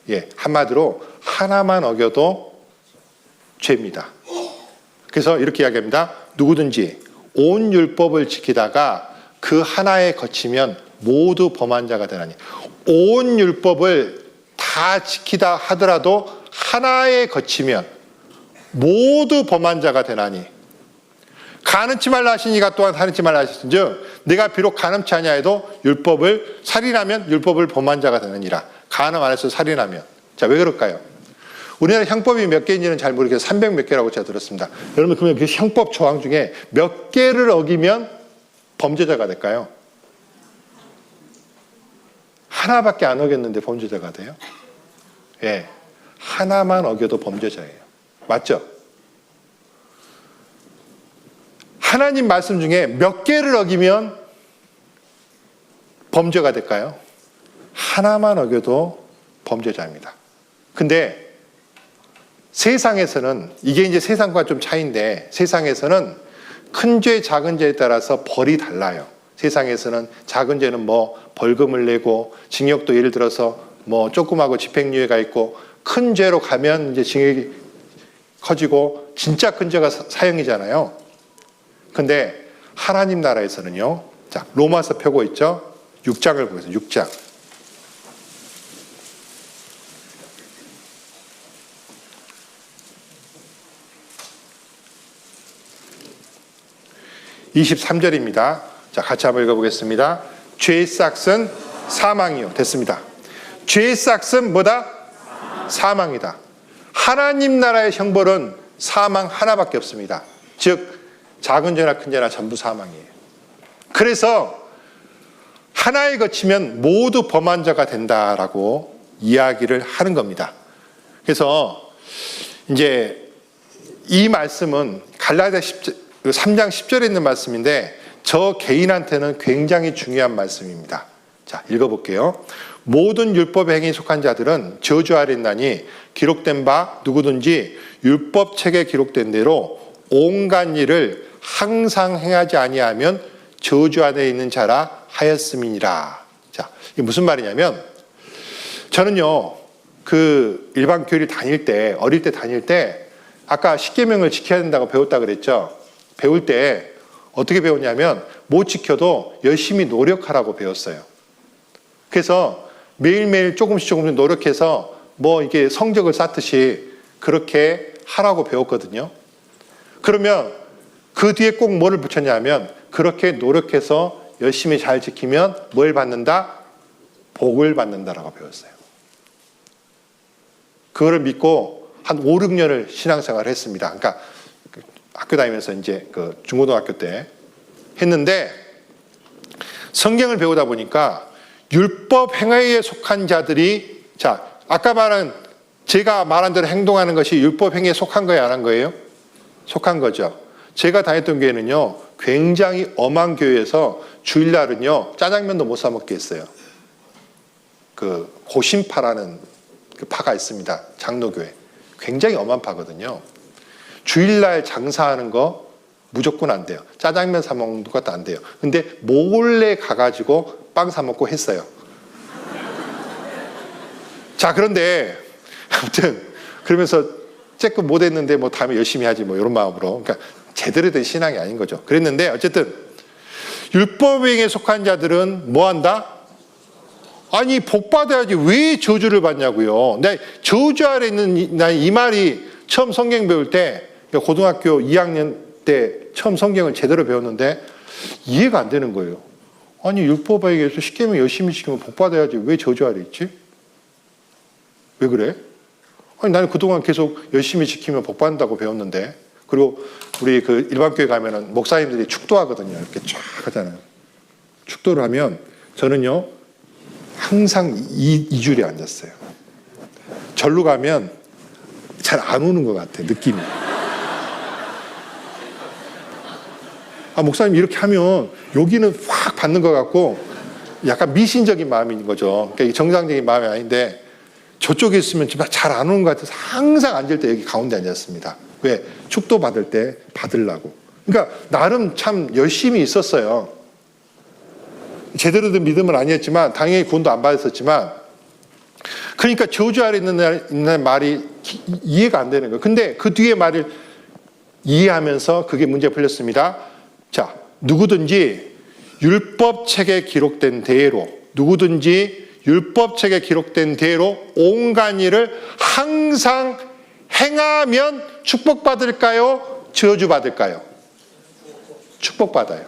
예, 한마디로 하나만 어겨도 죄입니다. 그래서 이렇게 이야기합니다. 누구든지 온 율법을 지키다가 그 하나에 거치면 모두 범한 자가 되나니. 온 율법을 다 지키다 하더라도 하나에 거치면 모두 범한 자가 되나니. 간음치 말라 하시니가 또한 살인치 말라 하시는즉 내가 비록 간음치 아니하 해도 율법을 살인하면 율법을 범한 자가 되느니라. 간음 안 해서 살인하면. 자, 왜 그럴까요? 우리나라 형법이 몇 개인지는 잘 모르겠어요. 300 몇 개라고 제가 들었습니다. 여러분 그러면 그 형법 조항 중에 몇 개를 어기면 범죄자가 될까요? 하나밖에 안 어겼는데 범죄자가 돼요? 예, 하나만 어겨도 범죄자예요. 맞죠? 하나님 말씀 중에 몇 개를 어기면 범죄가 될까요? 하나만 어겨도 범죄자입니다. 근데 세상에서는, 이게 이제 세상과 좀 차이인데, 세상에서는 큰 죄, 작은 죄에 따라서 벌이 달라요. 세상에서는 작은 죄는 뭐 벌금을 내고, 징역도 예를 들어서 뭐 조그마하고 집행유예가 있고, 큰 죄로 가면 이제 징역이 커지고, 진짜 큰 죄가 사형이잖아요. 근데 하나님 나라에서는요, 자, 로마서 펴고 있죠? 6장을 보겠습니다. 6장. 23절입니다. 자, 같이 한번 읽어보겠습니다. 죄의 싹은 사망이요. 됐습니다. 죄의 싹은 뭐다? 사망이다. 하나님 나라의 형벌은 사망 하나밖에 없습니다. 즉, 작은 죄나 큰 죄나 전부 사망이에요. 그래서 하나에 거치면 모두 범한 자가 된다라고 이야기를 하는 겁니다. 그래서 이제 이 말씀은 갈라디아 3장 10절에 있는 말씀인데 저 개인한테는 굉장히 중요한 말씀입니다. 자, 읽어볼게요. 모든 율법의 행위에 속한 자들은 저주 아래 있나니 기록된 바 누구든지 율법책에 기록된 대로 온갖 일을 항상 행하지 아니하면 저주 안에 있는 자라 하였음이니라. 자, 이게 무슨 말이냐면, 저는요, 그 일반 교회를 다닐 때, 어릴 때 다닐 때, 아까 십계명을 지켜야 된다고 배웠다 그랬죠? 배울 때 어떻게 배웠냐면, 못 지켜도 열심히 노력하라고 배웠어요. 그래서 매일매일 조금씩 노력해서 뭐 이게 성적을 쌓듯이 그렇게 하라고 배웠거든요. 그러면 그 뒤에 꼭 뭐를 붙였냐면, 그렇게 노력해서 열심히 잘 지키면 뭘 받는다? 복을 받는다라고 배웠어요. 그거를 믿고 한 5, 6년을 신앙생활을 했습니다. 그러니까 학교 다니면서 이제 그 중고등학교 때 했는데, 성경을 배우다 보니까 율법 행위에 속한 자들이, 자, 아까 말한, 제가 말한 대로 행동하는 것이 율법 행위에 속한 거예요, 안 한 거예요? 속한 거죠. 제가 다녔던 교회는요, 굉장히 엄한 교회에서 주일날은요, 짜장면도 못 사 먹게 했어요. 그 고심파라는 그 파가 있습니다. 장로교회. 굉장히 엄한 파거든요. 주일날 장사하는 거 무조건 안 돼요. 짜장면 사 먹는 것도 안 돼요. 근데 몰래 가가지고 빵 사 먹고 했어요. 자, 그런데 아무튼 그러면서 쬐끔 못 했는데 뭐 다음에 열심히 하지 뭐 이런 마음으로, 그러니까 제대로 된 신앙이 아닌 거죠. 그랬는데 어쨌든 율법행위에 속한 자들은 뭐 한다? 아니, 복 받아야지 왜 저주를 받냐고요. 내 저주 아래 있는, 난 이 말이 처음 성경 배울 때, 고등학교 2학년 때 처음 성경을 제대로 배웠는데 이해가 안 되는 거예요. 아니, 율법에 의해서 십계명 열심히 지키면 복 받아야지 왜 저주 아래 있지? 왜 그래? 아니, 나는 그동안 계속 열심히 지키면 복 받는다고 배웠는데. 그리고 우리 그 일반 교회 가면은 목사님들이 축도하거든요. 이렇게 쫙 하잖아요. 축도를 하면 저는요, 항상 이 줄에 앉았어요. 절로 가면 잘 안 오는 것 같아, 느낌이. 아, 목사님 이렇게 하면 여기는 확 받는 것 같고 약간 미신적인 마음인 거죠. 그러니까 정상적인 마음이 아닌데 저쪽에 있으면 잘 안 오는 것 같아서 항상 앉을 때 여기 가운데 앉았습니다. 왜? 축도 받을 때 받으려고. 그러니까 나름 참 열심히 있었어요. 제대로 된 믿음은 아니었지만 당연히 구원도 안 받았었지만, 그러니까 저주 아래 있는 말이 이해가 안 되는 거예요. 근데 그 뒤에 말을 이해하면서 그게 문제 풀렸습니다. 자, 누구든지 율법책에 기록된 대로, 누구든지 율법책에 기록된 대로 온갖 일을 항상 행하면 축복받을까요? 저주받을까요? 축복받아요.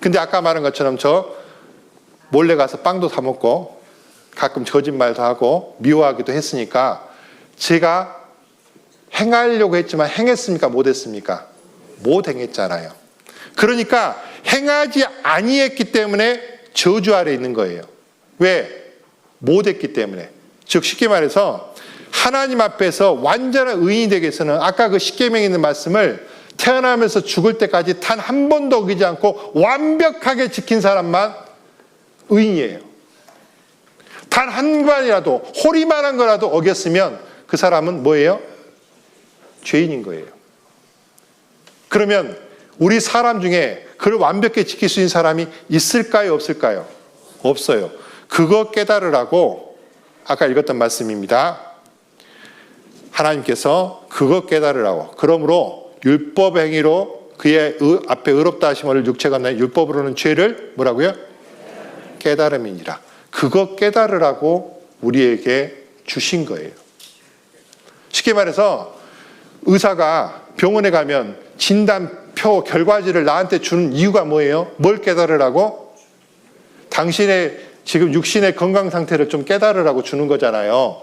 근데 아까 말한 것처럼 저 몰래 가서 빵도 사 먹고 가끔 거짓말도 하고 미워하기도 했으니까, 제가 행하려고 했지만 행했습니까? 못 했습니까? 못 행했잖아요. 그러니까 행하지 아니했기 때문에 저주 아래 있는 거예요. 왜? 못 했기 때문에. 즉 쉽게 말해서 하나님 앞에서 완전한 의인이 되기 위해서는 아까 그 십계명에 있는 말씀을 태어나면서 죽을 때까지 단 한 번도 어기지 않고 완벽하게 지킨 사람만 의인이에요. 단 한 번이라도 호리만한 거라도 어겼으면 그 사람은 뭐예요? 죄인인 거예요. 그러면 우리 사람 중에 그를 완벽히 지킬 수 있는 사람이 있을까요? 없을까요? 없어요. 그거 깨달으라고 아까 읽었던 말씀입니다. 하나님께서 그거 깨달으라고. 그러므로 율법 행위로 그의 앞에 의롭다 하심을 육체가 없나니 율법으로는 죄를 뭐라고요? 깨달음이니라. 그거 깨달으라고 우리에게 주신 거예요. 쉽게 말해서 의사가 병원에 가면 진단표 결과지를 나한테 주는 이유가 뭐예요? 뭘 깨달으라고? 당신의 지금 육신의 건강 상태를 좀 깨달으라고 주는 거잖아요.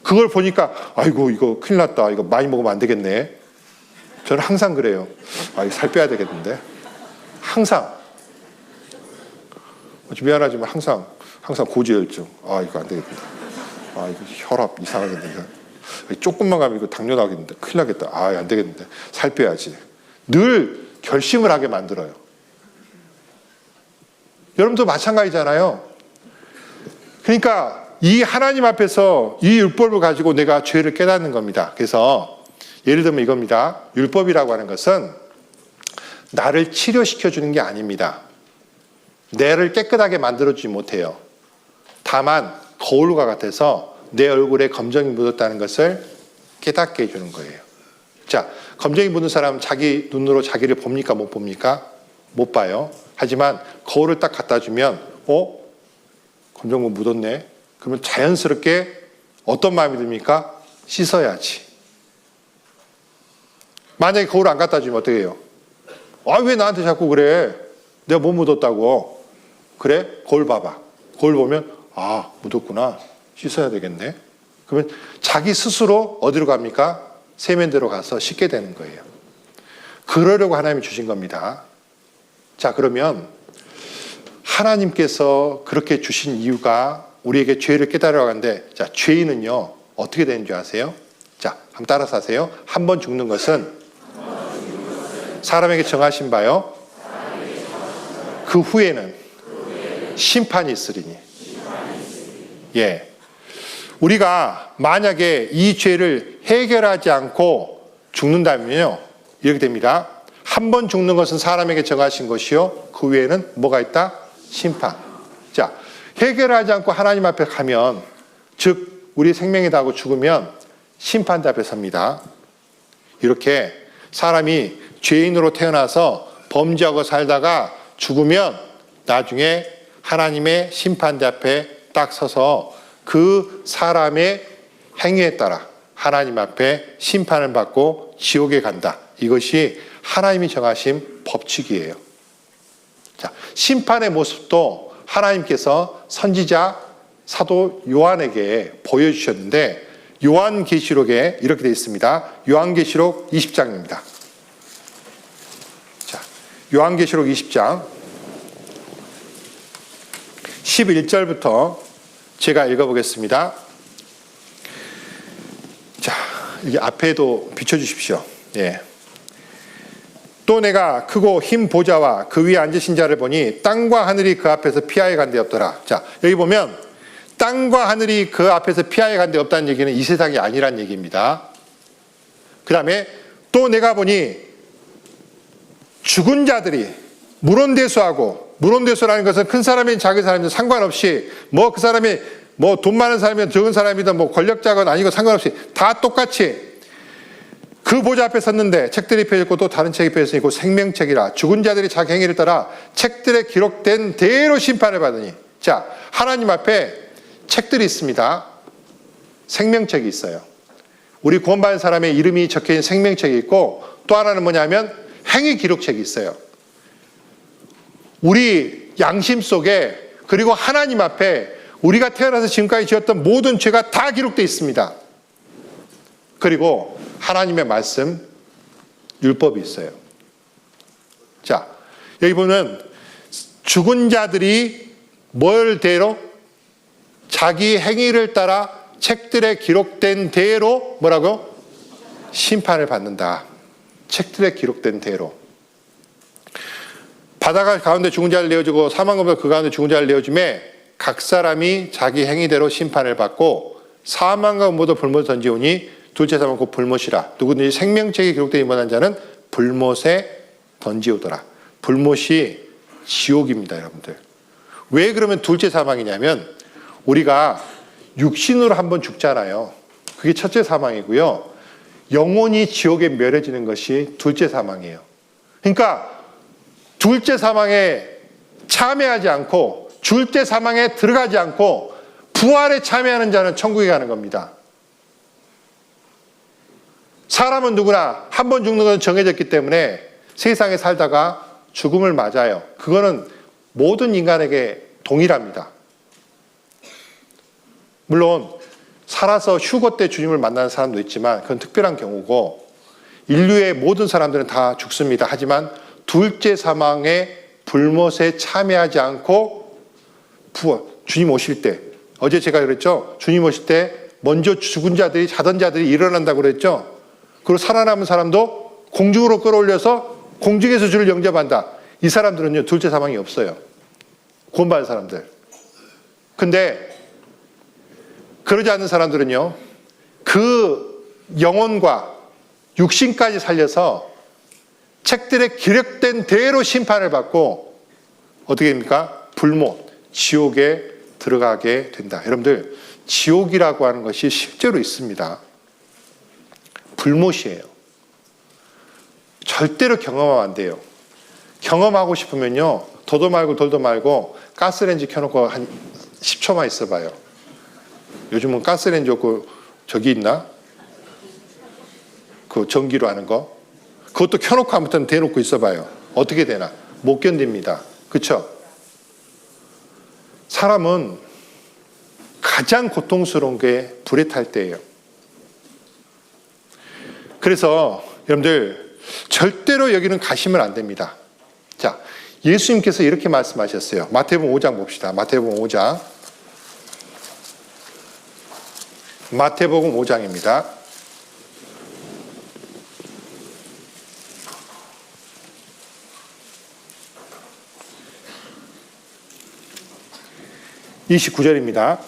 그걸 보니까 아이고 이거 큰일 났다. 이거 많이 먹으면 안 되겠네. 저는 항상 그래요. 아, 이거 살 빼야 되겠는데. 항상. 미안하지만 항상 고지혈증. 아, 이거 안 되겠다. 아, 이거 혈압 이상하겠네. 조금만 가면 이거 당뇨 나겠는데. 큰일 나겠다. 아, 안 되겠는데. 살 빼야지. 늘 결심을 하게 만들어요. 여러분도 마찬가지잖아요. 그러니까 이 하나님 앞에서 이 율법을 가지고 내가 죄를 깨닫는 겁니다. 그래서 예를 들면 이겁니다. 율법이라고 하는 것은 나를 치료시켜 주는 게 아닙니다. 내를 깨끗하게 만들어주지 못해요. 다만 거울과 같아서 내 얼굴에 검정이 묻었다는 것을 깨닫게 해주는 거예요. 자, 검정이 묻은 사람은 자기 눈으로 자기를 봅니까? 못 봅니까? 못 봐요. 하지만 거울을 딱 갖다 주면 검정 묻었네. 그러면 자연스럽게 어떤 마음이 듭니까? 씻어야지. 만약에 거울 안 갖다 주면 어떻게 해요? 아, 왜 나한테 자꾸 그래? 내가 뭐 묻었다고? 그래? 거울 봐봐. 거울 보면 아, 묻었구나. 씻어야 되겠네. 그러면 자기 스스로 어디로 갑니까? 세면대로 가서 씻게 되는 거예요. 그러려고 하나님이 주신 겁니다. 자, 그러면 하나님께서 그렇게 주신 이유가 우리에게 죄를 깨달으라고 하는데, 자, 죄인은요 어떻게 되는 줄 아세요? 자, 한번 따라서 하세요. 한 번 죽는 것은 사람에게 정하신 바요, 그 후에는 심판이 있으리니. 예, 우리가 만약에 이 죄를 해결하지 않고 죽는다면요 이렇게 됩니다. 한 번 죽는 것은 사람에게 정하신 것이요, 그 후에는 뭐가 있다? 심판. 자, 해결하지 않고 하나님 앞에 가면, 즉 우리 생명이 다하고 죽으면 심판대 앞에 섭니다. 이렇게 사람이 죄인으로 태어나서 범죄하고 살다가 죽으면 나중에 하나님의 심판대 앞에 딱 서서 그 사람의 행위에 따라 하나님 앞에 심판을 받고 지옥에 간다. 이것이 하나님이 정하신 법칙이에요. 자, 심판의 모습도 하나님께서 선지자 사도 요한에게 보여주셨는데, 요한계시록에 이렇게 되어 있습니다. 요한계시록 20장입니다. 자, 요한계시록 20장 11절부터 제가 읽어보겠습니다. 자, 여기 앞에도 비춰주십시오. 예. 또 내가 크고 흰 보좌와 그 위에 앉으신 자를 보니 땅과 하늘이 그 앞에서 피하여 간 데 없더라. 자, 여기 보면 땅과 하늘이 그 앞에서 피하여 간 데 없다는 얘기는 이 세상이 아니란 얘기입니다. 그 다음에 또 내가 보니 죽은 자들이 문헌대수하고, 문헌대수라는 것은 큰 사람이든 작은 사람이든 상관없이, 그 사람이 돈 많은 사람이든 적은 사람이든 권력자건 아니고 상관없이 다 똑같이 그 보좌 앞에 섰는데 책들이 펴졌고 또 다른 책이 펴졌으니 곧 생명책이라. 죽은 자들이 자기 행위를 따라 책들에 기록된 대로 심판을 받으니. 자, 하나님 앞에 책들이 있습니다. 생명책이 있어요. 우리 구원받은 사람의 이름이 적혀있는 생명책이 있고, 또 하나는 뭐냐면 행위 기록책이 있어요. 우리 양심 속에, 그리고 하나님 앞에 우리가 태어나서 지금까지 지었던 모든 죄가 다 기록되어 있습니다. 그리고 하나님의 말씀, 율법이 있어요. 자, 여기 보면 죽은 자들이 뭘 대로? 자기 행위를 따라 책들에 기록된 대로 뭐라고요? 심판을 받는다. 책들에 기록된 대로. 바다가 가운데 죽은 자를 내어주고 사망검에서 그 가운데 죽은 자를 내어주매 각 사람이 자기 행위대로 심판을 받고 사망과 모두 불못에 던지오니 둘째 사망은 곧 불못이라. 누구든지 생명책에 기록되어 임한 자는 불못에 던지오더라. 불못이 지옥입니다, 여러분들. 왜 그러면 둘째 사망이냐면 우리가 육신으로 한번 죽잖아요. 그게 첫째 사망이고요. 영혼이 지옥에 멸해지는 것이 둘째 사망이에요. 그러니까 둘째 사망에 참여하지 않고 둘째 사망에 들어가지 않고 부활에 참여하는 자는 천국에 가는 겁니다. 사람은 누구나 한 번 죽는 건 정해졌기 때문에 세상에 살다가 죽음을 맞아요. 그거는 모든 인간에게 동일합니다. 물론 살아서 휴거 때 주님을 만나는 사람도 있지만 그건 특별한 경우고 인류의 모든 사람들은 다 죽습니다. 하지만 둘째 사망의 불못에 참여하지 않고 부활, 주님 오실 때, 어제 제가 그랬죠. 주님 오실 때 먼저 죽은 자들이, 자던 자들이 일어난다고 그랬죠. 그리고 살아남은 사람도 공중으로 끌어올려서 공중에서 주를 영접한다. 이 사람들은요, 둘째 사망이 없어요. 구원받은 사람들. 근데 그러지 않는 사람들은요, 그 영혼과 육신까지 살려서 책들에 기록된 대로 심판을 받고 어떻게 됩니까? 불못, 지옥에 들어가게 된다. 여러분들, 지옥이라고 하는 것이 실제로 있습니다. 불못이에요. 절대로 경험하면 안 돼요. 경험하고 싶으면요, 더도 말고 돌도 말고 가스레인지 켜놓고 한 10초만 있어봐요. 요즘은 가스레인지 없고 저기 있나? 그 전기로 하는 거. 그것도 켜놓고 아무튼 대놓고 있어봐요. 어떻게 되나? 못 견딥니다. 그렇죠? 사람은 가장 고통스러운 게 불에 탈 때예요. 그래서 여러분들 절대로 여기는 가시면 안 됩니다. 자, 예수님께서 이렇게 말씀하셨어요. 마태복음 5장 봅시다. 마태복음 5장. 마태복음 5장입니다. (29절입니다)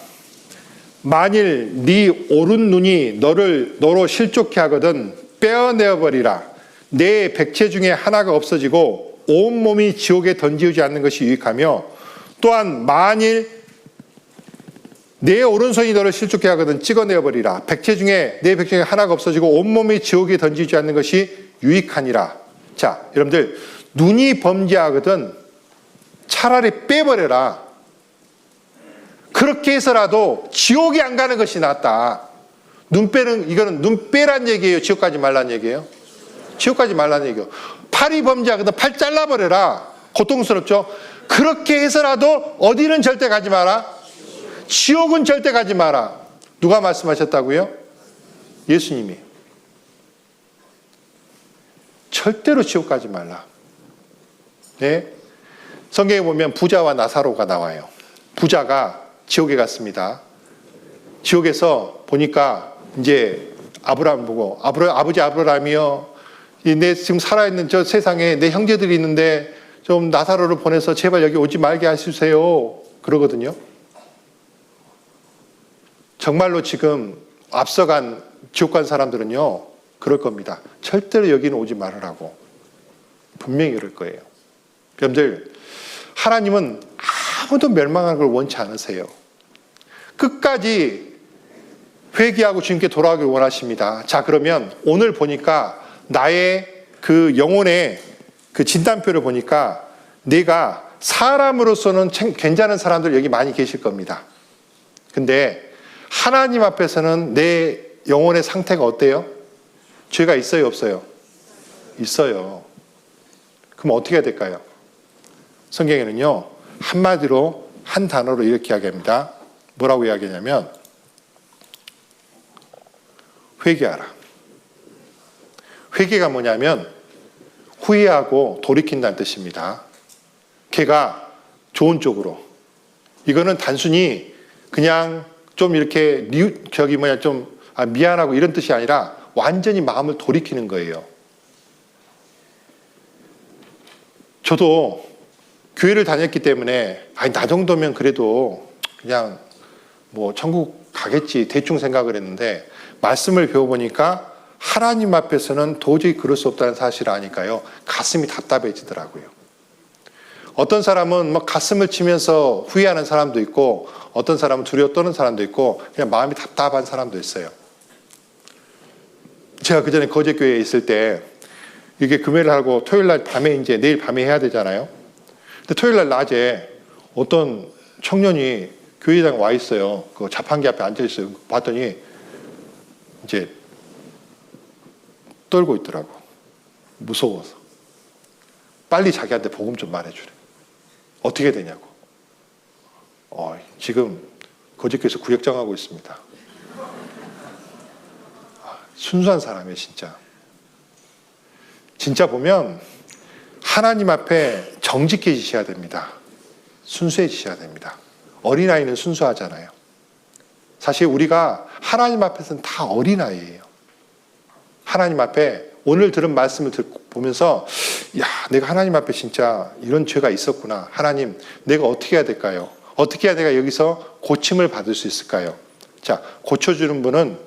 만일 네 오른 눈이 너로 실족케 하거든 빼어내어 버리라. 내 백체 중에 하나가 없어지고 온 몸이 지옥에 던지지 않는 것이 유익하며, 또한 만일 내 오른손이 너를 실족케 하거든 찍어내어 버리라. 백체 중에 내 백체 중에 하나가 없어지고 온 몸이 지옥에 던지지 않는 것이 유익하니라. 자, 여러분들, 눈이 범죄하거든 차라리 빼버려라. 그렇게 해서라도 지옥에 안 가는 것이 낫다. 눈 빼는, 이거는 눈 빼란 얘기예요? 지옥 가지 말란 얘기예요? 지옥 가지 말란 얘기예요. 팔이 범죄하거든 팔 잘라버려라. 고통스럽죠? 그렇게 해서라도 어디는 절대 가지 마라? 지옥은 절대 가지 마라. 누가 말씀하셨다고요? 예수님이. 절대로 지옥 가지 말라. 네? 성경에 보면 부자와 나사로가 나와요. 부자가 지옥에 갔습니다. 지옥에서 보니까 이제 아브라함 보고 아버지 아브라함이요, 내 지금 살아있는 저 세상에 내 형제들이 있는데 좀 나사로를 보내서 제발 여기 오지 말게 해주세요. 그러거든요. 정말로 지금 앞서간 지옥 간 사람들은요 그럴 겁니다. 절대로 여기는 오지 말으라고 분명히 그럴 거예요. 여러분들, 하나님은 아무도 멸망하는 걸 원치 않으세요. 끝까지 회개하고 주님께 돌아가길 원하십니다. 자, 그러면 오늘 보니까 나의 그 영혼의 그 진단표를 보니까 내가 사람으로서는 괜찮은 사람들 여기 많이 계실 겁니다. 근데 하나님 앞에서는 내 영혼의 상태가 어때요? 죄가 있어요, 없어요? 있어요. 그럼 어떻게 해야 될까요? 성경에는요, 한마디로 한 단어로 이렇게 이야기합니다. 뭐라고 이야기하냐면 회개하라. 회개가 뭐냐면 후회하고 돌이킨다는 뜻입니다. 걔가 좋은 쪽으로. 이거는 단순히 그냥 좀 이렇게 미안하고 이런 뜻이 아니라 완전히 마음을 돌이키는 거예요. 저도 교회를 다녔기 때문에 나 정도면 그래도 그냥 뭐 천국 가겠지 대충 생각을 했는데 말씀을 배워보니까 하나님 앞에서는 도저히 그럴 수 없다는 사실을 아니까요. 가슴이 답답해지더라고요. 어떤 사람은 막 가슴을 치면서 후회하는 사람도 있고 어떤 사람은 두려워 떠는 사람도 있고 그냥 마음이 답답한 사람도 있어요. 제가 그전에 거제교회에 있을 때 이게 금요일 하고 토요일 날 밤에 이제 내일 밤에 해야 되잖아요. 근데 토요일 날 낮에 어떤 청년이 교회장 와 있어요. 그 자판기 앞에 앉아 있어요. 봤더니 이제 떨고 있더라고. 무서워서. 빨리 자기한테 복음 좀 말해주래. 어떻게 되냐고. 지금 거제교에서 구역장하고 있습니다. 순수한 사람이에요, 진짜. 진짜 보면 하나님 앞에 정직해지셔야 됩니다. 순수해지셔야 됩니다. 어린아이는 순수하잖아요. 사실 우리가 하나님 앞에서는 다 어린아이예요. 하나님 앞에 오늘 들은 말씀을 보면서 야, 내가 하나님 앞에 진짜 이런 죄가 있었구나. 하나님, 내가 어떻게 해야 될까요? 어떻게 해야 내가 여기서 고침을 받을 수 있을까요? 자, 고쳐주는 분은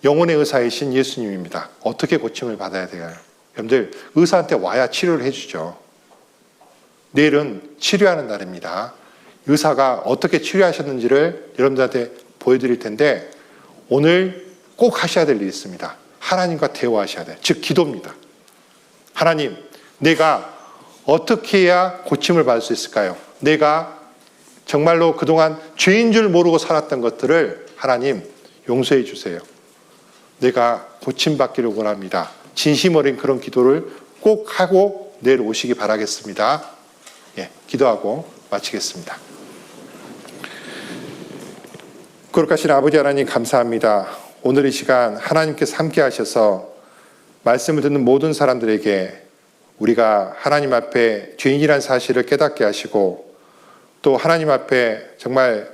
영혼의 의사이신 예수님입니다. 어떻게 고침을 받아야 돼요? 여러분들, 의사한테 와야 치료를 해주죠. 내일은 치료하는 날입니다. 의사가 어떻게 치료하셨는지를 여러분들한테 보여드릴 텐데 오늘 꼭 하셔야 될 일이 있습니다. 하나님과 대화하셔야 돼요. 즉 기도입니다. 하나님, 내가 어떻게 해야 고침을 받을 수 있을까요? 내가 정말로 그동안 죄인 줄 모르고 살았던 것들을 하나님 용서해 주세요. 내가 고침받기를 원합니다. 진심 어린 그런 기도를 꼭 하고 내일 오시기 바라겠습니다. 예, 기도하고 마치겠습니다. 거룩하신 아버지 하나님 감사합니다. 오늘 이 시간 하나님께서 함께 하셔서 말씀을 듣는 모든 사람들에게 우리가 하나님 앞에 죄인이라는 사실을 깨닫게 하시고 또 하나님 앞에 정말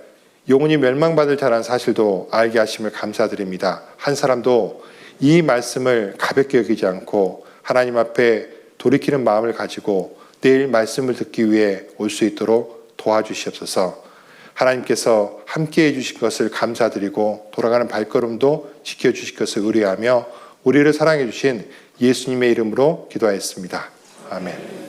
영혼이 멸망받을 자라는 사실도 알게 하심을 감사드립니다. 한 사람도 이 말씀을 가볍게 여기지 않고 하나님 앞에 돌이키는 마음을 가지고 내일 말씀을 듣기 위해 올 수 있도록 도와주시옵소서. 하나님께서 함께해 주신 것을 감사드리고 돌아가는 발걸음도 지켜주실 것을 의뢰하며 우리를 사랑해 주신 예수님의 이름으로 기도하였습니다. 아멘.